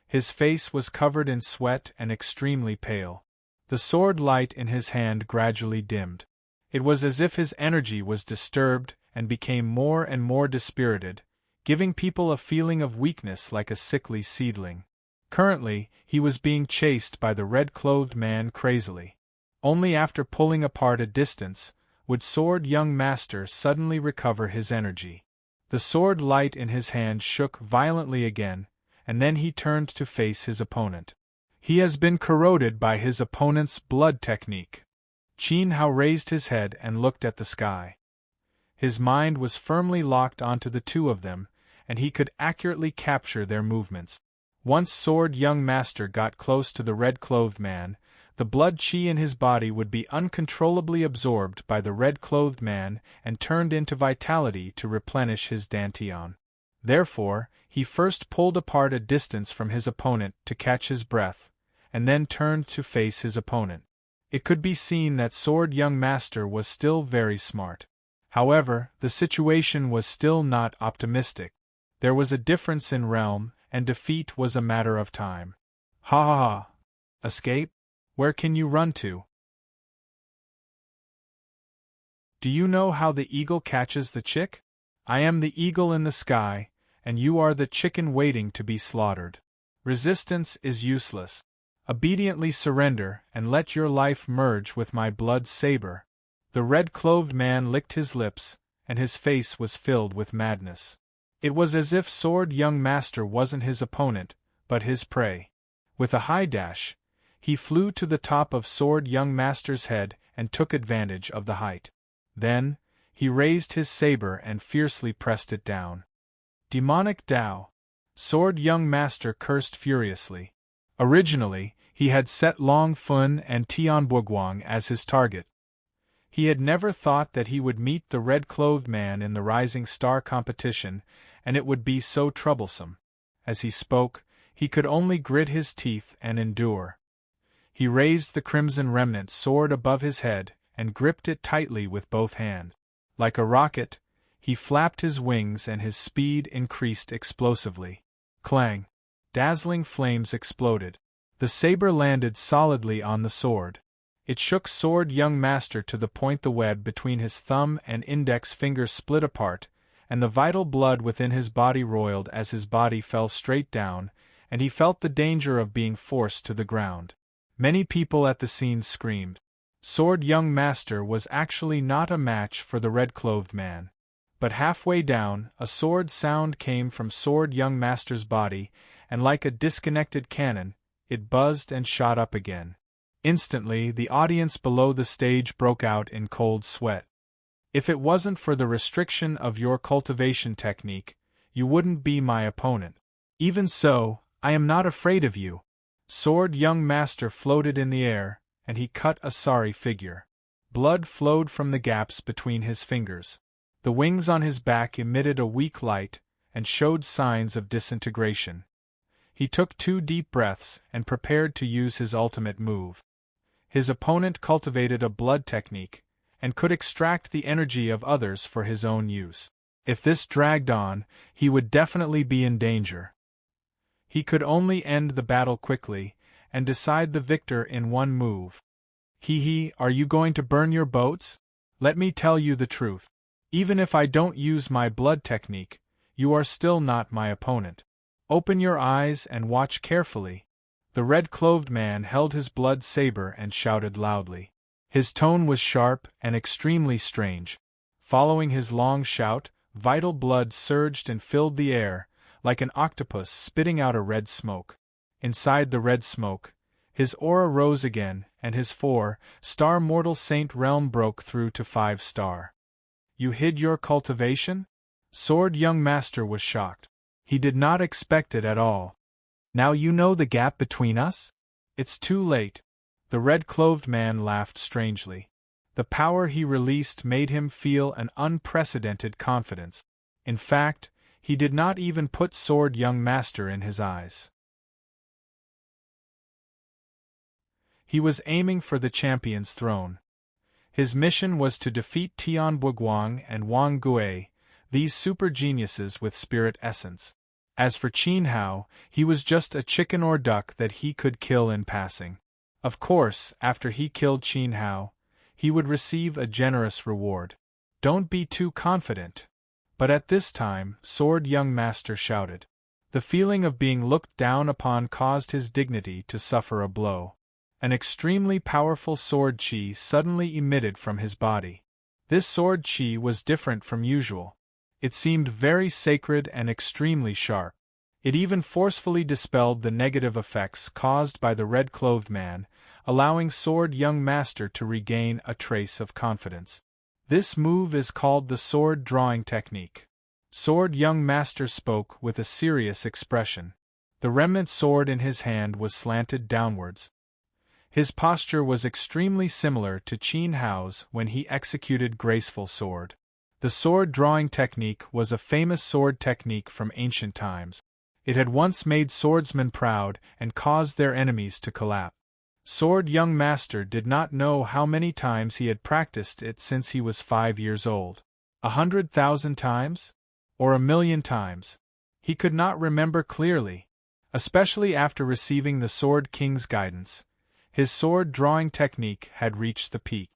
His face was covered in sweat and extremely pale. The sword light in his hand gradually dimmed. It was as if his energy was disturbed and became more and more dispirited, giving people a feeling of weakness like a sickly seedling. Currently, he was being chased by the red-clothed man crazily. Only after pulling apart a distance would Sword Young Master suddenly recover his energy. The sword light in his hand shook violently again, and then he turned to face his opponent. He has been corroded by his opponent's blood technique. Qin Hao raised his head and looked at the sky. His mind was firmly locked onto the two of them, and he could accurately capture their movements. Once Sword Young Master got close to the red-clothed man, the blood chi in his body would be uncontrollably absorbed by the red-clothed man and turned into vitality to replenish his dantian. Therefore, he first pulled apart a distance from his opponent to catch his breath, and then turned to face his opponent. It could be seen that Sword Young Master was still very smart. However, the situation was still not optimistic. There was a difference in realm, and defeat was a matter of time. Ha ha ha! Escape? Where can you run to? Do you know how the eagle catches the chick? I am the eagle in the sky, and you are the chicken waiting to be slaughtered. Resistance is useless. Obediently surrender and let your life merge with my blood saber. The red-clothed man licked his lips, and his face was filled with madness. It was as if Sword Young Master wasn't his opponent, but his prey. With a high dash, he flew to the top of Sword Young Master's head and took advantage of the height. Then, he raised his saber and fiercely pressed it down. Demonic Tao! Sword Young Master cursed furiously. Originally, he had set Long Fun and Tian Buguang as his target. He had never thought that he would meet the red-clothed man in the Rising Star competition, and it would be so troublesome. As he spoke, he could only grit his teeth and endure. He raised the Crimson Remnant sword above his head and gripped it tightly with both hands. Like a rocket, he flapped his wings and his speed increased explosively. Clang! Dazzling flames exploded. The saber landed solidly on the sword. It shook Sword Young Master to the point the web between his thumb and index finger split apart, and the vital blood within his body roiled as his body fell straight down, and he felt the danger of being forced to the ground. Many people at the scene screamed. Sword Young Master was actually not a match for the red-clothed man. But halfway down, a sword sound came from Sword Young Master's body, and like a disconnected cannon, it buzzed and shot up again. Instantly, the audience below the stage broke out in cold sweat. If it wasn't for the restriction of your cultivation technique, you wouldn't be my opponent. Even so, I am not afraid of you. Sword young master floated in the air, and he cut a sorry figure. Blood flowed from the gaps between his fingers. The wings on his back emitted a weak light, and showed signs of disintegration. He took 2 deep breaths and prepared to use his ultimate move. His opponent cultivated a blood technique, and could extract the energy of others for his own use. If this dragged on, he would definitely be in danger. He could only end the battle quickly, and decide the victor in one move. Are you going to burn your boats? Let me tell you the truth. Even if I don't use my blood technique, you are still not my opponent. Open your eyes and watch carefully. The red-clothed man held his blood saber and shouted loudly. His tone was sharp and extremely strange. Following his long shout, vital blood surged and filled the air, like an octopus spitting out a red smoke. Inside the red smoke, his aura rose again, and his 4-star mortal saint realm broke through to 5-star. You hid your cultivation? Sword young master was shocked. He did not expect it at all. Now you know the gap between us? It's too late. The red-clothed man laughed strangely. The power he released made him feel an unprecedented confidence. In fact, he did not even put sword young master in his eyes. He was aiming for the champion's throne. His mission was to defeat Tian Buguang and Wang Gui, these super geniuses with spirit essence. As for Qin Hao, he was just a chicken or duck that he could kill in passing. Of course, after he killed Qin Hao, he would receive a generous reward. Don't be too confident. But at this time, sword young master shouted. The feeling of being looked down upon caused his dignity to suffer a blow. An extremely powerful sword chi suddenly emitted from his body. This sword chi was different from usual. It seemed very sacred and extremely sharp. It even forcefully dispelled the negative effects caused by the red-clothed man, allowing sword young master to regain a trace of confidence. This move is called the sword drawing technique. Sword young master spoke with a serious expression. The remnant sword in his hand was slanted downwards. His posture was extremely similar to Qin Hao's when he executed graceful sword. The sword drawing technique was a famous sword technique from ancient times. It had once made swordsmen proud and caused their enemies to collapse. Sword young master did not know how many times he had practiced it since he was 5 years old. 100,000 times? Or 1,000,000 times? He could not remember clearly. Especially after receiving the Sword King's guidance, his sword drawing technique had reached the peak.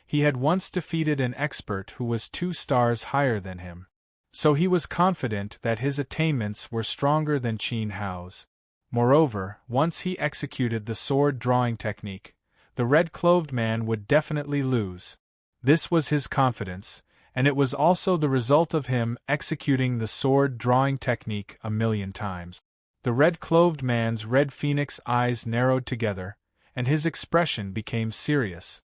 He had once defeated an expert who was 2 stars higher than him. So he was confident that his attainments were stronger than Qin Hao's. Moreover, once he executed the sword drawing technique, the red-clothed man would definitely lose. This was his confidence, and it was also the result of him executing the sword drawing technique 1,000,000 times. The red-clothed man's red phoenix eyes narrowed together, and his expression became serious.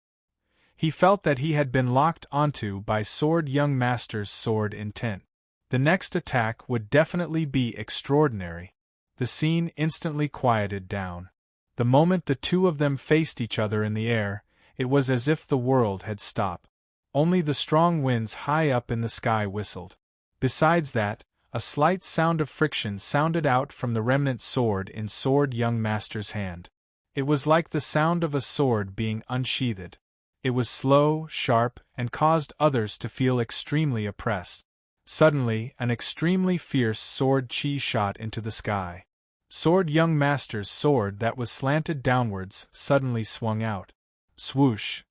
He felt that he had been locked onto by sword young master's sword intent. The next attack would definitely be extraordinary. The scene instantly quieted down. The moment the two of them faced each other in the air, it was as if the world had stopped. Only the strong winds high up in the sky whistled. Besides that, a slight sound of friction sounded out from the remnant sword in sword young master's hand. It was like the sound of a sword being unsheathed. It was slow, sharp, and caused others to feel extremely oppressed. Suddenly, an extremely fierce sword chi shot into the sky. Sword young master's sword that was slanted downwards suddenly swung out. Swoosh!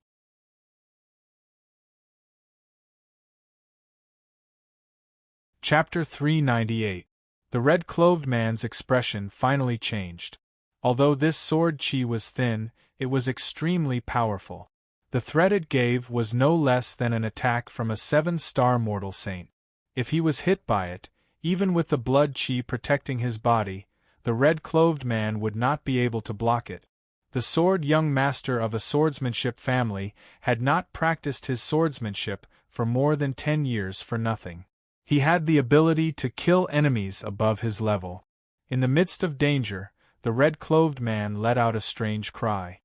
Chapter 398. The red-clothed man's expression finally changed. Although this sword chi was thin, it was extremely powerful. The threat it gave was no less than an attack from a 7-star mortal saint. If he was hit by it, even with the blood chi protecting his body, the red-clothed man would not be able to block it. The sword young master of a swordsmanship family had not practiced his swordsmanship for more than 10 years for nothing. He had the ability to kill enemies above his level. In the midst of danger, the red-clothed man let out a strange cry.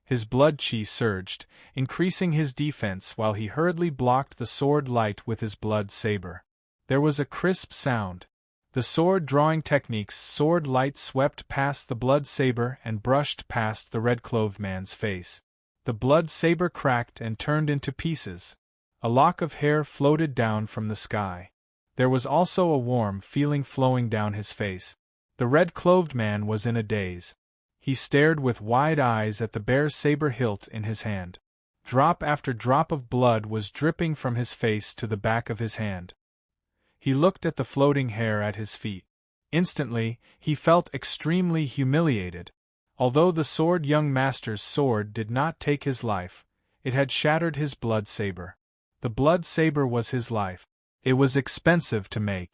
His blood chi surged, increasing his defense while he hurriedly blocked the sword light with his blood saber. There was a crisp sound. The sword drawing technique's sword light swept past the blood saber and brushed past the red-clothed man's face. The blood saber cracked and turned into pieces. A lock of hair floated down from the sky. There was also a warm feeling flowing down his face. The red-clothed man was in a daze. He stared with wide eyes at the bare saber hilt in his hand. Drop after drop of blood was dripping from his face to the back of his hand. He looked at the floating hair at his feet. Instantly, he felt extremely humiliated. Although the sword young master's sword did not take his life, it had shattered his blood saber. The blood saber was his life. It was expensive to make.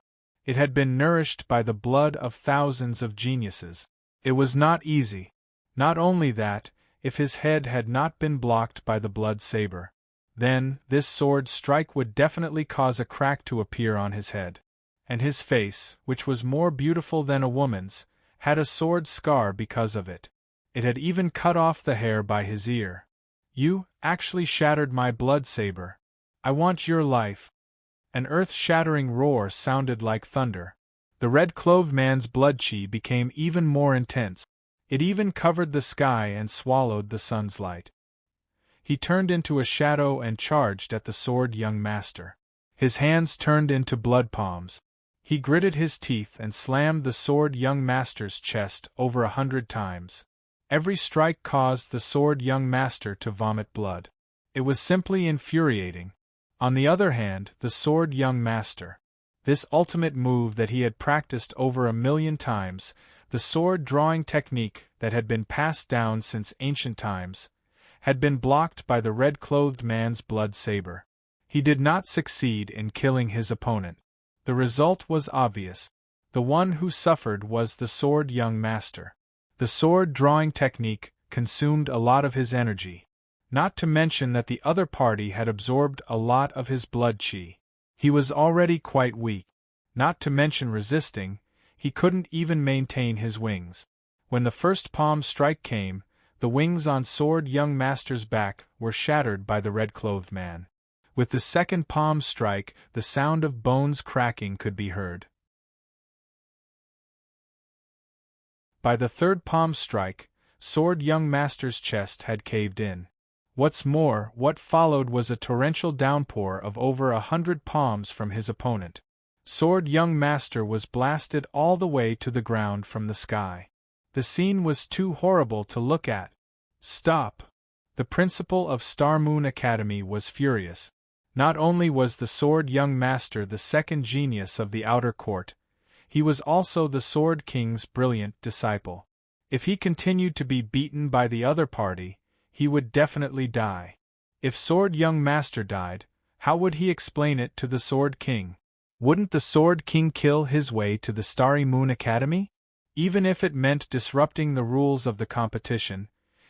It had been nourished by the blood of thousands of geniuses. It was not easy. Not only that, if his head had not been blocked by the blood saber, then this sword strike would definitely cause a crack to appear on his head. And his face, which was more beautiful than a woman's, had a sword scar because of it. It had even cut off the hair by his ear. You actually shattered my blood saber. I want your life. An earth-shattering roar sounded like thunder. The red-clothed man's blood chi became even more intense. It even covered the sky and swallowed the sun's light. He turned into a shadow and charged at the sword young master. His hands turned into blood palms. He gritted his teeth and slammed the sword young master's chest over 100 times. Every strike caused the sword young master to vomit blood. It was simply infuriating. On the other hand, the sword young master. This ultimate move that he had practiced over 1,000,000 times, the sword-drawing technique that had been passed down since ancient times, had been blocked by the red-clothed man's blood saber. He did not succeed in killing his opponent. The result was obvious. The one who suffered was the sword young master. The sword-drawing technique consumed a lot of his energy. Not to mention that the other party had absorbed a lot of his blood chi. He was already quite weak. Not to mention resisting, he couldn't even maintain his wings. When the first palm strike came, the wings on sword young master's back were shattered by the red-clothed man. With the second palm strike, the sound of bones cracking could be heard. By the third palm strike, sword young master's chest had caved in. What's more, what followed was a torrential downpour of over 100 palms from his opponent. Sword young master was blasted all the way to the ground from the sky. The scene was too horrible to look at. Stop! The principal of Star Moon Academy was furious. Not only was the sword young master the second genius of the outer court, he was also the Sword King's brilliant disciple. If he continued to be beaten by the other party, he would definitely die. If Sword Young Master died, how would he explain it to the Sword King? Wouldn't the Sword King kill his way to the Starry Moon Academy? Even if it meant disrupting the rules of the competition,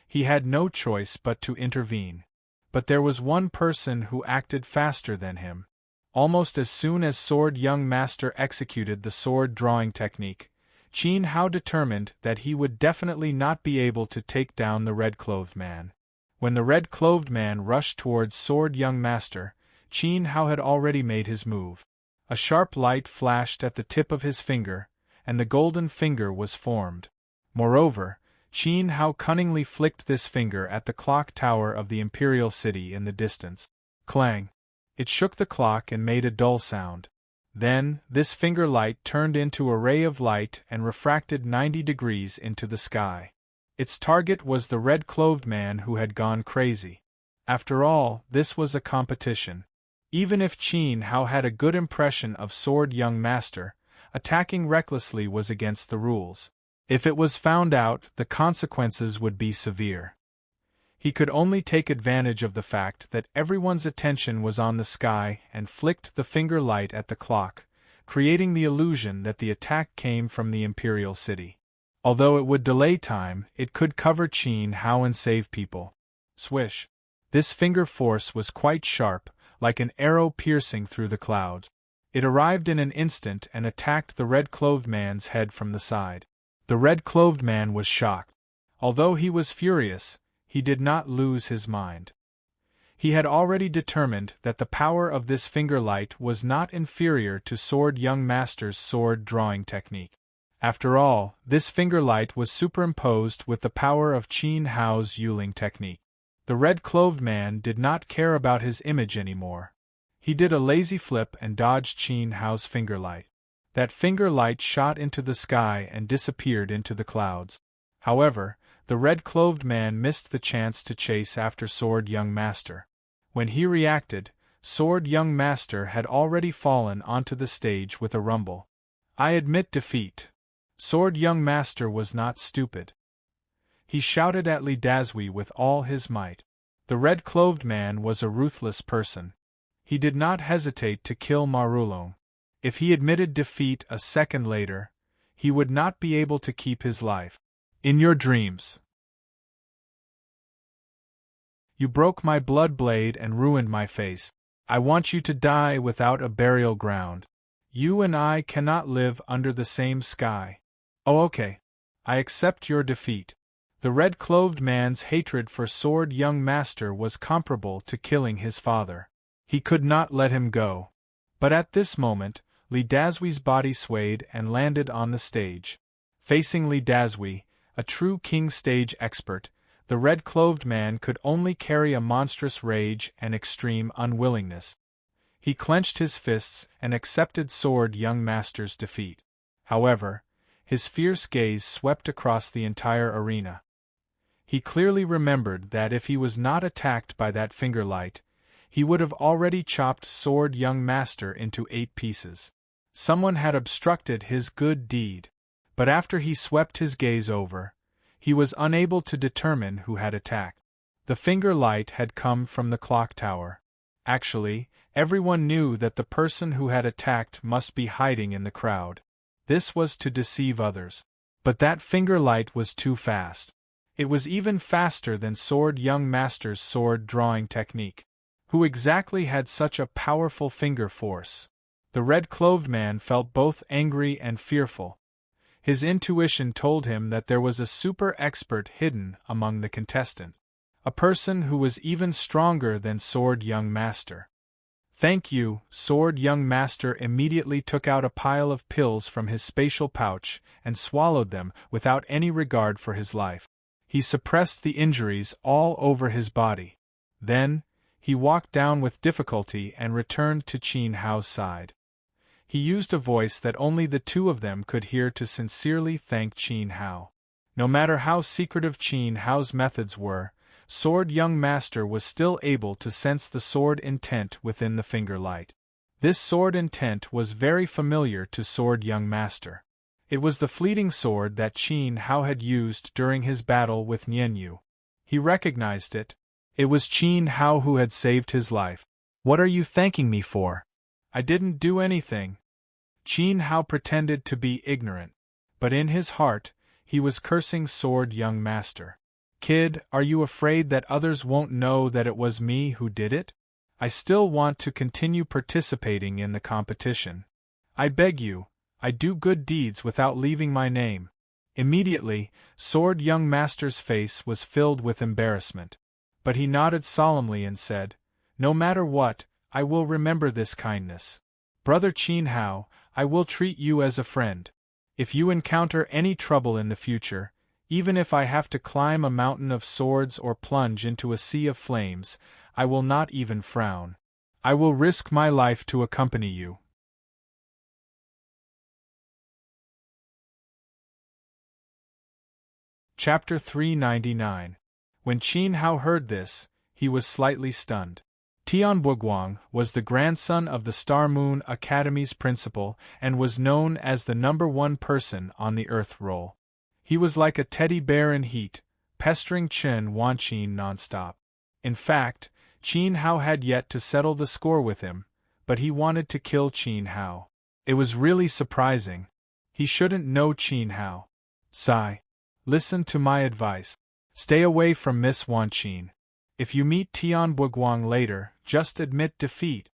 he had no choice but to intervene. But there was one person who acted faster than him. Almost as soon as Sword Young Master executed the sword drawing technique, Qin Hao determined that he would definitely not be able to take down the red-clothed man. When the red-clothed man rushed towards Sword Young Master, Qin Hao had already made his move. A sharp light flashed at the tip of his finger, and the golden finger was formed. Moreover, Qin Hao cunningly flicked this finger at the clock tower of the imperial city in the distance. Clang! It shook the clock and made a dull sound. Then, this finger light turned into a ray of light and refracted 90 degrees into the sky. Its target was the red-clothed man who had gone crazy. After all, this was a competition. Even if Qin Hao had a good impression of Sword Young Master, attacking recklessly was against the rules. If it was found out, the consequences would be severe. He could only take advantage of the fact that everyone's attention was on the sky and flicked the finger light at the clock, creating the illusion that the attack came from the imperial city. Although it would delay time, it could cover Qin Hao and save people. Swish! This finger force was quite sharp, like an arrow piercing through the clouds. It arrived in an instant and attacked the red-clothed man's head from the side. The red-clothed man was shocked. Although he was furious, he did not lose his mind. He had already determined that the power of this finger light was not inferior to Sword Young Master's sword drawing technique. After all, this finger light was superimposed with the power of Qin Hao's Yuling technique. The red-clothed man did not care about his image anymore. He did a lazy flip and dodged Qin Hao's finger light. That finger light shot into the sky and disappeared into the clouds. However, the red-clothed man missed the chance to chase after Sword Young Master. When he reacted, Sword Young Master had already fallen onto the stage with a rumble. I admit defeat. Sword Young Master was not stupid. He shouted at Li Dazhui with all his might. The red-clothed man was a ruthless person. He did not hesitate to kill Marulong. If he admitted defeat a second later, he would not be able to keep his life. In your dreams. You broke my blood blade and ruined my face. I want you to die without a burial ground. You and I cannot live under the same sky. Oh, okay. I accept your defeat. The red-clothed man's hatred for Sword Young Master was comparable to killing his father. He could not let him go. But at this moment, Li Dazhui's body swayed and landed on the stage. Facing Li Dazhui, a true king stage expert, the red-clothed man could only carry a monstrous rage and extreme unwillingness. He clenched his fists and accepted Sword Young Master's defeat. However, his fierce gaze swept across the entire arena. He clearly remembered that if he was not attacked by that finger light, he would have already chopped Sword Young Master into 8 pieces. Someone had obstructed his good deed. But after he swept his gaze over, he was unable to determine who had attacked. The finger light had come from the clock tower. Actually, everyone knew that the person who had attacked must be hiding in the crowd. This was to deceive others. But that finger light was too fast. It was even faster than Sword Young Master's sword drawing technique. Who exactly had such a powerful finger force? The red-clothed man felt both angry and fearful. His intuition told him that there was a super expert hidden among the contestants. A person who was even stronger than Sword Young Master. Thank you. Sword Young Master immediately took out a pile of pills from his spatial pouch and swallowed them without any regard for his life. He suppressed the injuries all over his body. Then, he walked down with difficulty and returned to Qin Hao's side. He used a voice that only the two of them could hear to sincerely thank Qin Hao. No matter how secretive Qin Hao's methods were, Sword Young Master was still able to sense the sword intent within the finger light. This sword intent was very familiar to Sword Young Master. It was the fleeting sword that Qin Hao had used during his battle with Nianyu. He recognized it. It was Qin Hao who had saved his life. What are you thanking me for? I didn't do anything. Qin Hao pretended to be ignorant. But in his heart, he was cursing Sword Young Master. Kid, are you afraid that others won't know that it was me who did it? I still want to continue participating in the competition. I beg you, I do good deeds without leaving my name. Immediately, Sword Young Master's face was filled with embarrassment. But he nodded solemnly and said, No matter what, I will remember this kindness. Brother Qin Hao, I will treat you as a friend. If you encounter any trouble in the future, even if I have to climb a mountain of swords or plunge into a sea of flames, I will not even frown. I will risk my life to accompany you. Chapter 399. When Qin Hao heard this, he was slightly stunned. Tian Buguang was the grandson of the Star Moon Academy's principal and was known as the #1 person on the Earth roll. He was like a teddy bear in heat, pestering Chen Wanqin nonstop. In fact, Qin Hao had yet to settle the score with him, but he wanted to kill Qin Hao. It was really surprising. He shouldn't know Qin Hao. Sigh. Listen to my advice. Stay away from Miss Wanqin. If you meet Tian Buguang later, Just admit defeat.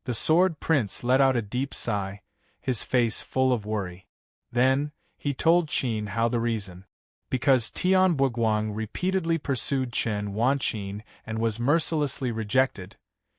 The Sword Prince let out a deep sigh, his face full of worry. Then, he told Qin Hao the reason. Because Tian Buguang repeatedly pursued Chen Wanqin and was mercilessly rejected,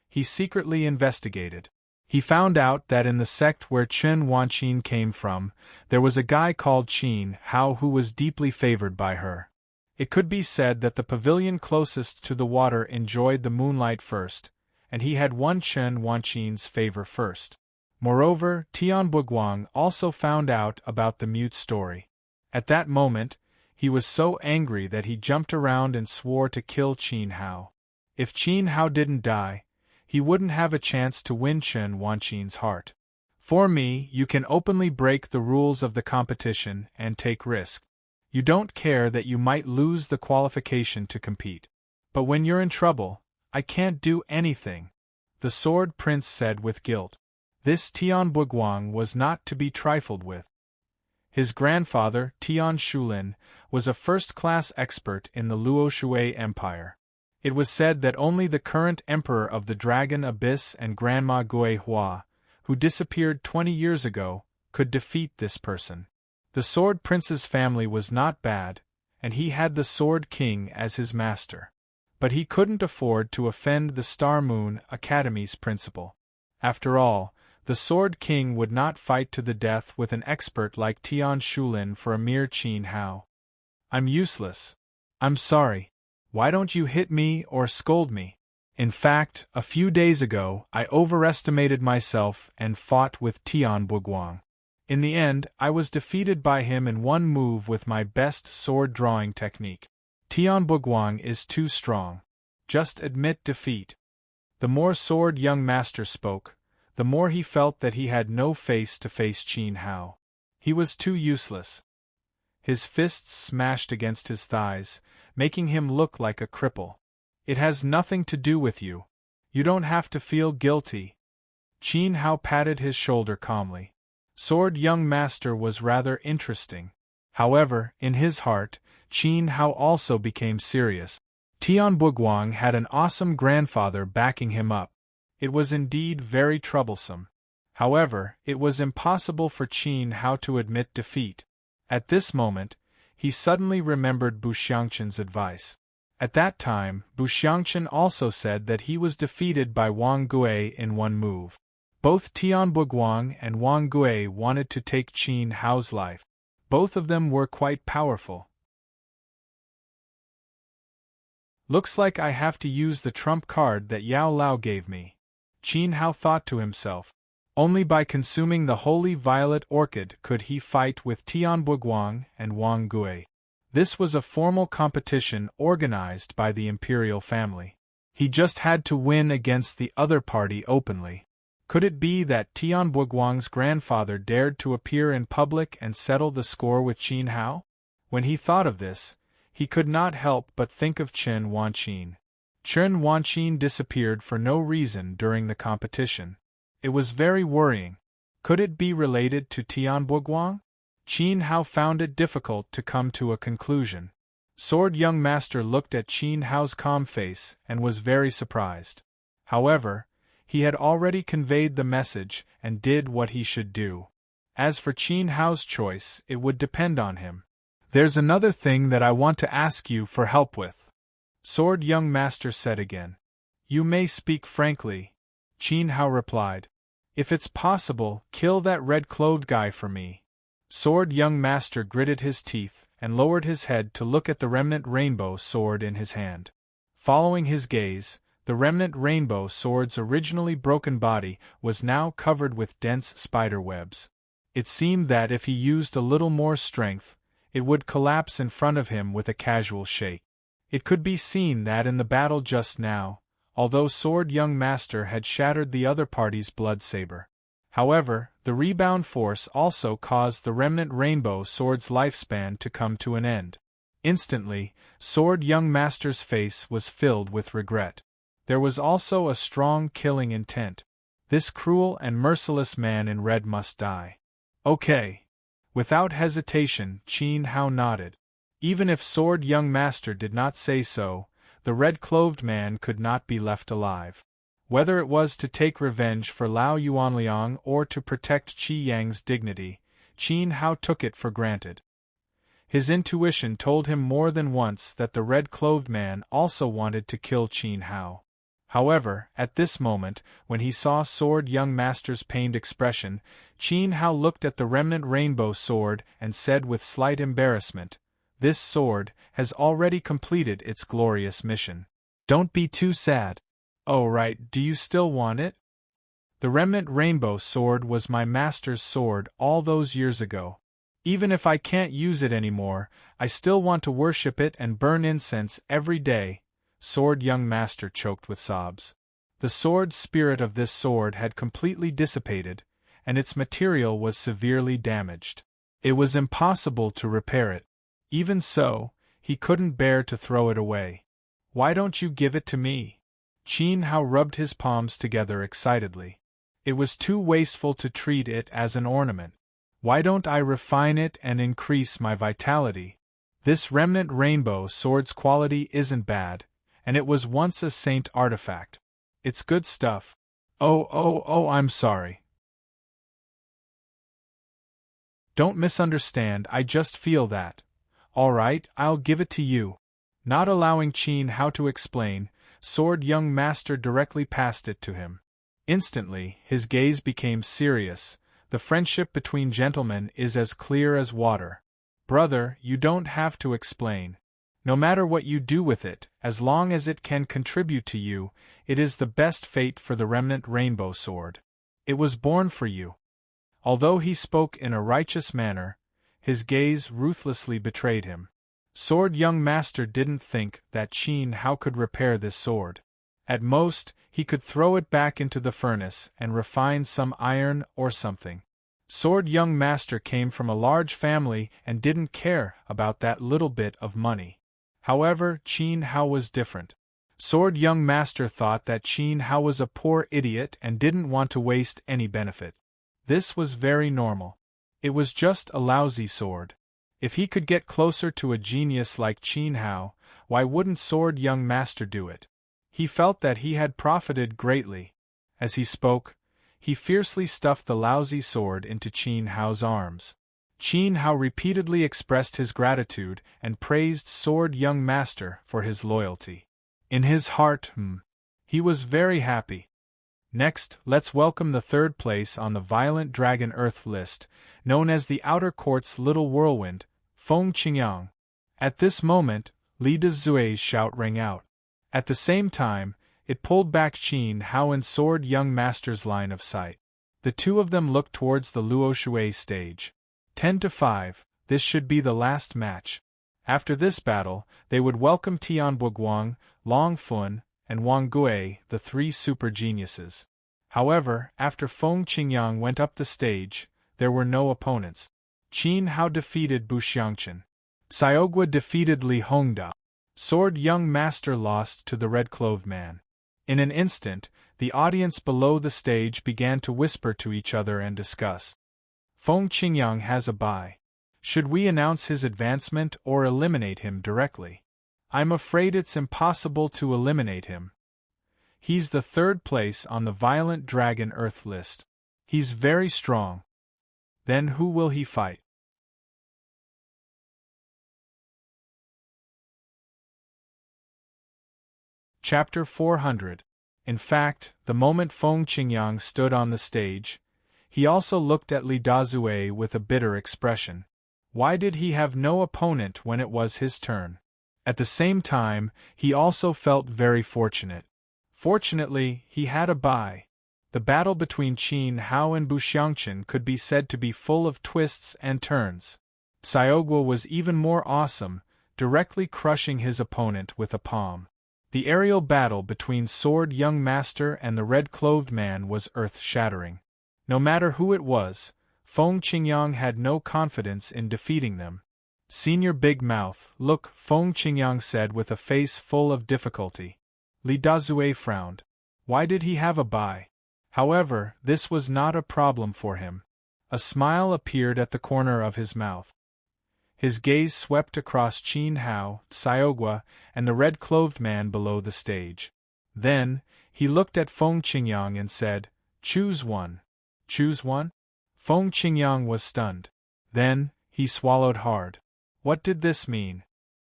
he secretly investigated. He found out that in the sect where Chen Wanqin came from, there was a guy called Qin Hao who was deeply favored by her. It could be said that the pavilion closest to the water enjoyed the moonlight first, and he had won Chen Wanqin's favor first. Moreover, Tian Buguang also found out about the mute story. At that moment, he was so angry that he jumped around and swore to kill Qin Hao. If Qin Hao didn't die, he wouldn't have a chance to win Chen Wanqin's heart. For me, you can openly break the rules of the competition and take risk. You don't care that you might lose the qualification to compete. But when you're in trouble, I can't do anything, the Sword Prince said with guilt. This Tian Buguang was not to be trifled with. His grandfather, Tian Shulin, was a first-class expert in the Luoshui Empire. It was said that only the current emperor of the Dragon Abyss and Grandma Gui Hua, who disappeared 20 years ago, could defeat this person. The Sword Prince's family was not bad, and he had the Sword King as his master. But he couldn't afford to offend the Star Moon Academy's principal. After all, the Sword King would not fight to the death with an expert like Tian Shulin for a mere Qin Hao. I'm useless. I'm sorry. Why don't you hit me or scold me? In fact, a few days ago, I overestimated myself and fought with Tian Buguang. In the end, I was defeated by him in one move with my best sword drawing technique. Tian Buguang is too strong. Just admit defeat. The more Sword young master spoke, the more he felt that he had no face to face Qin Hao. He was too useless. His fists smashed against his thighs, making him look like a cripple. It has nothing to do with you. You don't have to feel guilty. Qin Hao patted his shoulder calmly. Sword young master was rather interesting. However, in his heart, Qin Hao also became serious. Tian Buguang had an awesome grandfather backing him up. It was indeed very troublesome. However, it was impossible for Qin Hao to admit defeat. At this moment, he suddenly remembered Bu Xiangqin's advice. At that time, Bu Xiangqin also said that he was defeated by Wang Gui in one move. Both Tian Buguang and Wang Gui wanted to take Qin Hao's life. Both of them were quite powerful. Looks like I have to use the trump card that Yao Lao gave me. Qin Hao thought to himself. Only by consuming the holy violet orchid could he fight with Tian Buguang and Wang Gui. This was a formal competition organized by the imperial family. He just had to win against the other party openly. Could it be that Tian Buguang's grandfather dared to appear in public and settle the score with Qin Hao? When he thought of this, he could not help but think of Chen Wanqin. Chen Wanqin disappeared for no reason during the competition. It was very worrying. Could it be related to Tian Buguang? Qin Hao found it difficult to come to a conclusion. Sword young master looked at Qin Hao's calm face and was very surprised. However, he had already conveyed the message and did what he should do. As for Qin Hao's choice, it would depend on him. There's another thing that I want to ask you for help with, Sword young master said again. You may speak frankly, Qin Hao replied. If it's possible, kill that red-clothed guy for me. Sword young master gritted his teeth and lowered his head to look at the remnant rainbow sword in his hand. Following his gaze, the remnant rainbow sword's originally broken body was now covered with dense spider webs. It seemed that if he used a little more strength, it would collapse in front of him with a casual shake. It could be seen that in the battle just now, although Sword young master had shattered the other party's blood saber. However, the rebound force also caused the remnant rainbow sword's lifespan to come to an end. Instantly, Sword young master's face was filled with regret. There was also a strong killing intent. This cruel and merciless man in red must die. Okay. Without hesitation, Qin Hao nodded. Even if Sword young master did not say so, the red-clothed man could not be left alive. Whether it was to take revenge for Lao Yuanliang or to protect Qi Yang's dignity, Qin Hao took it for granted. His intuition told him more than once that the red-clothed man also wanted to kill Qin Hao. However, at this moment, when he saw Sword Young Master's pained expression, Qin Hao looked at the remnant rainbow sword and said with slight embarrassment, "This sword has already completed its glorious mission. Don't be too sad." "Oh right, do you still want it?" "The remnant rainbow sword was my master's sword all those years ago. Even if I can't use it anymore, I still want to worship it and burn incense every day." Sword Young Master choked with sobs. The sword spirit of this sword had completely dissipated, and its material was severely damaged. It was impossible to repair it. Even so, he couldn't bear to throw it away. "Why don't you give it to me?" Qin Hao rubbed his palms together excitedly. "It was too wasteful to treat it as an ornament. Why don't I refine it and increase my vitality? This remnant rainbow sword's quality isn't bad, and it was once a saint artifact. It's good stuff." Oh, I'm sorry. Don't misunderstand, I just feel that. All right, I'll give it to you." Not allowing Qin Hao to explain, Sword Young Master directly passed it to him. Instantly, his gaze became serious. "The friendship between gentlemen is as clear as water. Brother, you don't have to explain. No matter what you do with it, as long as it can contribute to you, it is the best fate for the remnant rainbow sword. It was born for you." Although he spoke in a righteous manner, his gaze ruthlessly betrayed him. Sword Young Master didn't think that Qin Hao could repair this sword. At most, he could throw it back into the furnace and refine some iron or something. Sword Young Master came from a large family and didn't care about that little bit of money. However, Qin Hao was different. Sword Young Master thought that Qin Hao was a poor idiot and didn't want to waste any benefit. This was very normal. It was just a lousy sword. If he could get closer to a genius like Qin Hao, why wouldn't Sword Young Master do it? He felt that he had profited greatly. As he spoke, he fiercely stuffed the lousy sword into Qin Hao's arms. Qin Hao repeatedly expressed his gratitude and praised Sword Young Master for his loyalty. In his heart, he was very happy. Next, let's welcome the third place on the Violent Dragon Earth list, known as the Outer Court's Little Whirlwind, Feng Qingyang. At this moment, Li Dezue's shout rang out. At the same time, it pulled back Qin Hao and Sword Young Master's line of sight. The two of them looked towards the Luo Shui stage. 10-5, this should be the last match. After this battle, they would welcome Tian Buguang, Long Fun, and Wang Gui, the three super geniuses. However, after Feng Qingyang went up the stage, there were no opponents. Qin Hao defeated Bu Xiangchen. Xiaogua defeated Li Hongda. Sword Young Master lost to the red-clothed man. In an instant, the audience below the stage began to whisper to each other and discuss. Feng Qingyang has a bye. Should we announce his advancement or eliminate him directly? I'm afraid it's impossible to eliminate him. He's the third place on the Violent Dragon Earth list. He's very strong. Then who will he fight? Chapter 400. In fact, the moment Feng Qingyang stood on the stage, he also looked at Li Dazue with a bitter expression. Why did he have no opponent when it was his turn? At the same time, he also felt very fortunate. Fortunately, he had a bye. The battle between Qin Hao and Bu Xiangchen could be said to be full of twists and turns. Xiaogua was even more awesome, directly crushing his opponent with a palm. The aerial battle between Sword Young Master and the red-clothed man was earth-shattering. No matter who it was, Feng Qingyang had no confidence in defeating them. Senior Big Mouth, look, Feng Qingyang said with a face full of difficulty. Li Dazue frowned. Why did he have a bye? However, this was not a problem for him. A smile appeared at the corner of his mouth. His gaze swept across Qin Hao, Xiaogua, and the red-clothed man below the stage. Then, He looked at Feng Qingyang and said, "Choose one." "Choose one?" Feng Qingyang was stunned. Then, he swallowed hard. What did this mean?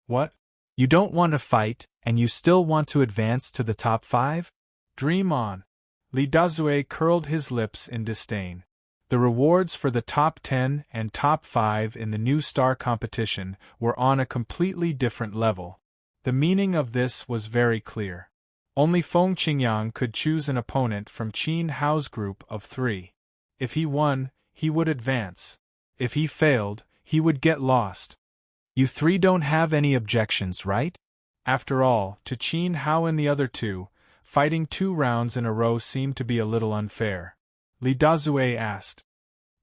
What? You don't want to fight, and you still want to advance to the top 5? Dream on. Li Dazue curled his lips in disdain. The rewards for the top 10 and top 5 in the new star competition were on a completely different level. The meaning of this was very clear. Only Feng Qingyang could choose an opponent from Qin Hao's group of 3. If he won, he would advance. If he failed, he would get lost. You 3 don't have any objections, right? After all, to Qin Hao and the other 2, fighting 2 rounds in a row seemed to be a little unfair. Li Dazue asked.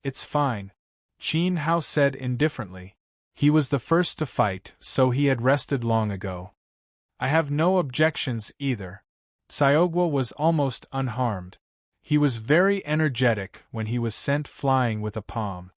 It's fine, Qin Hao said indifferently. He was the first to fight, so he had rested long ago. I have no objections either. Xiaogua was almost unharmed. He was very energetic when he was sent flying with a palm.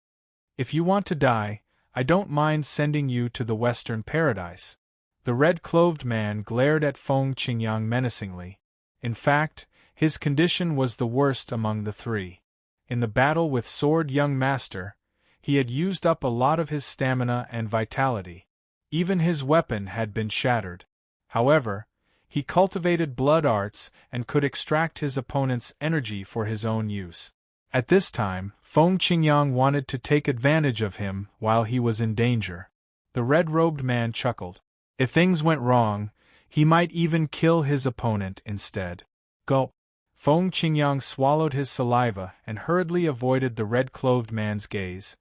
If you want to die, I don't mind sending you to the Western Paradise. The red-clothed man glared at Feng Qingyang menacingly. In fact, his condition was the worst among the 3. In the battle with Sword Young Master, he had used up a lot of his stamina and vitality. Even his weapon had been shattered. However, he cultivated blood arts and could extract his opponent's energy for his own use. At this time, Feng Qingyang wanted to take advantage of him while he was in danger. The red-robed man chuckled. If things went wrong, he might even kill his opponent instead. Gulp. Feng Qingyang swallowed his saliva and hurriedly avoided the red-clothed man's gaze,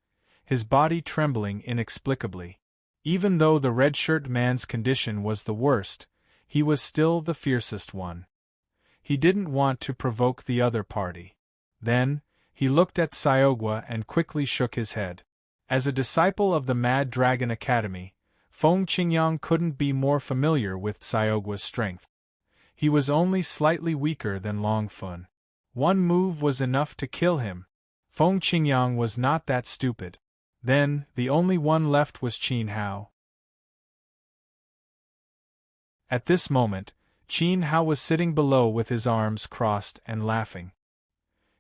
his body trembling inexplicably. Even though the red-shirt man's condition was the worst, he was still the fiercest one. He didn't want to provoke the other party. Then, he looked at Xiaogua and quickly shook his head. As a disciple of the Mad Dragon Academy, Feng Qingyang couldn't be more familiar with Xiaogua's strength. He was only slightly weaker than Long Fun. One move was enough to kill him. Feng Qingyang was not that stupid. Then, the only one left was Qin Hao. At this moment, Qin Hao was sitting below with his arms crossed and laughing.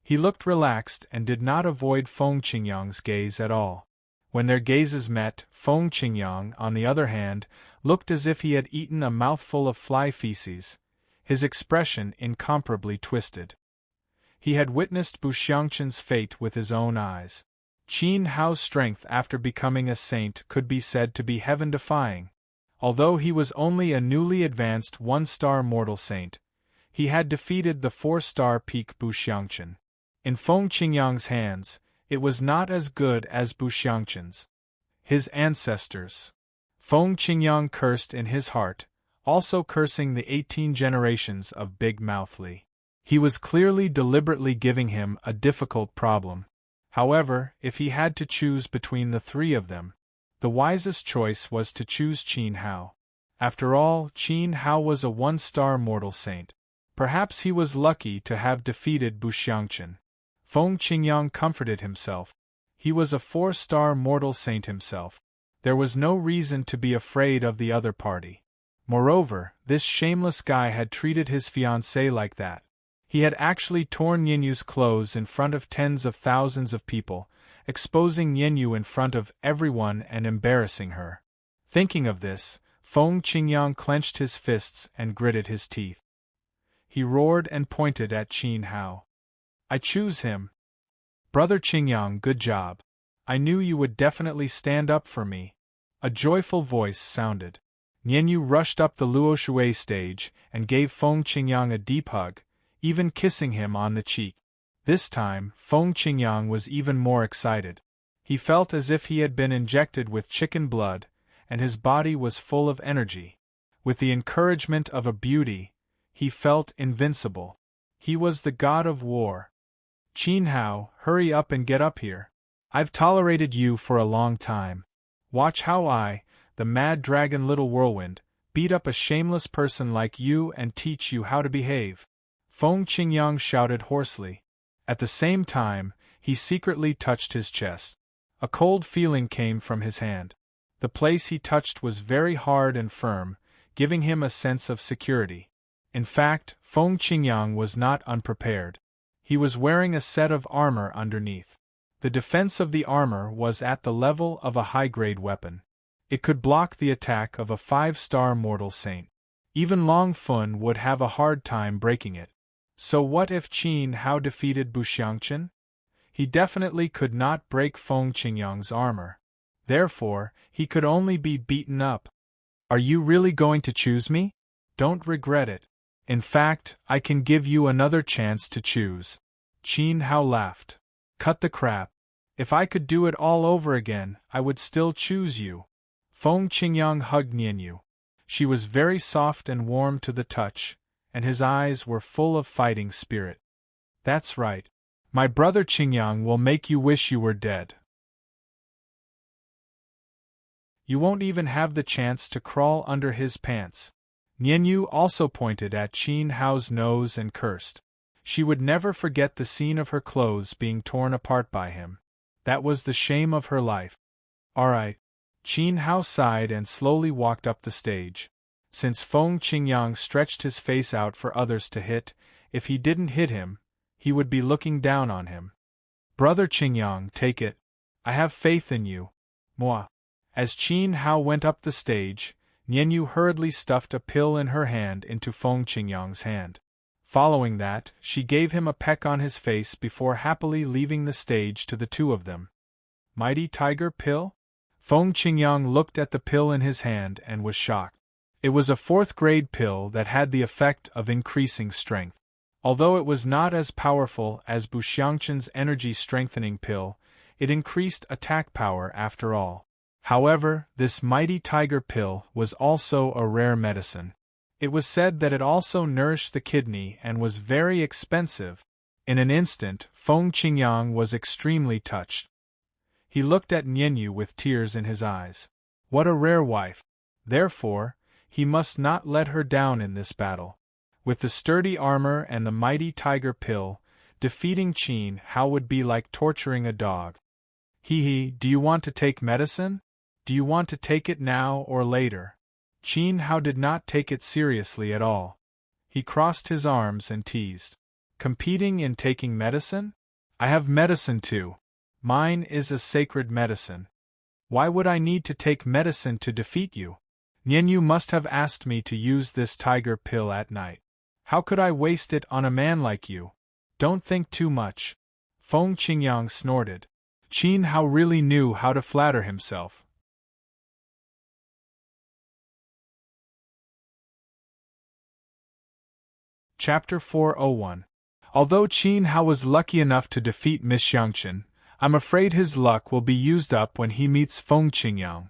He looked relaxed and did not avoid Feng Qingyang's gaze at all. When their gazes met, Feng Qingyang, on the other hand, looked as if he had eaten a mouthful of fly feces, his expression incomparably twisted. He had witnessed Bu Xiangqin's fate with his own eyes. Qin Hao's strength after becoming a saint could be said to be heaven-defying. Although he was only a newly advanced 1-star mortal saint, he had defeated the 4-star peak Bu Xiangqin. In Feng Qingyang's hands, it was not as good as Bu Xiangqin's. His ancestors. Feng Qingyang cursed in his heart, also cursing the 18 generations of Big Mouth Li. He was clearly deliberately giving him a difficult problem. However, if he had to choose between the 3 of them, the wisest choice was to choose Qin Hao. After all, Qin Hao was a 1-star mortal saint. Perhaps he was lucky to have defeated Bu Xiangqin. Feng Qingyang comforted himself. He was a 4-star mortal saint himself. There was no reason to be afraid of the other party. Moreover, this shameless guy had treated his fiancée like that. He had actually torn Yinyu's clothes in front of tens of thousands of people, exposing Yinyu in front of everyone and embarrassing her. Thinking of this, Feng Qingyang clenched his fists and gritted his teeth. He roared and pointed at Qin Hao. I choose him. Brother Qingyang, good job. I knew you would definitely stand up for me. A joyful voice sounded. Yinyu rushed up the Luoshui stage and gave Feng Qingyang a deep hug, even kissing him on the cheek. This time, Feng Qingyang was even more excited. He felt as if he had been injected with chicken blood, and his body was full of energy. With the encouragement of a beauty, he felt invincible. He was the god of war. Qin Hao, hurry up and get up here. I've tolerated you for a long time. Watch how I, the Mad Dragon Little Whirlwind, beat up a shameless person like you and teach you how to behave. Feng Qingyang shouted hoarsely. At the same time, he secretly touched his chest. A cold feeling came from his hand. The place he touched was very hard and firm, giving him a sense of security. In fact, Feng Qingyang was not unprepared. He was wearing a set of armor underneath. The defense of the armor was at the level of a high-grade weapon. It could block the attack of a 5-star mortal saint. Even Long Fun would have a hard time breaking it. So what if Qin Hao defeated Bu Xiangchen? He definitely could not break Feng Qingyang's armor. Therefore, he could only be beaten up. Are you really going to choose me? Don't regret it. In fact, I can give you another chance to choose. Qin Hao laughed. Cut the crap. If I could do it all over again, I would still choose you. Feng Qingyang hugged Nianyu. She was very soft and warm to the touch, and his eyes were full of fighting spirit. That's right. My brother Qingyang will make you wish you were dead. You won't even have the chance to crawl under his pants. Nianyu also pointed at Qin Hao's nose and cursed. She would never forget the scene of her clothes being torn apart by him. That was the shame of her life. All right. Qin Hao sighed and slowly walked up the stage. Since Feng Qingyang stretched his face out for others to hit, if he didn't hit him, he would be looking down on him. Brother Qingyang, take it. I have faith in you. Moi. As Qin Hao went up the stage, Nianyu hurriedly stuffed a pill in her hand into Feng Qingyang's hand. Following that, she gave him a peck on his face before happily leaving the stage to the two of them. Mighty Tiger Pill? Feng Qingyang looked at the pill in his hand and was shocked. It was a 4th-grade pill that had the effect of increasing strength. Although it was not as powerful as Bu Xiangchen's energy-strengthening pill, it increased attack power after all. However, this mighty tiger pill was also a rare medicine. It was said that it also nourished the kidney and was very expensive. In an instant, Feng Qingyang was extremely touched. He looked at Nianyu with tears in his eyes. What a rare wife! Therefore, he must not let her down in this battle. With the sturdy armor and the mighty tiger pill, defeating Qin Hao would be like torturing a dog. Do you want to take medicine? Do you want to take it now or later? Qin Hao did not take it seriously at all. He crossed his arms and teased. Competing in taking medicine? I have medicine too. Mine is a sacred medicine. Why would I need to take medicine to defeat you? Nianyu must have asked me to use this tiger pill at night. How could I waste it on a man like you? Don't think too much. Feng Qingyang snorted. Qin Hao really knew how to flatter himself. Chapter 401. Although Qin Hao was lucky enough to defeat Miss Xiangchen, I'm afraid his luck will be used up when he meets Feng Qingyang.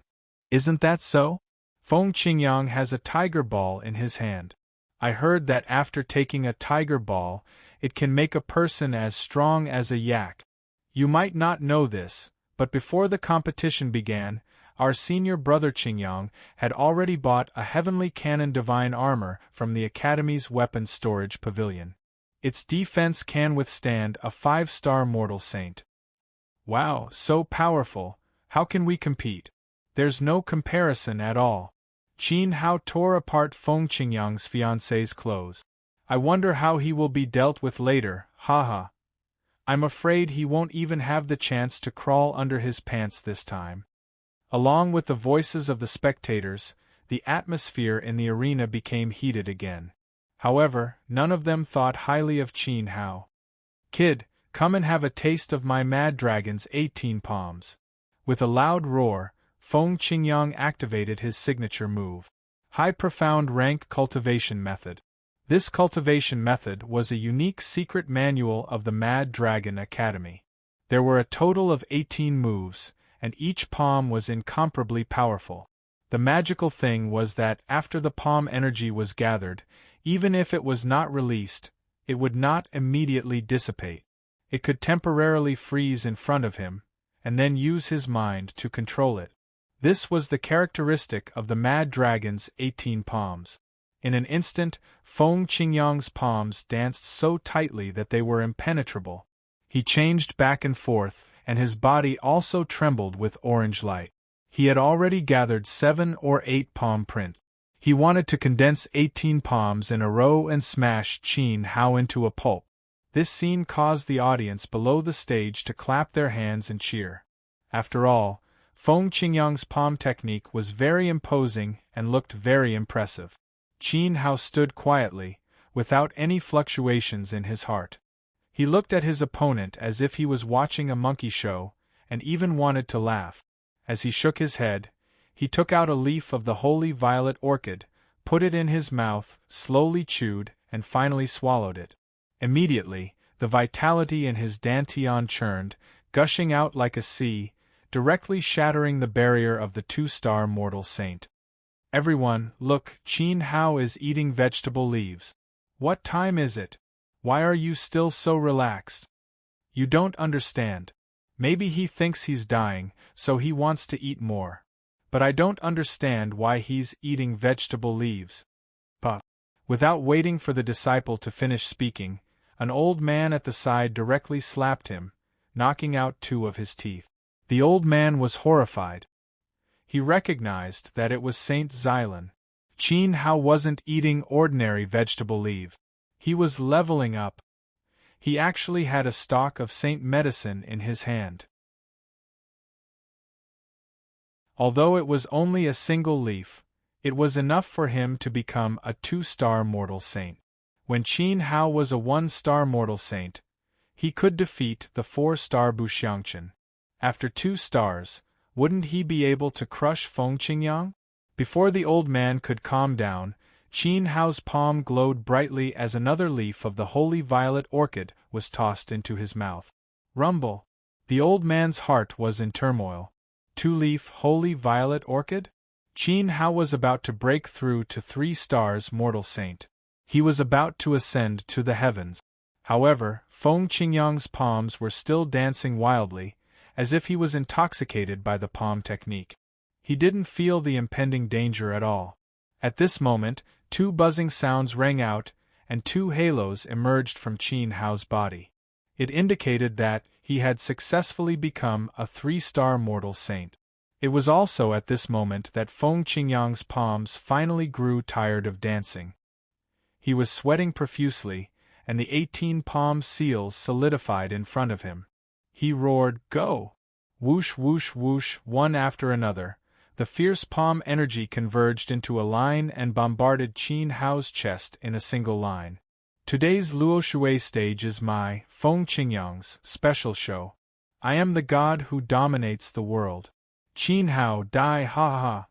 Isn't that so? Feng Qingyang has a tiger ball in his hand. I heard that after taking a tiger ball, it can make a person as strong as a yak. You might not know this, but before the competition began, our senior brother Qingyang had already bought a heavenly cannon divine armor from the Academy's weapons storage pavilion. Its defense can withstand a 5-star mortal saint. Wow, so powerful! How can we compete? There's no comparison at all. Qin Hao tore apart Feng Qingyang's fiancée's clothes. I wonder how he will be dealt with later, haha. I'm afraid he won't even have the chance to crawl under his pants this time. Along with the voices of the spectators, the atmosphere in the arena became heated again. However, none of them thought highly of Qin Hao. Kid, come and have a taste of my Mad Dragon's 18 palms. With a loud roar, Feng Qingyang activated his signature move. High Profound Rank Cultivation Method. This cultivation method was a unique secret manual of the Mad Dragon Academy. There were a total of 18 moves, and each palm was incomparably powerful. The magical thing was that after the palm energy was gathered, even if it was not released, it would not immediately dissipate. It could temporarily freeze in front of him, and then use his mind to control it. This was the characteristic of the Mad Dragon's 18 palms. In an instant, Feng Qingyang's palms danced so tightly that they were impenetrable. He changed back and forth, and his body also trembled with orange light. He had already gathered 7 or 8 palm prints. He wanted to condense 18 palms in a row and smash Qin Hao into a pulp. This scene caused the audience below the stage to clap their hands and cheer. After all, Feng Qingyang's palm technique was very imposing and looked very impressive. Qin Hao stood quietly, without any fluctuations in his heart. He looked at his opponent as if he was watching a monkey show, and even wanted to laugh. As he shook his head, he took out a leaf of the holy violet orchid, put it in his mouth, slowly chewed, and finally swallowed it. Immediately, the vitality in his dantian churned, gushing out like a sea, directly shattering the barrier of the two-star mortal saint. Everyone, look, Qin Hao is eating vegetable leaves. What time is it? Why are you still so relaxed? You don't understand. Maybe he thinks he's dying, so he wants to eat more. But I don't understand why he's eating vegetable leaves. But, without waiting for the disciple to finish speaking, an old man at the side directly slapped him, knocking out 2 of his teeth. The old man was horrified. He recognized that it was Saint Xylan. Qin Hao wasn't eating ordinary vegetable leaf. He was leveling up. He actually had a stalk of saint medicine in his hand. Although it was only a single leaf, it was enough for him to become a 2-star mortal saint. When Qin Hao was a 1-star mortal saint, he could defeat the 4-star Buxiangchen. After 2 stars, wouldn't he be able to crush Feng Qingyang? Before the old man could calm down, Qin Hao's palm glowed brightly as another leaf of the holy violet orchid was tossed into his mouth. Rumble! The old man's heart was in turmoil. 2-leaf holy violet orchid? Qin Hao was about to break through to 3 stars mortal saint. He was about to ascend to the heavens. However, Feng Qingyang's palms were still dancing wildly, as if he was intoxicated by the palm technique. He didn't feel the impending danger at all. At this moment, 2 buzzing sounds rang out, and 2 halos emerged from Qin Hao's body. It indicated that he had successfully become a 3-star mortal saint. It was also at this moment that Feng Qingyang's palms finally grew tired of dancing. He was sweating profusely, and the 18 palm seals solidified in front of him. He roared, "Go!" Whoosh, whoosh, whoosh, one after another. The fierce palm energy converged into a line and bombarded Qin Hao's chest in a single line. Today's Luoshui stage is my, Feng Qingyang's, special show. I am the god who dominates the world. Qin Hao die ha ha.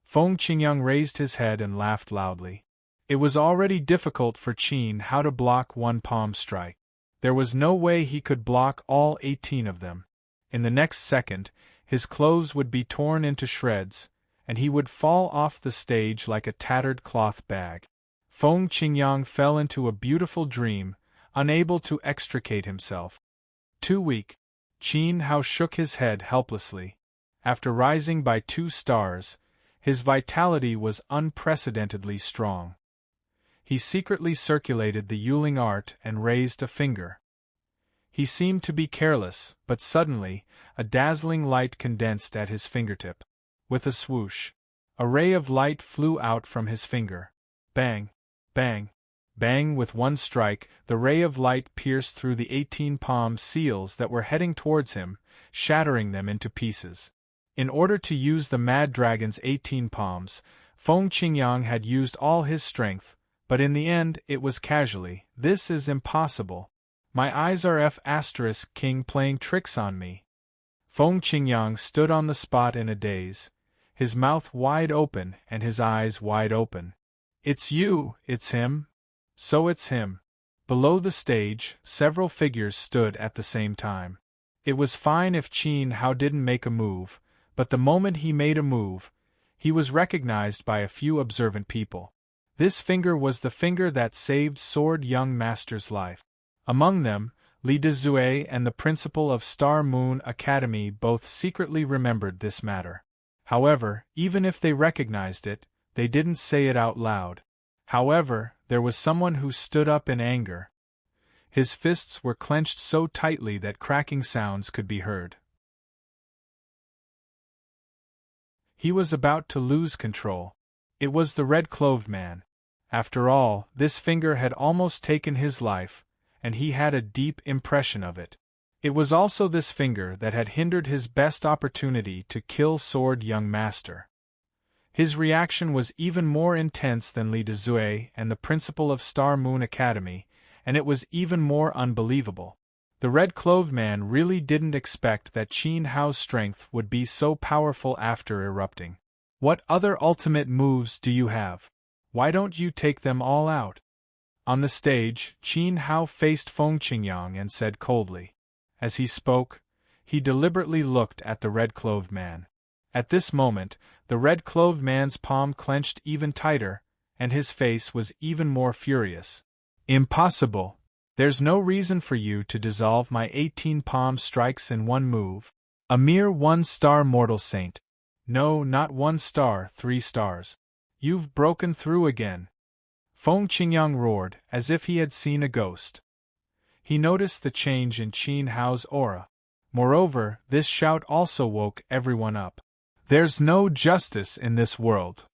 Feng Qingyang raised his head and laughed loudly. It was already difficult for Qin Hao to block 1 palm strike. There was no way he could block all 18 of them. In the next second, his clothes would be torn into shreds, and he would fall off the stage like a tattered cloth bag. Feng Qingyang fell into a beautiful dream, unable to extricate himself. Too weak. Qin Hao shook his head helplessly. After rising by 2 stars, his vitality was unprecedentedly strong. He secretly circulated the Yuling art and raised a finger. He seemed to be careless, but suddenly, a dazzling light condensed at his fingertip. With a swoosh, a ray of light flew out from his finger. Bang! Bang! Bang! With 1 strike, the ray of light pierced through the 18 palm seals that were heading towards him, shattering them into pieces. In order to use the Mad Dragon's 18 palms, Feng Qingyang had used all his strength, but in the end it was casually. This is impossible. My eyes are F***king playing tricks on me. Feng Qingyang stood on the spot in a daze, his mouth wide open and his eyes wide open. It's you, it's him. So it's him. Below the stage, several figures stood at the same time. It was fine if Qin Hao didn't make a move, but the moment he made a move, he was recognized by a few observant people. This finger was the finger that saved Sword Young Master's life. Among them, Li Dezue and the principal of Star Moon Academy both secretly remembered this matter. However, even if they recognized it, they didn't say it out loud. However, there was someone who stood up in anger. His fists were clenched so tightly that cracking sounds could be heard. He was about to lose control. It was the red-clothed man. After all, this finger had almost taken his life, and he had a deep impression of it. It was also this finger that had hindered his best opportunity to kill Sword Young Master. His reaction was even more intense than Li Dezue and the principal of Star Moon Academy, and it was even more unbelievable. The red-clothed man really didn't expect that Qin Hao's strength would be so powerful after erupting. What other ultimate moves do you have? Why don't you take them all out? On the stage, Qin Hao faced Feng Qingyang and said coldly. As he spoke, he deliberately looked at the red-clothed man. At this moment, the red-clothed man's palm clenched even tighter, and his face was even more furious. Impossible! There's no reason for you to dissolve my 18 palm strikes in one move. A mere 1-star mortal saint. No, not 1 star, 3 stars. You've broken through again. Feng Qingyang roared, as if he had seen a ghost. He noticed the change in Qin Hao's aura. Moreover, this shout also woke everyone up. There's no justice in this world.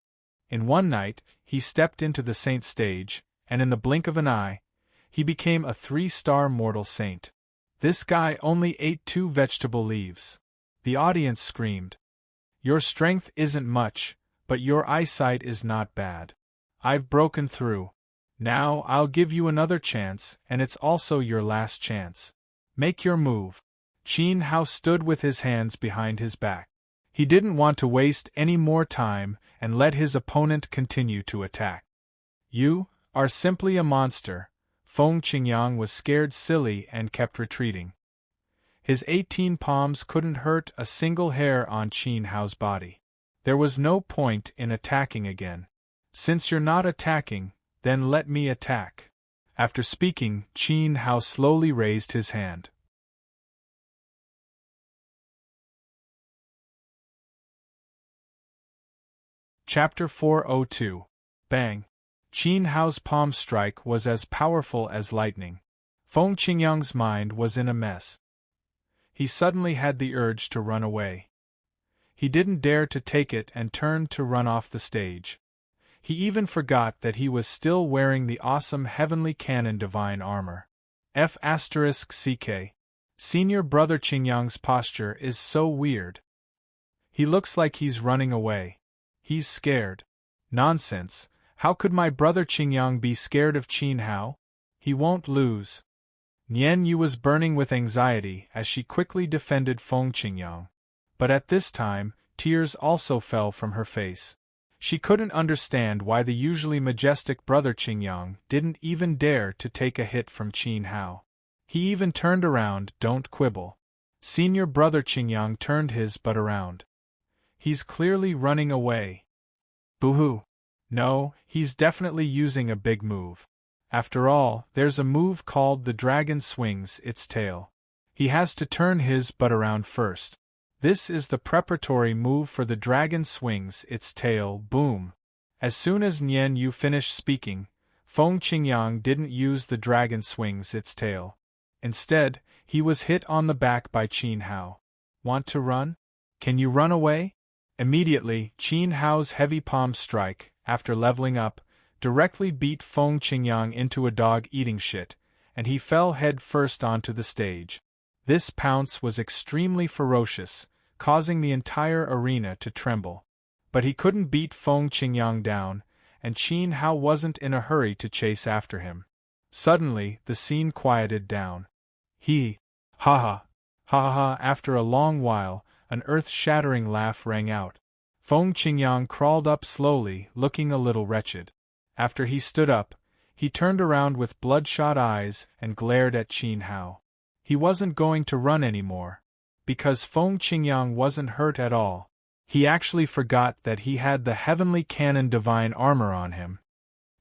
In one night, he stepped into the saint stage, and in the blink of an eye, he became a 3-star mortal saint. This guy only ate 2 vegetable leaves. The audience screamed. Your strength isn't much, but your eyesight is not bad. I've broken through. Now I'll give you another chance, and it's also your last chance. Make your move. Qin Hao stood with his hands behind his back. He didn't want to waste any more time and let his opponent continue to attack. You are simply a monster. Feng Qingyang was scared silly and kept retreating. His 18 palms couldn't hurt a single hair on Qin Hao's body. There was no point in attacking again. Since you're not attacking, then let me attack. After speaking, Qin Hao slowly raised his hand. Chapter 402. Bang! Qin Hao's palm strike was as powerful as lightning. Feng Qingyang's mind was in a mess. He suddenly had the urge to run away. He didn't dare to take it and turned to run off the stage. He even forgot that he was still wearing the awesome Heavenly Canon Divine Armor. F***CK. Senior Brother Qingyang's posture is so weird. He looks like he's running away. He's scared. Nonsense. How could my brother Qingyang be scared of Qin Hao? He won't lose. Nian Yu was burning with anxiety as she quickly defended Feng Qingyang. But at this time, tears also fell from her face. She couldn't understand why the usually majestic brother Qingyang didn't even dare to take a hit from Qin Hao. He even turned around. Don't quibble. Senior brother Qingyang turned his butt around. He's clearly running away. Boo-hoo. No, he's definitely using a big move. After all, there's a move called the dragon swings its tail. He has to turn his butt around first. This is the preparatory move for the dragon swings its tail. Boom. As soon as Nian Yu finished speaking, Feng Qingyang didn't use the dragon swings its tail. Instead, he was hit on the back by Qin Hao. Want to run? Can you run away? Immediately, Qin Hao's heavy palm strike, after leveling up, directly beat Feng Qingyang into a dog eating shit, and he fell head first onto the stage. This pounce was extremely ferocious, causing the entire arena to tremble. But he couldn't beat Feng Qingyang down, and Qin Hao wasn't in a hurry to chase after him. Suddenly, the scene quieted down. Ha ha, after a long while, an earth-shattering laugh rang out. Feng Qingyang crawled up slowly, looking a little wretched. After he stood up, he turned around with bloodshot eyes and glared at Qin Hao. He wasn't going to run anymore. Because Feng Qingyang wasn't hurt at all. He actually forgot that he had the Heavenly Canon Divine Armor on him.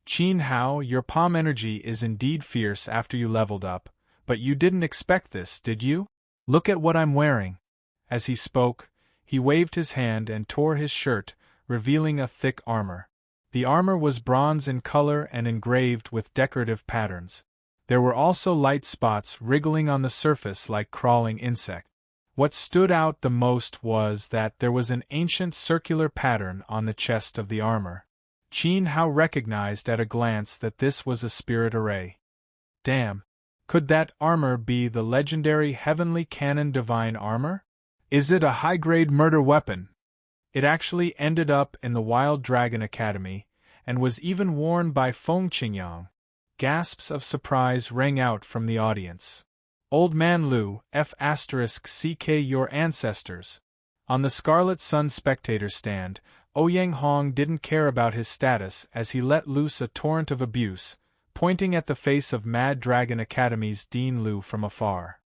Qin Hao, your palm energy is indeed fierce after you leveled up, but you didn't expect this, did you? Look at what I'm wearing. As he spoke, he waved his hand and tore his shirt, revealing a thick armor. The armor was bronze in color and engraved with decorative patterns. There were also light spots wriggling on the surface like crawling insects. What stood out the most was that there was an ancient circular pattern on the chest of the armor. Qin Hao recognized at a glance that this was a spirit array. Damn! Could that armor be the legendary Heavenly Cannon Divine Armor? Is it a high-grade murder weapon? It actually ended up in the Wild Dragon Academy, and was even worn by Feng Qingyang. Gasps of surprise rang out from the audience. Old Man Lu, F***ck your ancestors. On the Scarlet Sun spectator stand, Ouyang Hong didn't care about his status as he let loose a torrent of abuse, pointing at the face of Mad Dragon Academy's Dean Lu from afar.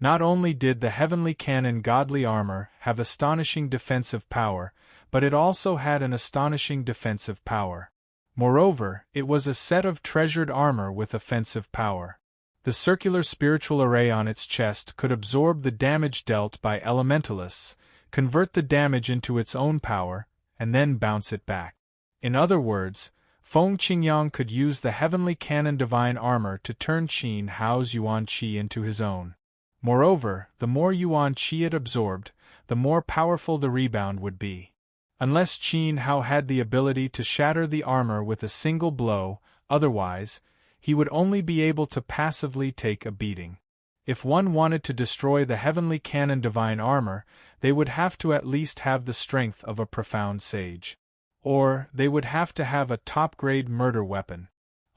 Not only did the Heavenly Cannon Godly Armor have astonishing defensive power, but it also had an astonishing defensive power. Moreover, it was a set of treasured armor with offensive power. The circular spiritual array on its chest could absorb the damage dealt by elementalists, convert the damage into its own power, and then bounce it back. In other words, Feng Qingyang could use the Heavenly Cannon Divine Armor to turn Qin Hao's Yuan Qi into his own. Moreover, the more Yuan Qi it absorbed, the more powerful the rebound would be. Unless Qin Hao had the ability to shatter the armor with a single blow, otherwise, he would only be able to passively take a beating. If one wanted to destroy the Heavenly Cannon Divine Armor, they would have to at least have the strength of a profound sage. Or, they would have to have a top-grade murder weapon.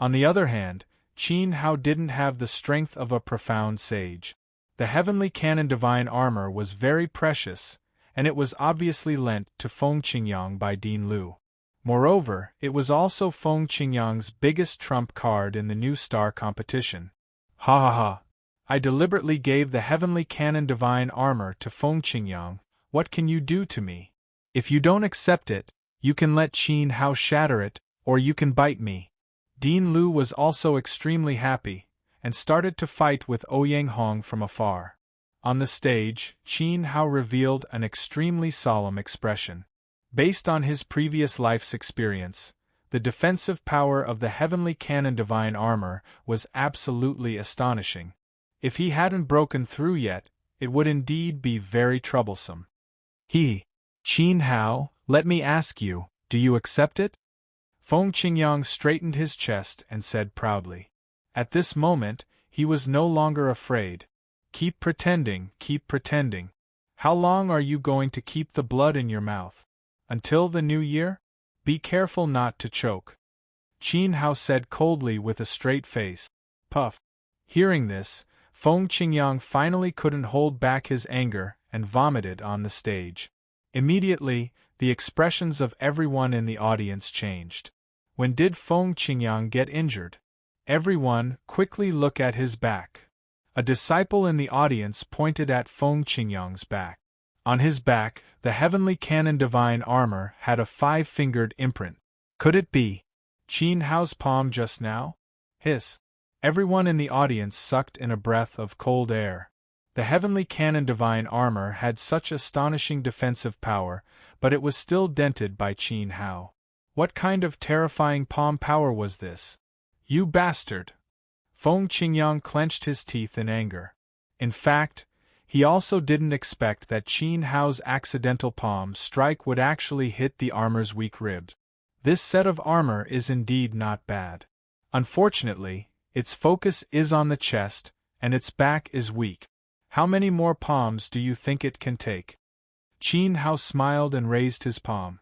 On the other hand, Qin Hao didn't have the strength of a profound sage. The Heavenly Cannon Divine Armor was very precious, and it was obviously lent to Feng Qingyang by Dean Lu. Moreover, it was also Feng Qingyang's biggest trump card in the New Star competition. Ha ha ha! I deliberately gave the Heavenly Cannon Divine Armor to Feng Qingyang. What can you do to me? If you don't accept it, you can let Qin Hao shatter it, or you can bite me. Dean Lu was also extremely happy, and started to fight with Ouyang Hong from afar. On the stage, Qin Hao revealed an extremely solemn expression. Based on his previous life's experience, the defensive power of the Heavenly Cannon Divine Armor was absolutely astonishing. If he hadn't broken through yet, it would indeed be very troublesome. Qin Hao, let me ask you, do you accept it? Feng Qingyang straightened his chest and said proudly. At this moment, he was no longer afraid. Keep pretending, keep pretending. How long are you going to keep the blood in your mouth? Until the new year? Be careful not to choke. Qin Hao said coldly with a straight face. Puff. Hearing this, Feng Qingyang finally couldn't hold back his anger and vomited on the stage. Immediately, the expressions of everyone in the audience changed. When did Feng Qingyang get injured? Everyone quickly look at his back. A disciple in the audience pointed at Feng Qingyang's back. On his back, the Heavenly Cannon Divine Armor had a 5-fingered imprint. Could it be Qin Hao's palm just now? Hiss. Everyone in the audience sucked in a breath of cold air. The Heavenly Cannon Divine Armor had such astonishing defensive power, but it was still dented by Qin Hao. What kind of terrifying palm power was this? You bastard! Feng Qingyang clenched his teeth in anger. In fact, he also didn't expect that Qin Hao's accidental palm strike would actually hit the armor's weak ribs. This set of armor is indeed not bad. Unfortunately, its focus is on the chest, and its back is weak. How many more palms do you think it can take? Qin Hao smiled and raised his palm.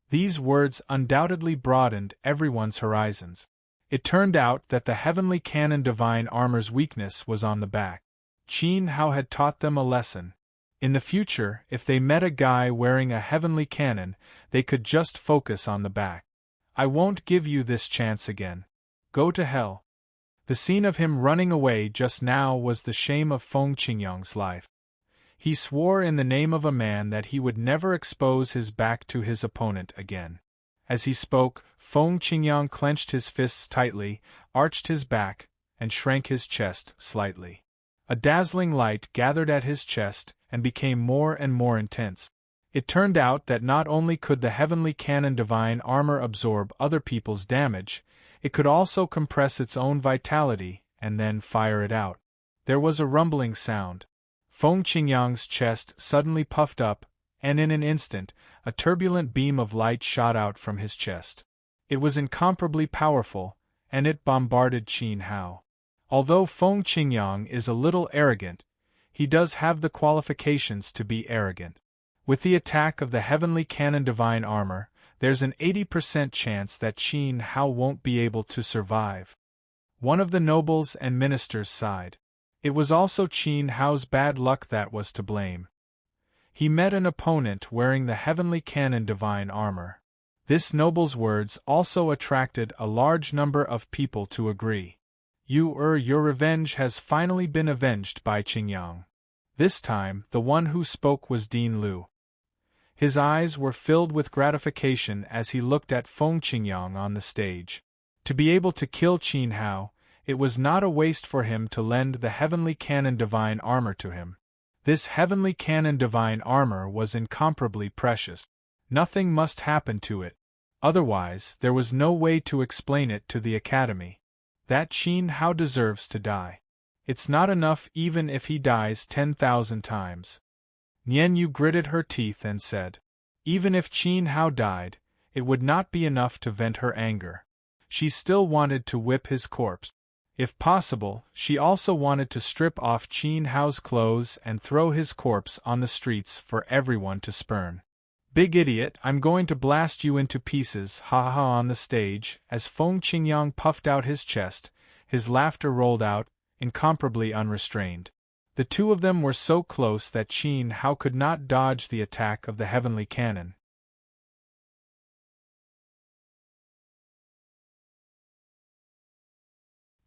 These words undoubtedly broadened everyone's horizons. It turned out that the Heavenly Cannon Divine Armor's weakness was on the back. Qin Hao had taught them a lesson. In the future, if they met a guy wearing a Heavenly Cannon, they could just focus on the back. I won't give you this chance again. Go to hell. The scene of him running away just now was the shame of Feng Qingyang's life. He swore in the name of a man that he would never expose his back to his opponent again. As he spoke, Feng Qingyang clenched his fists tightly, arched his back, and shrank his chest slightly. A dazzling light gathered at his chest and became more and more intense. It turned out that not only could the Heavenly Cannon Divine Armor absorb other people's damage, it could also compress its own vitality and then fire it out. There was a rumbling sound. Feng Qingyang's chest suddenly puffed up, and in an instant, a turbulent beam of light shot out from his chest. It was incomparably powerful, and it bombarded Qin Hao. Although Feng Qingyang is a little arrogant, he does have the qualifications to be arrogant. With the attack of the Heavenly Cannon Divine Armor, there's an 80% chance that Qin Hao won't be able to survive. One of the nobles and ministers sighed. It was also Qin Hao's bad luck that was to blame. He met an opponent wearing the Heavenly Cannon Divine Armor. This noble's words also attracted a large number of people to agree. Your revenge has finally been avenged by Qingyang. This time, the one who spoke was Dean Liu. His eyes were filled with gratification as he looked at Feng Qingyang on the stage. To be able to kill Qin Hao, it was not a waste for him to lend the Heavenly Cannon Divine Armor to him. This Heavenly Cannon Divine Armor was incomparably precious. Nothing must happen to it. Otherwise, there was no way to explain it to the Academy. That Qin Hao deserves to die. It's not enough even if he dies 10,000 times. Nian Yu gritted her teeth and said, even if Qin Hao died, it would not be enough to vent her anger. She still wanted to whip his corpse. If possible, she also wanted to strip off Qin Hao's clothes and throw his corpse on the streets for everyone to spurn. Big idiot, I'm going to blast you into pieces, ha ha. On the stage, as Feng Qingyang puffed out his chest, his laughter rolled out, incomparably unrestrained. The two of them were so close that Qin Hao could not dodge the attack of the Heavenly Cannon.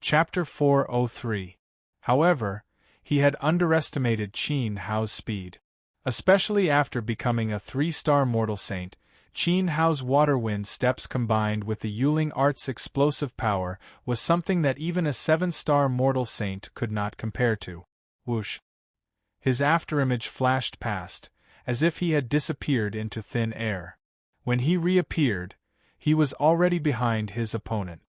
Chapter 403. However, he had underestimated Qin Hao's speed. Especially after becoming a 3-star mortal saint, Qin Hao's water wind steps combined with the Yuling art's explosive power was something that even a 7-star mortal saint could not compare to. Whoosh! His afterimage flashed past, as if he had disappeared into thin air. When he reappeared, he was already behind his opponent.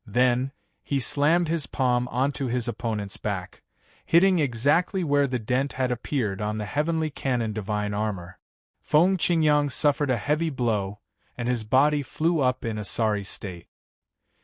Then, he slammed his palm onto his opponent's back, hitting exactly where the dent had appeared on the Heavenly Cannon Divine Armor. Feng Qingyang suffered a heavy blow, and his body flew up in a sorry state.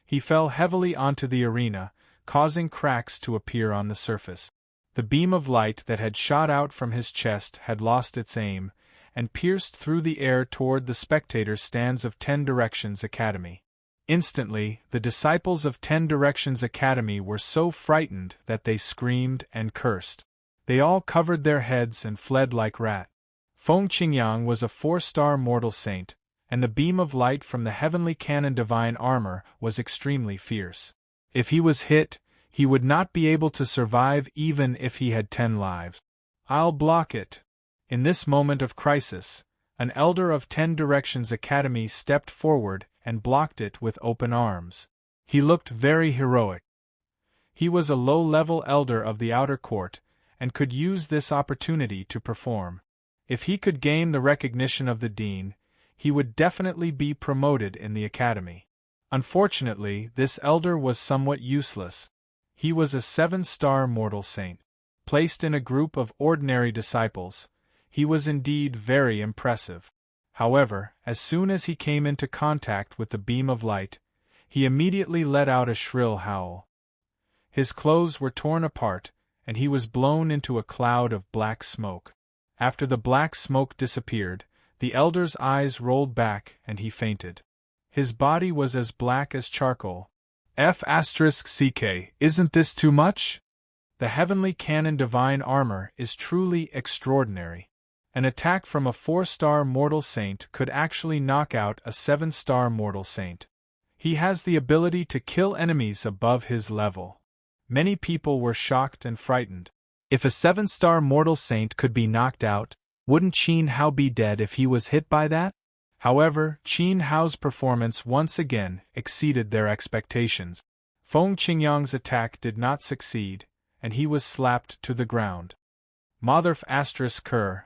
He fell heavily onto the arena, causing cracks to appear on the surface. The beam of light that had shot out from his chest had lost its aim, and pierced through the air toward the spectator stands of 10 Directions Academy. Instantly, the disciples of 10 Directions Academy were so frightened that they screamed and cursed. They all covered their heads and fled like rats. Feng Qingyang was a 4-star mortal saint, and the beam of light from the Heavenly Cannon Divine Armor was extremely fierce. If he was hit, he would not be able to survive even if he had 10 lives. I'll block it. In this moment of crisis, an elder of 10 Directions Academy stepped forward and blocked it with open arms. He looked very heroic. He was a low-level elder of the outer court, and could use this opportunity to perform. If he could gain the recognition of the dean, he would definitely be promoted in the academy. Unfortunately, this elder was somewhat useless. He was a 7-star mortal saint. Placed in a group of ordinary disciples, he was indeed very impressive. However, as soon as he came into contact with the beam of light, he immediately let out a shrill howl. His clothes were torn apart, and he was blown into a cloud of black smoke. After the black smoke disappeared, the elder's eyes rolled back and he fainted. His body was as black as charcoal. F***ck, isn't this too much? The Heavenly Cannon Divine Armor is truly extraordinary. An attack from a 4-star mortal saint could actually knock out a 7-star mortal saint. He has the ability to kill enemies above his level. Many people were shocked and frightened. If a 7-star mortal saint could be knocked out, wouldn't Qin Hao be dead if he was hit by that? However, Qin Hao's performance once again exceeded their expectations. Feng Qingyang's attack did not succeed, and he was slapped to the ground. Motherf***,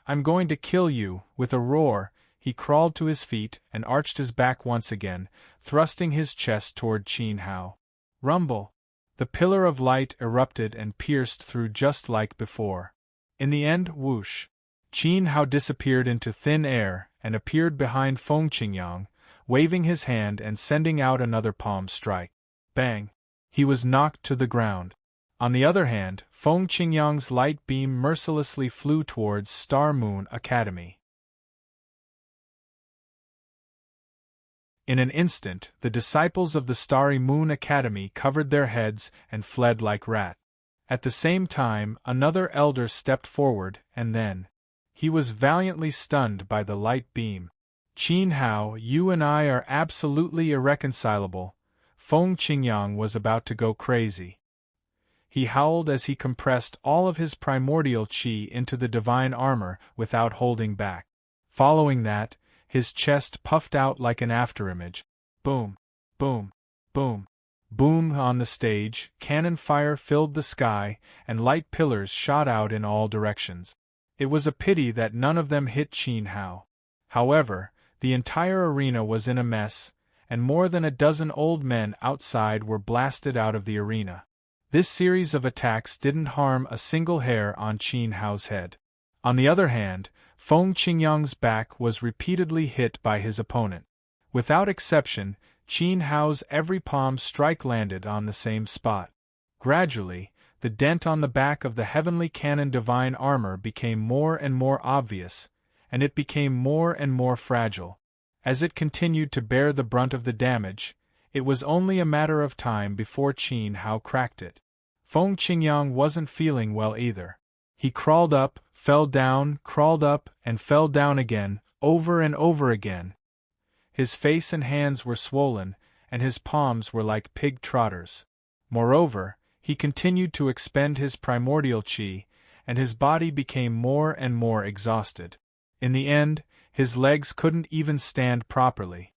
I'm going to kill you. With a roar, he crawled to his feet and arched his back once again, thrusting his chest toward Qin Hao. Rumble! The pillar of light erupted and pierced through just like before. In the end, whoosh! Qin Hao disappeared into thin air and appeared behind Feng Qingyang, waving his hand and sending out another palm strike. Bang! He was knocked to the ground. On the other hand, Feng Qingyang's light beam mercilessly flew towards Star Moon Academy. In an instant, the disciples of the Starry Moon Academy covered their heads and fled like rats. At the same time, another elder stepped forward, and then he was valiantly stunned by the light beam. Qin Hao, you and I are absolutely irreconcilable. Feng Qingyang was about to go crazy. He howled as he compressed all of his primordial qi into the divine armor without holding back. Following that, his chest puffed out like an afterimage. Boom, boom, boom, boom. On the stage, cannon fire filled the sky, and light pillars shot out in all directions. It was a pity that none of them hit Qin Hao. However, the entire arena was in a mess, and more than a dozen old men outside were blasted out of the arena. This series of attacks didn't harm a single hair on Qin Hao's head. On the other hand, Feng Qingyang's back was repeatedly hit by his opponent. Without exception, Qin Hao's every palm strike landed on the same spot. Gradually, the dent on the back of the heavenly cannon divine armor became more and more obvious, and it became more and more fragile. As it continued to bear the brunt of the damage, it was only a matter of time before Qin Hao cracked it. Feng Qingyang wasn't feeling well either. He crawled up, fell down, crawled up, and fell down again, over and over again. His face and hands were swollen, and his palms were like pig trotters. Moreover, he continued to expend his primordial qi, and his body became more and more exhausted. In the end, his legs couldn't even stand properly.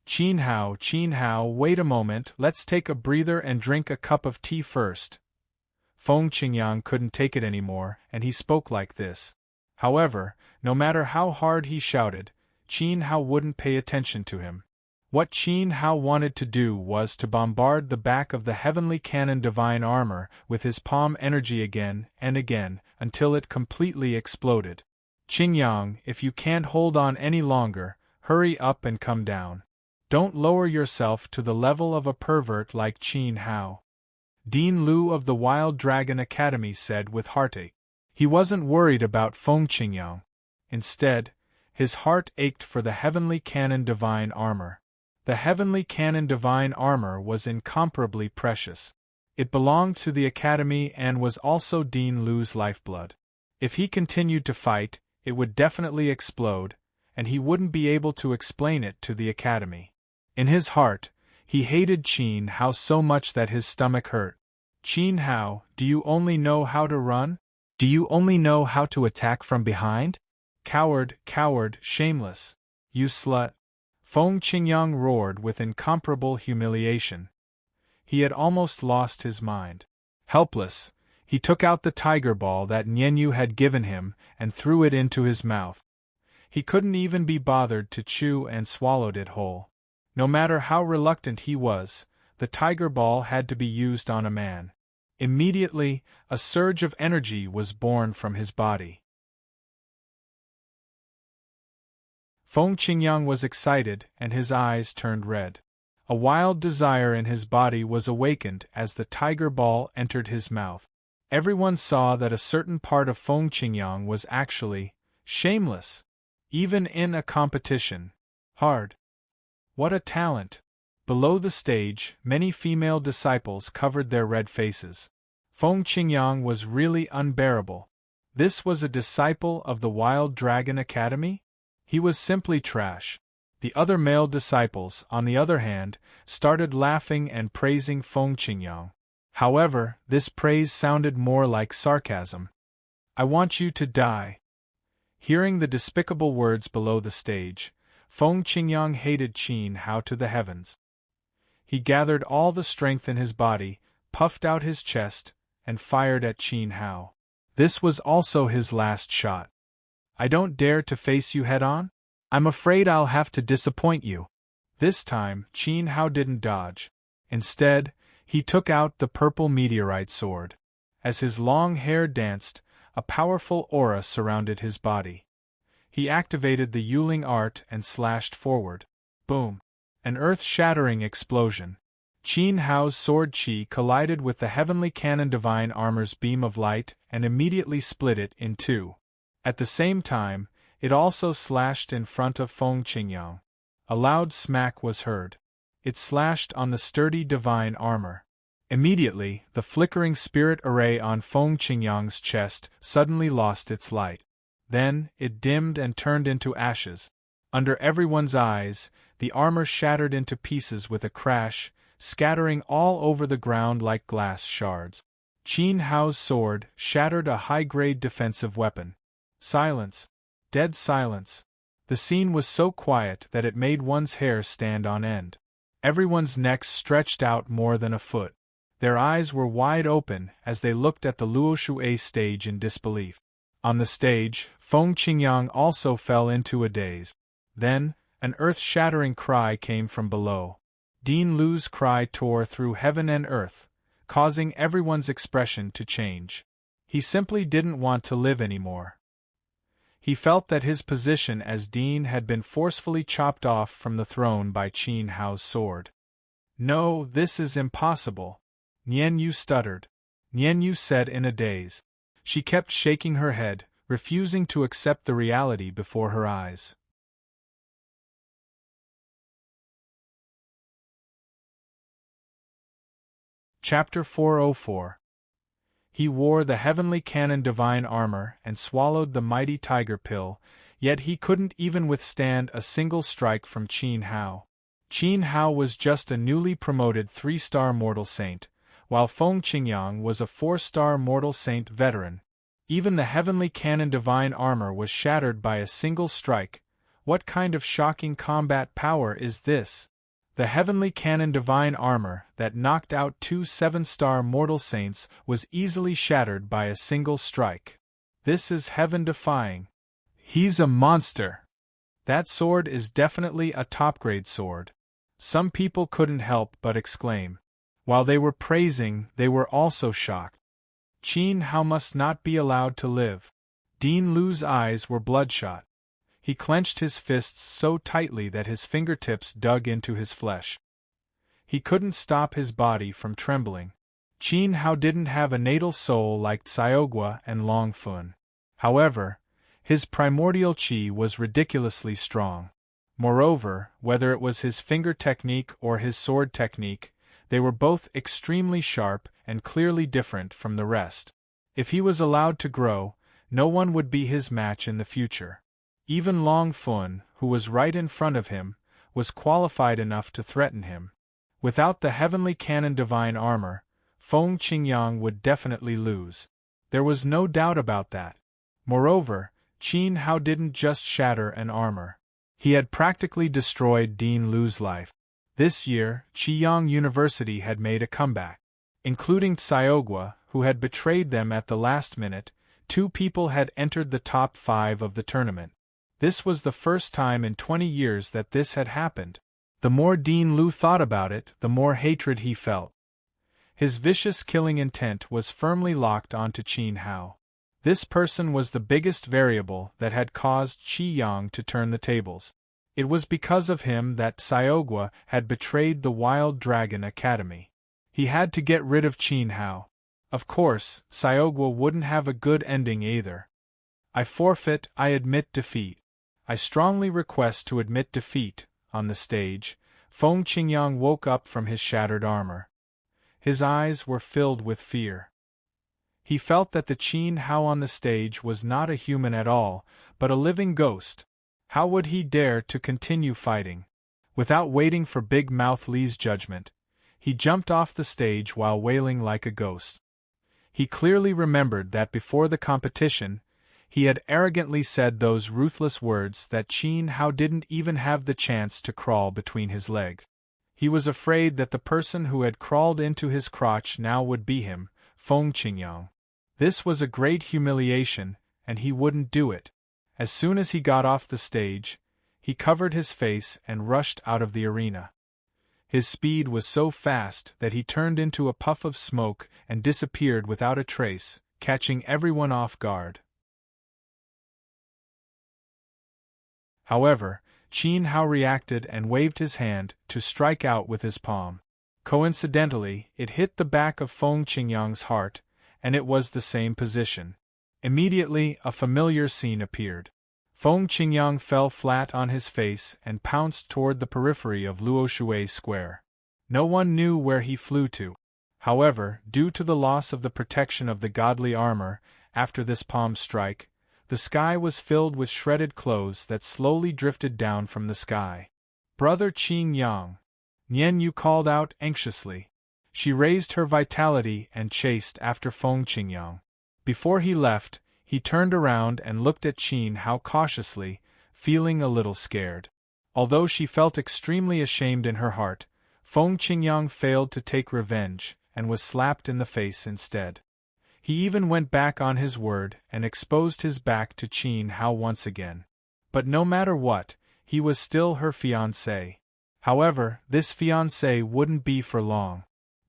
Qin Hao, wait a moment, let's take a breather and drink a cup of tea first. Feng Qingyang couldn't take it anymore, and he spoke like this. However, no matter how hard he shouted, Qin Hao wouldn't pay attention to him. What Qin Hao wanted to do was to bombard the back of the heavenly cannon divine armor with his palm energy again and again, until it completely exploded. Qingyang, if you can't hold on any longer, hurry up and come down. Don't lower yourself to the level of a pervert like Qin Hao. Dean Liu of the Wild Dragon Academy said with heartache. He wasn't worried about Feng Qingyang. Instead, his heart ached for the heavenly cannon divine armor. The heavenly cannon divine armor was incomparably precious. It belonged to the Academy and was also Dean Liu's lifeblood. If he continued to fight, it would definitely explode, and he wouldn't be able to explain it to the Academy. In his heart, he hated Qin Hao so much that his stomach hurt. Qin Hao, do you only know how to run? Do you only know how to attack from behind? Coward, shameless. You slut. Feng Qingyang roared with incomparable humiliation. He had almost lost his mind. Helpless, he took out the tiger ball that Nianyu had given him and threw it into his mouth. He couldn't even be bothered to chew and swallowed it whole. No matter how reluctant he was, the tiger ball had to be used on a man. Immediately, a surge of energy was born from his body. Feng Qingyang was excited and his eyes turned red. A wild desire in his body was awakened as the tiger ball entered his mouth. Everyone saw that a certain part of Feng Qingyang was actually shameless, even in a competition. Hard. What a talent! Below the stage, many female disciples covered their red faces. Feng Qingyang was really unbearable. This was a disciple of the Wild Dragon Academy? He was simply trash. The other male disciples, on the other hand, started laughing and praising Feng Qingyang. However, this praise sounded more like sarcasm. I want you to die. Hearing the despicable words below the stage, Feng Qingyang hated Qin Hao to the heavens. He gathered all the strength in his body, puffed out his chest, and fired at Qin Hao. This was also his last shot. I don't dare to face you head-on? I'm afraid I'll have to disappoint you. This time, Qin Hao didn't dodge. Instead, he took out the purple meteorite sword. As his long hair danced, A powerful aura surrounded his body. He activated the Yuling art and slashed forward. Boom! An earth-shattering explosion. Qin Hao's sword qi collided with the heavenly cannon divine armor's beam of light and immediately split it in two. At the same time, it also slashed in front of Feng Qingyang. A loud smack was heard. It slashed on the sturdy divine armor. Immediately, the flickering spirit array on Feng Qingyang's chest suddenly lost its light. Then, it dimmed and turned into ashes. Under everyone's eyes, the armor shattered into pieces with a crash, scattering all over the ground like glass shards. Qin Hao's sword shattered a high-grade defensive weapon. Silence. Dead silence. The scene was so quiet that it made one's hair stand on end. Everyone's necks stretched out more than a foot. Their eyes were wide open as they looked at the Luoshu stage in disbelief. On the stage, Feng Qingyang also fell into a daze. Then, an earth-shattering cry came from below. Dean Lu's cry tore through heaven and earth, causing everyone's expression to change. He simply didn't want to live anymore. He felt that his position as Dean had been forcefully chopped off from the throne by Qin Hao's sword. "No, this is impossible," Nian Yu stuttered. Nian Yu said in a daze. She kept shaking her head, refusing to accept the reality before her eyes. Chapter 404. He wore the heavenly cannon divine armor and swallowed the mighty tiger pill, yet he couldn't even withstand a single strike from Qin Hao. Qin Hao was just a newly promoted 3-star mortal saint, while Feng Qingyang was a 4-star mortal saint veteran. Even the heavenly cannon divine armor was shattered by a single strike. What kind of shocking combat power is this? The heavenly cannon divine armor that knocked out 2 7-star mortal saints was easily shattered by a single strike. This is heaven-defying. He's a monster. That sword is definitely a top-grade sword. Some people couldn't help but exclaim. While they were praising, they were also shocked. Qin Hao must not be allowed to live. Dean Lu's eyes were bloodshot. He clenched his fists so tightly that his fingertips dug into his flesh. He couldn't stop his body from trembling. Qin Hao didn't have a natal soul like Xiaogua and Long Fun. However, his primordial qi was ridiculously strong. Moreover, whether it was his finger technique or his sword technique, they were both extremely sharp and clearly different from the rest. If he was allowed to grow, no one would be his match in the future. Even Long Fun, who was right in front of him, was qualified enough to threaten him. Without the heavenly cannon divine armor, Feng Qingyang would definitely lose. There was no doubt about that. Moreover, Qin Hao didn't just shatter an armor. He had practically destroyed Dean Lu's life. This year, Qiyang University had made a comeback. Including Xiaogua, who had betrayed them at the last minute, 2 people had entered the top 5 of the tournament. This was the first time in 20 years that this had happened. The more Dean Lu thought about it, the more hatred he felt. His vicious killing intent was firmly locked onto Qin Hao. This person was the biggest variable that had caused Qi Yang to turn the tables. It was because of him that Xiaogua had betrayed the Wild Dragon Academy. He had to get rid of Qin Hao. Of course, Xiaogua wouldn't have a good ending either. "I forfeit, I admit defeat. I strongly request to admit defeat." On the stage, Feng Qingyang woke up from his shattered armor. His eyes were filled with fear. He felt that the Qin Hao on the stage was not a human at all, but a living ghost. How would he dare to continue fighting? Without waiting for Big Mouth Li's judgment, he jumped off the stage while wailing like a ghost. He clearly remembered that before the competition, he had arrogantly said those ruthless words that Qin Hao didn't even have the chance to crawl between his legs. He was afraid that the person who had crawled into his crotch now would be him, Feng Qingyang. This was a great humiliation, and he wouldn't do it. As soon as he got off the stage, he covered his face and rushed out of the arena. His speed was so fast that he turned into a puff of smoke and disappeared without a trace, catching everyone off guard. However, Qin Hao reacted and waved his hand to strike out with his palm. Coincidentally, it hit the back of Feng Qingyang's heart, and it was the same position. Immediately, a familiar scene appeared. Feng Qingyang fell flat on his face and pounced toward the periphery of Luoshui's square. No one knew where he flew to. However, due to the loss of the protection of the godly armor, after this palm strike, the sky was filled with shredded clothes that slowly drifted down from the sky. "Brother Qin Yang," Nian Yu called out anxiously. She raised her vitality and chased after Feng Qingyang. Before he left, he turned around and looked at Qin Hao cautiously, feeling a little scared. Although she felt extremely ashamed in her heart, Feng Qingyang failed to take revenge, and was slapped in the face instead. He even went back on his word and exposed his back to Qin Hao once again. But no matter what, he was still her fiancé. However, this fiancé wouldn't be for long.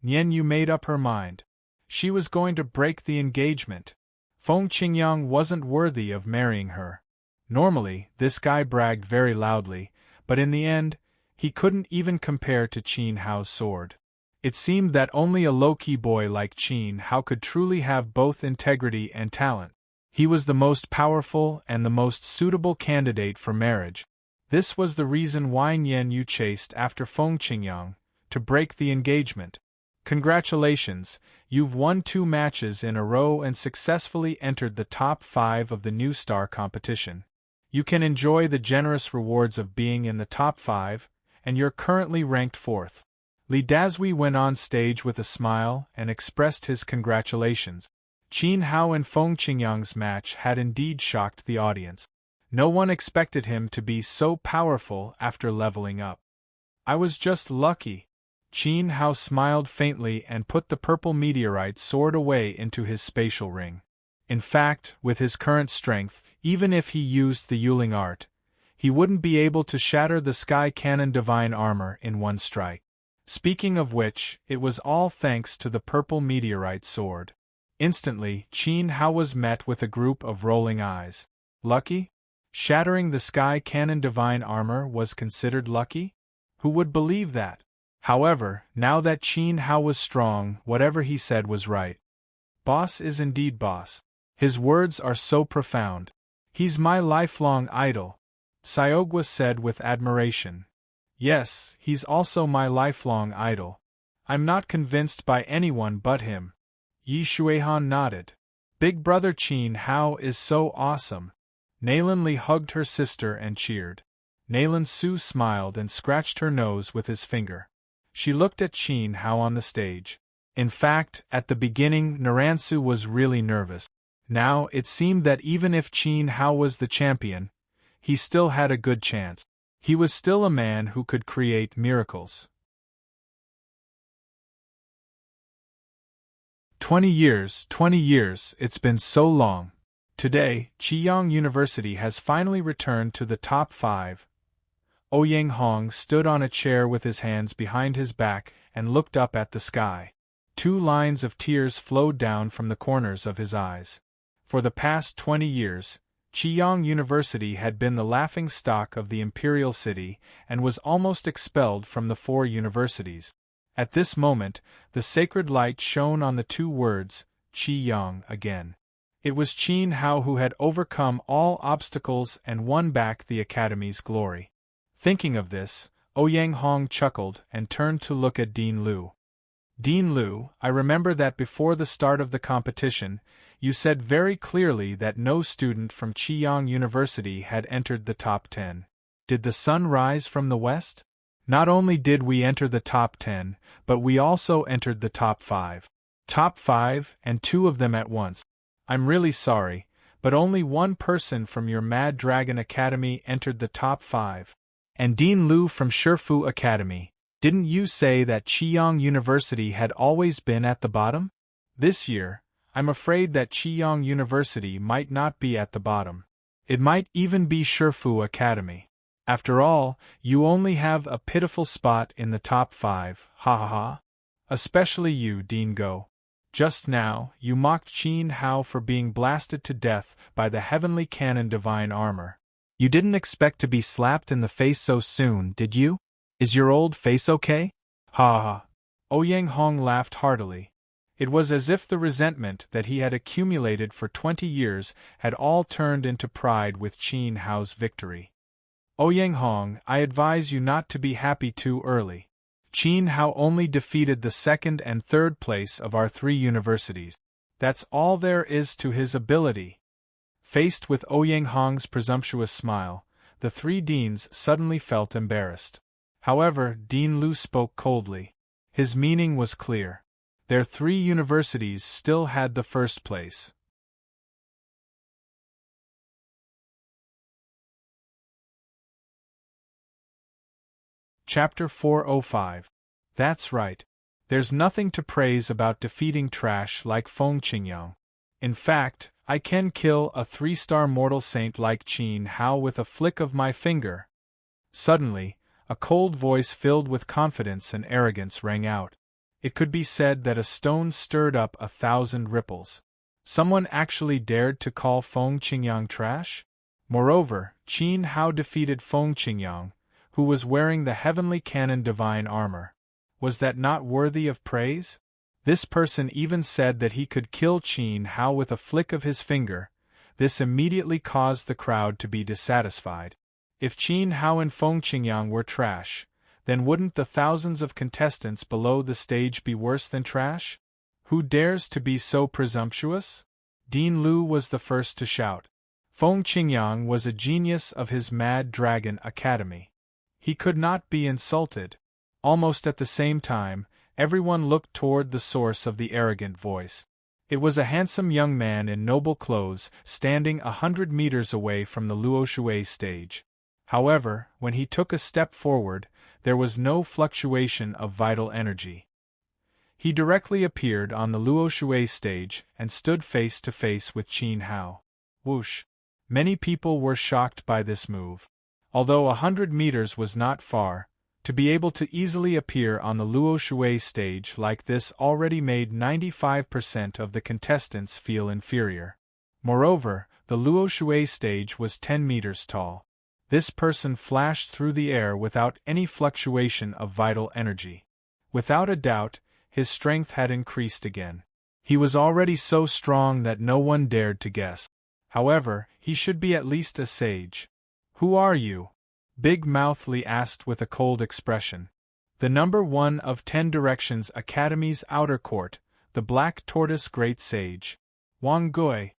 Nian Yu made up her mind. She was going to break the engagement. Feng Qingyang wasn't worthy of marrying her. Normally, this guy bragged very loudly, but in the end, he couldn't even compare to Qin Hao's sword. It seemed that only a low-key boy like Qin Hao could truly have both integrity and talent. He was the most powerful and the most suitable candidate for marriage. This was the reason why Nian Yu chased after Feng Qingyang, to break the engagement. Congratulations, you've won 2 matches in a row and successfully entered the top 5 of the New Star competition. You can enjoy the generous rewards of being in the top 5, and you're currently ranked 4th. Li Dazhui went on stage with a smile and expressed his congratulations. Qin Hao and Feng Qingyang's match had indeed shocked the audience. No one expected him to be so powerful after leveling up. "I was just lucky." Qin Hao smiled faintly and put the purple meteorite sword away into his spatial ring. In fact, with his current strength, even if he used the Yuling art, he wouldn't be able to shatter the Sky Cannon Divine Armor in one strike. Speaking of which, it was all thanks to the purple meteorite sword. Instantly, Qin Hao was met with a group of rolling eyes. Lucky? Shattering the Sky Cannon Divine Armor was considered lucky? Who would believe that? However, now that Qin Hao was strong, whatever he said was right. Boss is indeed boss. His words are so profound. He's my lifelong idol, Xiaogua said with admiration. Yes, he's also my lifelong idol. I'm not convinced by anyone but him. Yi Shuihan nodded. Big brother Qin Hao is so awesome. Nalan Li hugged her sister and cheered. Nalan Su smiled and scratched her nose with his finger. She looked at Qin Hao on the stage. In fact, at the beginning Naransu was really nervous. Now, it seemed that even if Qin Hao was the champion, he still had a good chance. He was still a man who could create miracles. 20 years, it's been so long. Today, Qiyang University has finally returned to the top 5. Ouyang Hong stood on a chair with his hands behind his back and looked up at the sky. 2 lines of tears flowed down from the corners of his eyes. For the past 20 years, Qiyang University had been the laughingstock of the imperial city and was almost expelled from the 4 universities. At this moment, the sacred light shone on the 2 words, Qiyang again. It was Qin Hao who had overcome all obstacles and won back the academy's glory. Thinking of this, Ouyang Hong chuckled and turned to look at Dean Liu. Dean Liu, I remember that before the start of the competition, you said very clearly that no student from Qiyang University had entered the top 10. Did the sun rise from the west? Not only did we enter the top 10, but we also entered the top 5. Top 5, and 2 of them at once. I'm really sorry, but only 1 person from your Mad Dragon Academy entered the top 5. And Dean Liu from Shifu Academy. Didn't you say that Qiyang University had always been at the bottom? This year, I'm afraid that Qiyang University might not be at the bottom. It might even be Shifu Academy. After all, you only have a pitiful spot in the top 5, ha ha ha. Especially you, Dean Go. Just now, you mocked Qin Hao for being blasted to death by the heavenly cannon divine armor. You didn't expect to be slapped in the face so soon, did you? Is your old face okay? Ha ha. Ouyang Hong laughed heartily. It was as if the resentment that he had accumulated for 20 years had all turned into pride with Qin Hao's victory. Ouyang Hong, I advise you not to be happy too early. Qin Hao only defeated the second and third place of our 3 universities. That's all there is to his ability. Faced with Ouyang Hong's presumptuous smile, the 3 deans suddenly felt embarrassed. However, Dean Lu spoke coldly. His meaning was clear. Their 3 universities still had the first place. Chapter 405. That's right. There's nothing to praise about defeating trash like Feng Qingyang. In fact, I can kill a 3-star mortal saint like Qin Hao with a flick of my finger. Suddenly, a cold voice filled with confidence and arrogance rang out. It could be said that a stone stirred up 1,000 ripples. Someone actually dared to call Feng Qingyang trash? Moreover, Qin Hao defeated Feng Qingyang, who was wearing the heavenly cannon divine armor. Was that not worthy of praise? This person even said that he could kill Qin Hao with a flick of his finger. This immediately caused the crowd to be dissatisfied. If Qin Hao and Feng Qingyang were trash, then wouldn't the thousands of contestants below the stage be worse than trash? Who dares to be so presumptuous? Dean Lu was the first to shout. Feng Qingyang was a genius of his Mad Dragon Academy. He could not be insulted. Almost at the same time, everyone looked toward the source of the arrogant voice. It was a handsome young man in noble clothes, standing 100 meters away from the Luoshui stage. However, when he took a step forward, there was no fluctuation of vital energy. He directly appeared on the Luoshui stage and stood face to face with Qin Hao. Whoosh! Many people were shocked by this move. Although 100 meters was not far, to be able to easily appear on the Luoshui stage like this already made 95% of the contestants feel inferior. Moreover, the Luoshui stage was 10 meters tall. This person flashed through the air without any fluctuation of vital energy. Without a doubt, his strength had increased again. He was already so strong that no one dared to guess. However, he should be at least a sage. Who are you? Big Mouth Li asked with a cold expression. The number 1 of 10 Directions Academy's outer court, the Black Tortoise Great Sage. Wang Gui.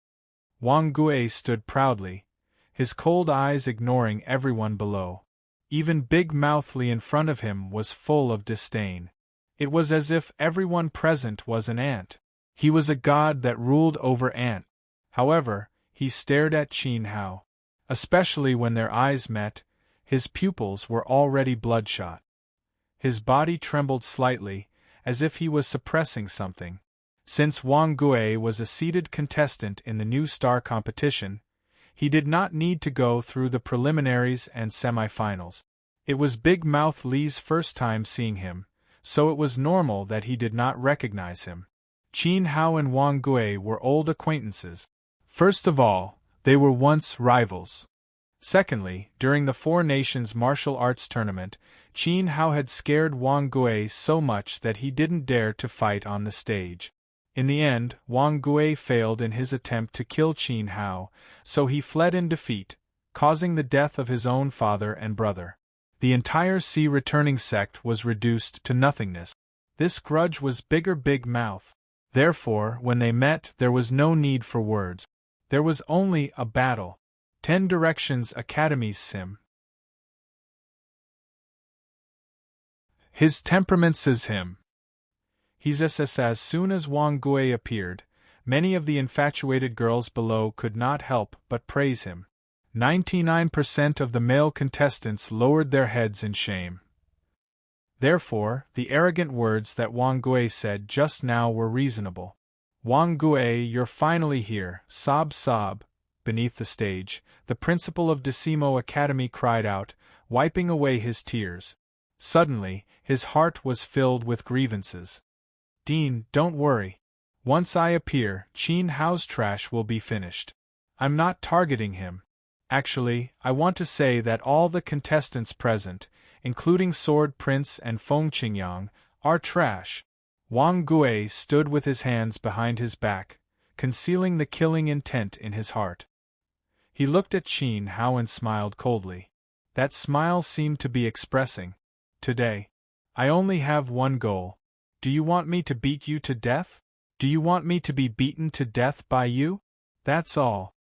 Wang Gui stood proudly, his cold eyes ignoring everyone below. Even Big Mouth Li in front of him was full of disdain. It was as if everyone present was an ant. He was a god that ruled over ants. However, he stared at Qin Hao. Especially when their eyes met, his pupils were already bloodshot. His body trembled slightly, as if he was suppressing something. Since Wang Gui was a seeded contestant in the new star competition, he did not need to go through the preliminaries and semifinals. It was Big Mouth Li's first time seeing him, so it was normal that he did not recognize him. Qin Hao and Wang Gui were old acquaintances. First of all, they were once rivals. Secondly, during the 4 Nations martial arts tournament, Qin Hao had scared Wang Gui so much that he didn't dare to fight on the stage. In the end, Wang Gui failed in his attempt to kill Qin Hao, so he fled in defeat, causing the death of his own father and brother. The entire Sea Returning sect was reduced to nothingness. This grudge was bigger Big Mouth. Therefore, when they met, there was no need for words. There was only a battle. 10 Directions Academy's sim. His temperament says him. He's as soon as Wang Gui appeared, many of the infatuated girls below could not help but praise him. 99% of the male contestants lowered their heads in shame. Therefore, the arrogant words that Wang Gui said just now were reasonable. Wang Gui, you're finally here, sob sob. Beneath the stage, the principal of Decimo Academy cried out, wiping away his tears. Suddenly, his heart was filled with grievances. Dean, don't worry. Once I appear, Qin Hao's trash will be finished. I'm not targeting him. Actually, I want to say that all the contestants present, including Sword Prince and Feng Qingyang, are trash. Wang Gui stood with his hands behind his back, concealing the killing intent in his heart. He looked at Qin Hao and smiled coldly. That smile seemed to be expressing, "Today, I only have one goal. Do you want me to beat you to death? Do you want me to be beaten to death by you? That's all."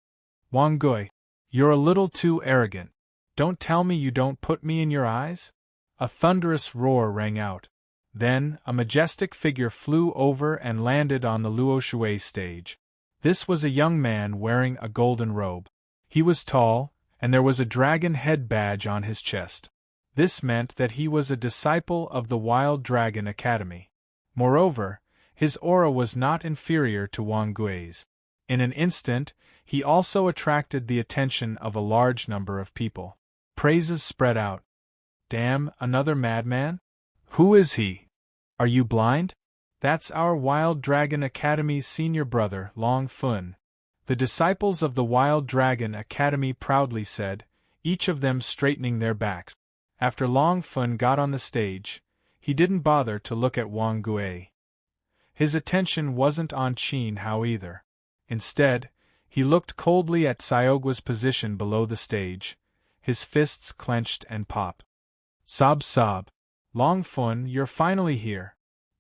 Wang Gui, you're a little too arrogant. Don't tell me you don't put me in your eyes? A thunderous roar rang out. Then, a majestic figure flew over and landed on the Luoshui stage. This was a young man wearing a golden robe. He was tall, and there was a dragon head badge on his chest. This meant that he was a disciple of the Wild Dragon Academy. Moreover, his aura was not inferior to Wang Gui's. In an instant, he also attracted the attention of a large number of people. Praises spread out. Damn, another madman? Who is he? Are you blind? That's our Wild Dragon Academy's senior brother, Long Fun. The disciples of the Wild Dragon Academy proudly said, each of them straightening their backs. After Long Fun got on the stage, he didn't bother to look at Wang Gui. His attention wasn't on Qin Hao either. Instead, he looked coldly at Xiaogua's position below the stage, his fists clenched and popped. Sob sob. Long Fun, you're finally here.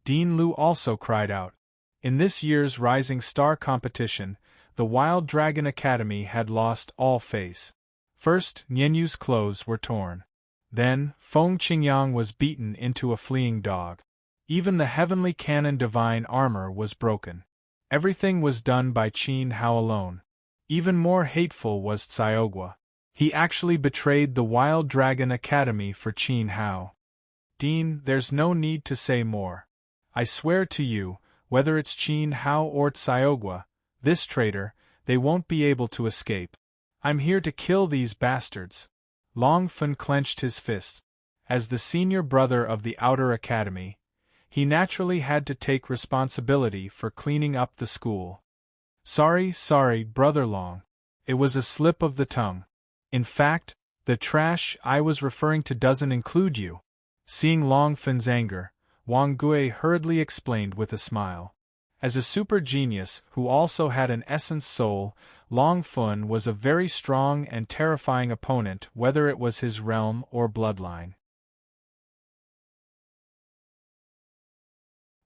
Dean Lu also cried out. In this year's Rising Star competition, the Wild Dragon Academy had lost all face. First, Nianyu's clothes were torn. Then, Feng Qingyang was beaten into a fleeing dog. Even the heavenly cannon divine armor was broken. Everything was done by Qin Hao alone. Even more hateful was Xiaogua. He actually betrayed the Wild Dragon Academy for Qin Hao. Dean, there's no need to say more. I swear to you, whether it's Qin Hao or Xiaogua, this traitor, they won't be able to escape. I'm here to kill these bastards. Long Fun clenched his fists. As the senior brother of the Outer Academy, he naturally had to take responsibility for cleaning up the school. Sorry, Brother Long. It was a slip of the tongue. In fact, the trash I was referring to doesn't include you. Seeing Long Fun's anger, Wang Gui hurriedly explained with a smile. As a super genius who also had an essence soul, Long Fun was a very strong and terrifying opponent whether it was his realm or bloodline.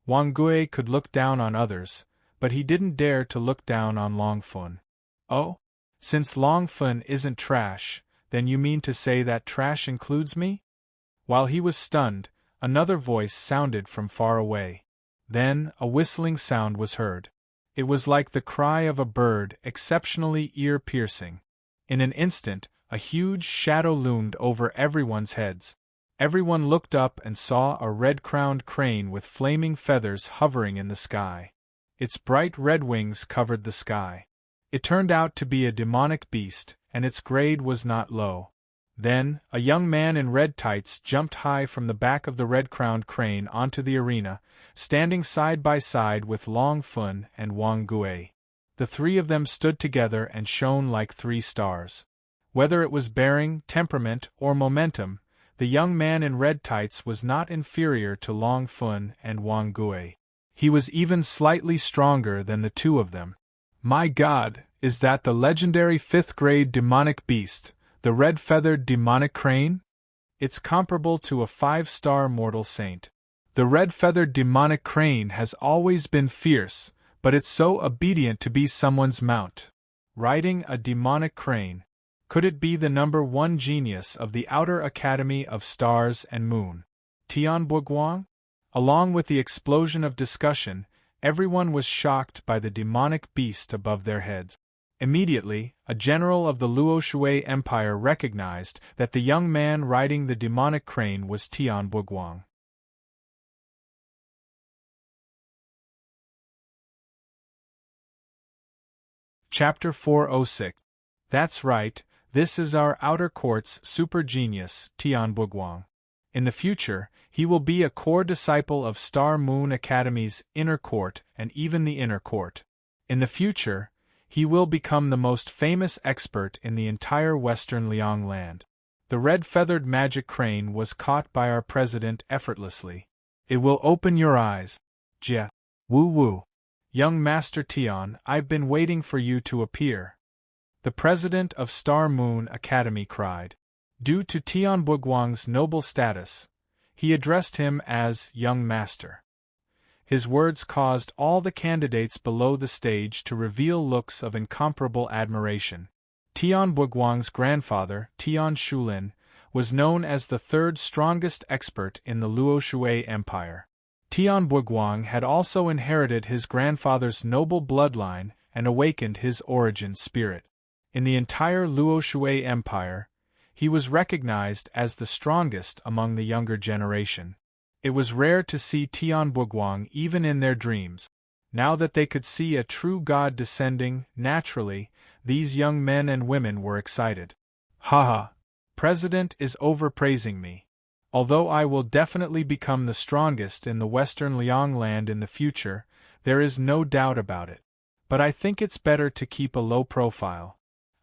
Wang Gui could look down on others, but he didn't dare to look down on Long Fun. Oh? Since Long Fun isn't trash, then you mean to say that trash includes me? While he was stunned, another voice sounded from far away. Then, a whistling sound was heard. It was like the cry of a bird, exceptionally ear-piercing. In an instant, a huge shadow loomed over everyone's heads. Everyone looked up and saw a red-crowned crane with flaming feathers hovering in the sky. Its bright red wings covered the sky. It turned out to be a demonic beast, and its grade was not low. Then, a young man in red tights jumped high from the back of the red-crowned crane onto the arena, standing side by side with Long Fun and Wang Gui. The three of them stood together and shone like three stars. Whether it was bearing, temperament, or momentum, the young man in red tights was not inferior to Long Fun and Wang Gui. He was even slightly stronger than the two of them. My God, is that the legendary 5th-grade demonic beast, the red-feathered demonic crane? It's comparable to a 5-star mortal saint. The red-feathered demonic crane has always been fierce, but it's so obedient to be someone's mount. Riding a demonic crane. Could it be the #1 genius of the Outer Academy of Stars and Moon? Tianbuguang? Along with the explosion of discussion, everyone was shocked by the demonic beast above their heads. Immediately, a general of the Luoshui Empire recognized that the young man riding the demonic crane was Tianbuguang. Chapter 406. That's right, this is our outer court's super genius, Tianbuguang. In the future, he will be a core disciple of Star Moon Academy's inner court and even the inner court. In the future, he will become the most famous expert in the entire Western Liang land. The red-feathered magic crane was caught by our president effortlessly. It will open your eyes. Jia. Woo woo. Young Master Tian, I've been waiting for you to appear. The president of Star Moon Academy cried. Due to Tian Buguang's noble status, he addressed him as Young Master. His words caused all the candidates below the stage to reveal looks of incomparable admiration. Tian Buguang's grandfather, Tian Shulin, was known as the third strongest expert in the Luoshui Empire. Tian Buguang had also inherited his grandfather's noble bloodline and awakened his origin spirit. In the entire Luoshui Empire, he was recognized as the strongest among the younger generation. It was rare to see Tian Buguang even in their dreams. Now that they could see a true god descending, naturally, these young men and women were excited. Haha! President is overpraising me. Although I will definitely become the strongest in the Western Liang land in the future, there is no doubt about it. But I think it's better to keep a low profile.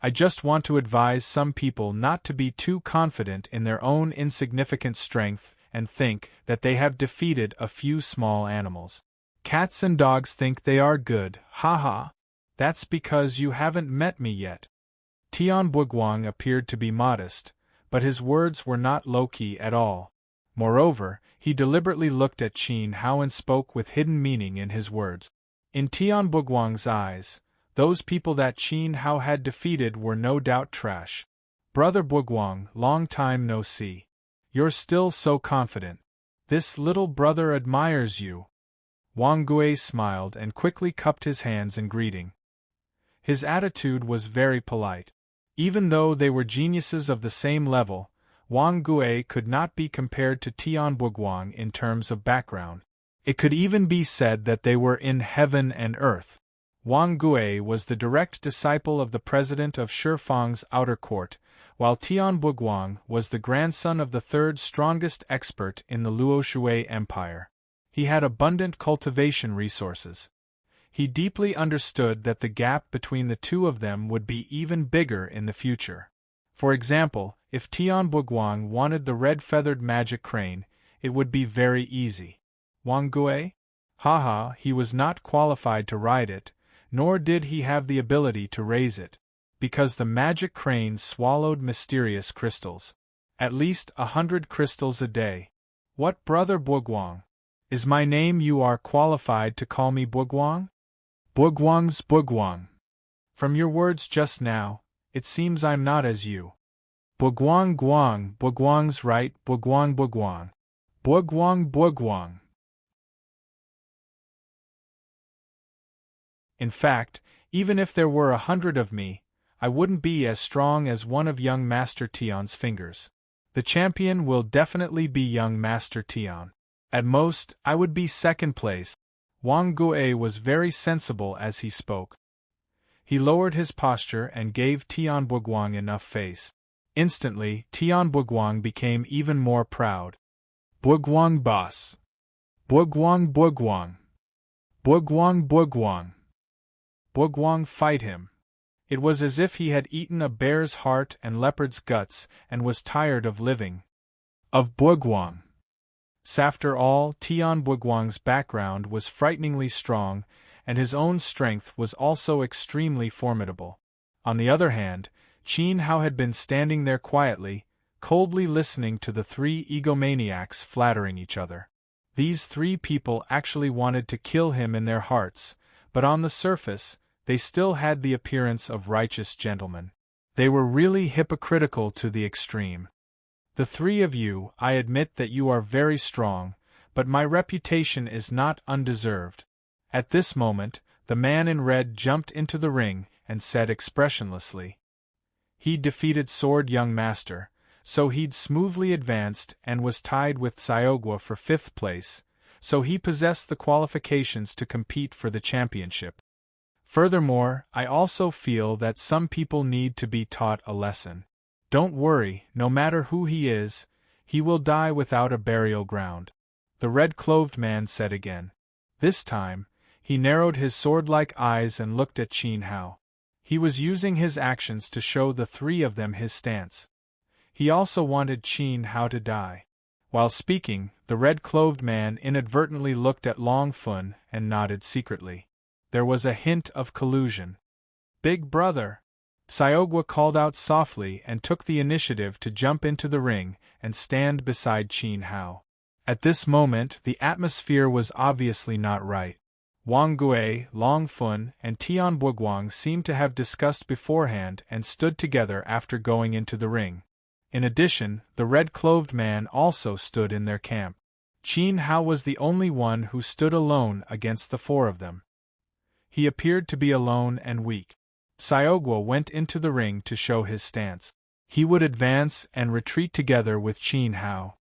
I just want to advise some people not to be too confident in their own insignificant strength and think that they have defeated a few small animals. Cats and dogs think they are good, haha. That's because you haven't met me yet. Tian Buguang appeared to be modest, but his words were not low-key at all. Moreover, he deliberately looked at Qin Hao and spoke with hidden meaning in his words. In Tian Buguang's eyes, those people that Qin Hao had defeated were no doubt trash. Brother Buguang, long time no see. You're still so confident. This little brother admires you. Wang Gui smiled and quickly cupped his hands in greeting. His attitude was very polite. Even though they were geniuses of the same level, Wang Gui could not be compared to Tian Buguang in terms of background. It could even be said that they were in heaven and earth. Wang Gui was the direct disciple of the president of Shifang's outer court, while Tian Buguang was the grandson of the third strongest expert in the Luoshui Empire. He had abundant cultivation resources. He deeply understood that the gap between the two of them would be even bigger in the future. For example, if Tian Buguang wanted the red-feathered magic crane, it would be very easy. Wang Gui? Haha, he was not qualified to ride it, nor did he have the ability to raise it, because the magic crane swallowed mysterious crystals. At least 100 crystals a day. What, Brother Buguang? Is my name you are qualified to call me Buguang? Buguang's Buguang. From your words just now, it seems I'm not as you. Buguang Guang, Buguang's right, Buguang Buguang. Buguang Buguang. In fact, even if there were 100 of me, I wouldn't be as strong as one of young Master Tian's fingers. The champion will definitely be young Master Tian. At most, I would be second place. Wang Gui was very sensible as he spoke. He lowered his posture and gave Tian Buguang enough face. Instantly, Tian Buguang became even more proud. Buguang boss. Buguang Buguang. Buguang Buguang. Buguang fight him. It was as if he had eaten a bear's heart and leopard's guts and was tired of living. Of Buguang. After all, Tian Buguang's background was frighteningly strong, and his own strength was also extremely formidable. On the other hand, Qin Hao had been standing there quietly, coldly listening to the three egomaniacs flattering each other. These three people actually wanted to kill him in their hearts, but on the surface, they still had the appearance of righteous gentlemen. They were really hypocritical to the extreme. The three of you, I admit that you are very strong, but my reputation is not undeserved. At this moment, the man in red jumped into the ring and said expressionlessly. He defeated Sword Young Master, so he'd smoothly advanced and was tied with Xiaogua for 5th place, so he possessed the qualifications to compete for the championship. Furthermore, I also feel that some people need to be taught a lesson. Don't worry, no matter who he is, he will die without a burial ground. The red-clothed man said again. This time, he narrowed his sword-like eyes and looked at Qin Hao. He was using his actions to show the three of them his stance. He also wanted Qin Hao to die. While speaking, the red-clothed man inadvertently looked at Long Fun and nodded secretly. There was a hint of collusion. "Big brother!" Xiaogua called out softly and took the initiative to jump into the ring and stand beside Qin Hao. At this moment, the atmosphere was obviously not right. Wang Gui, Long Fun, and Tian Buguang seemed to have discussed beforehand and stood together after going into the ring. In addition, the red-clothed man also stood in their camp. Qin Hao was the only one who stood alone against the four of them. He appeared to be alone and weak. Xiaogua went into the ring to show his stance. He would advance and retreat together with Qin Hao.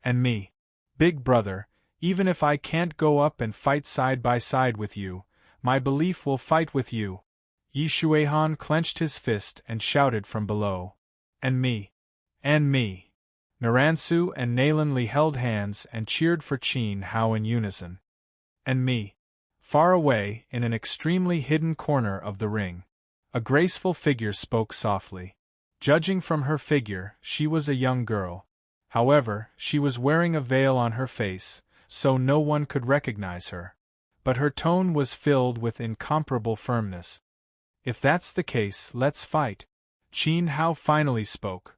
"And me. Big brother, even if I can't go up and fight side by side with you, my belief will fight with you." Yi Shuihan clenched his fist and shouted from below. "And me. And me." Naransu and Nalanli held hands and cheered for Qin Hao in unison. "And me." Far away, in an extremely hidden corner of the ring, a graceful figure spoke softly. Judging from her figure, she was a young girl. However, she was wearing a veil on her face, so no one could recognize her. But her tone was filled with incomparable firmness. "If that's the case, let's fight." Qin Hao finally spoke.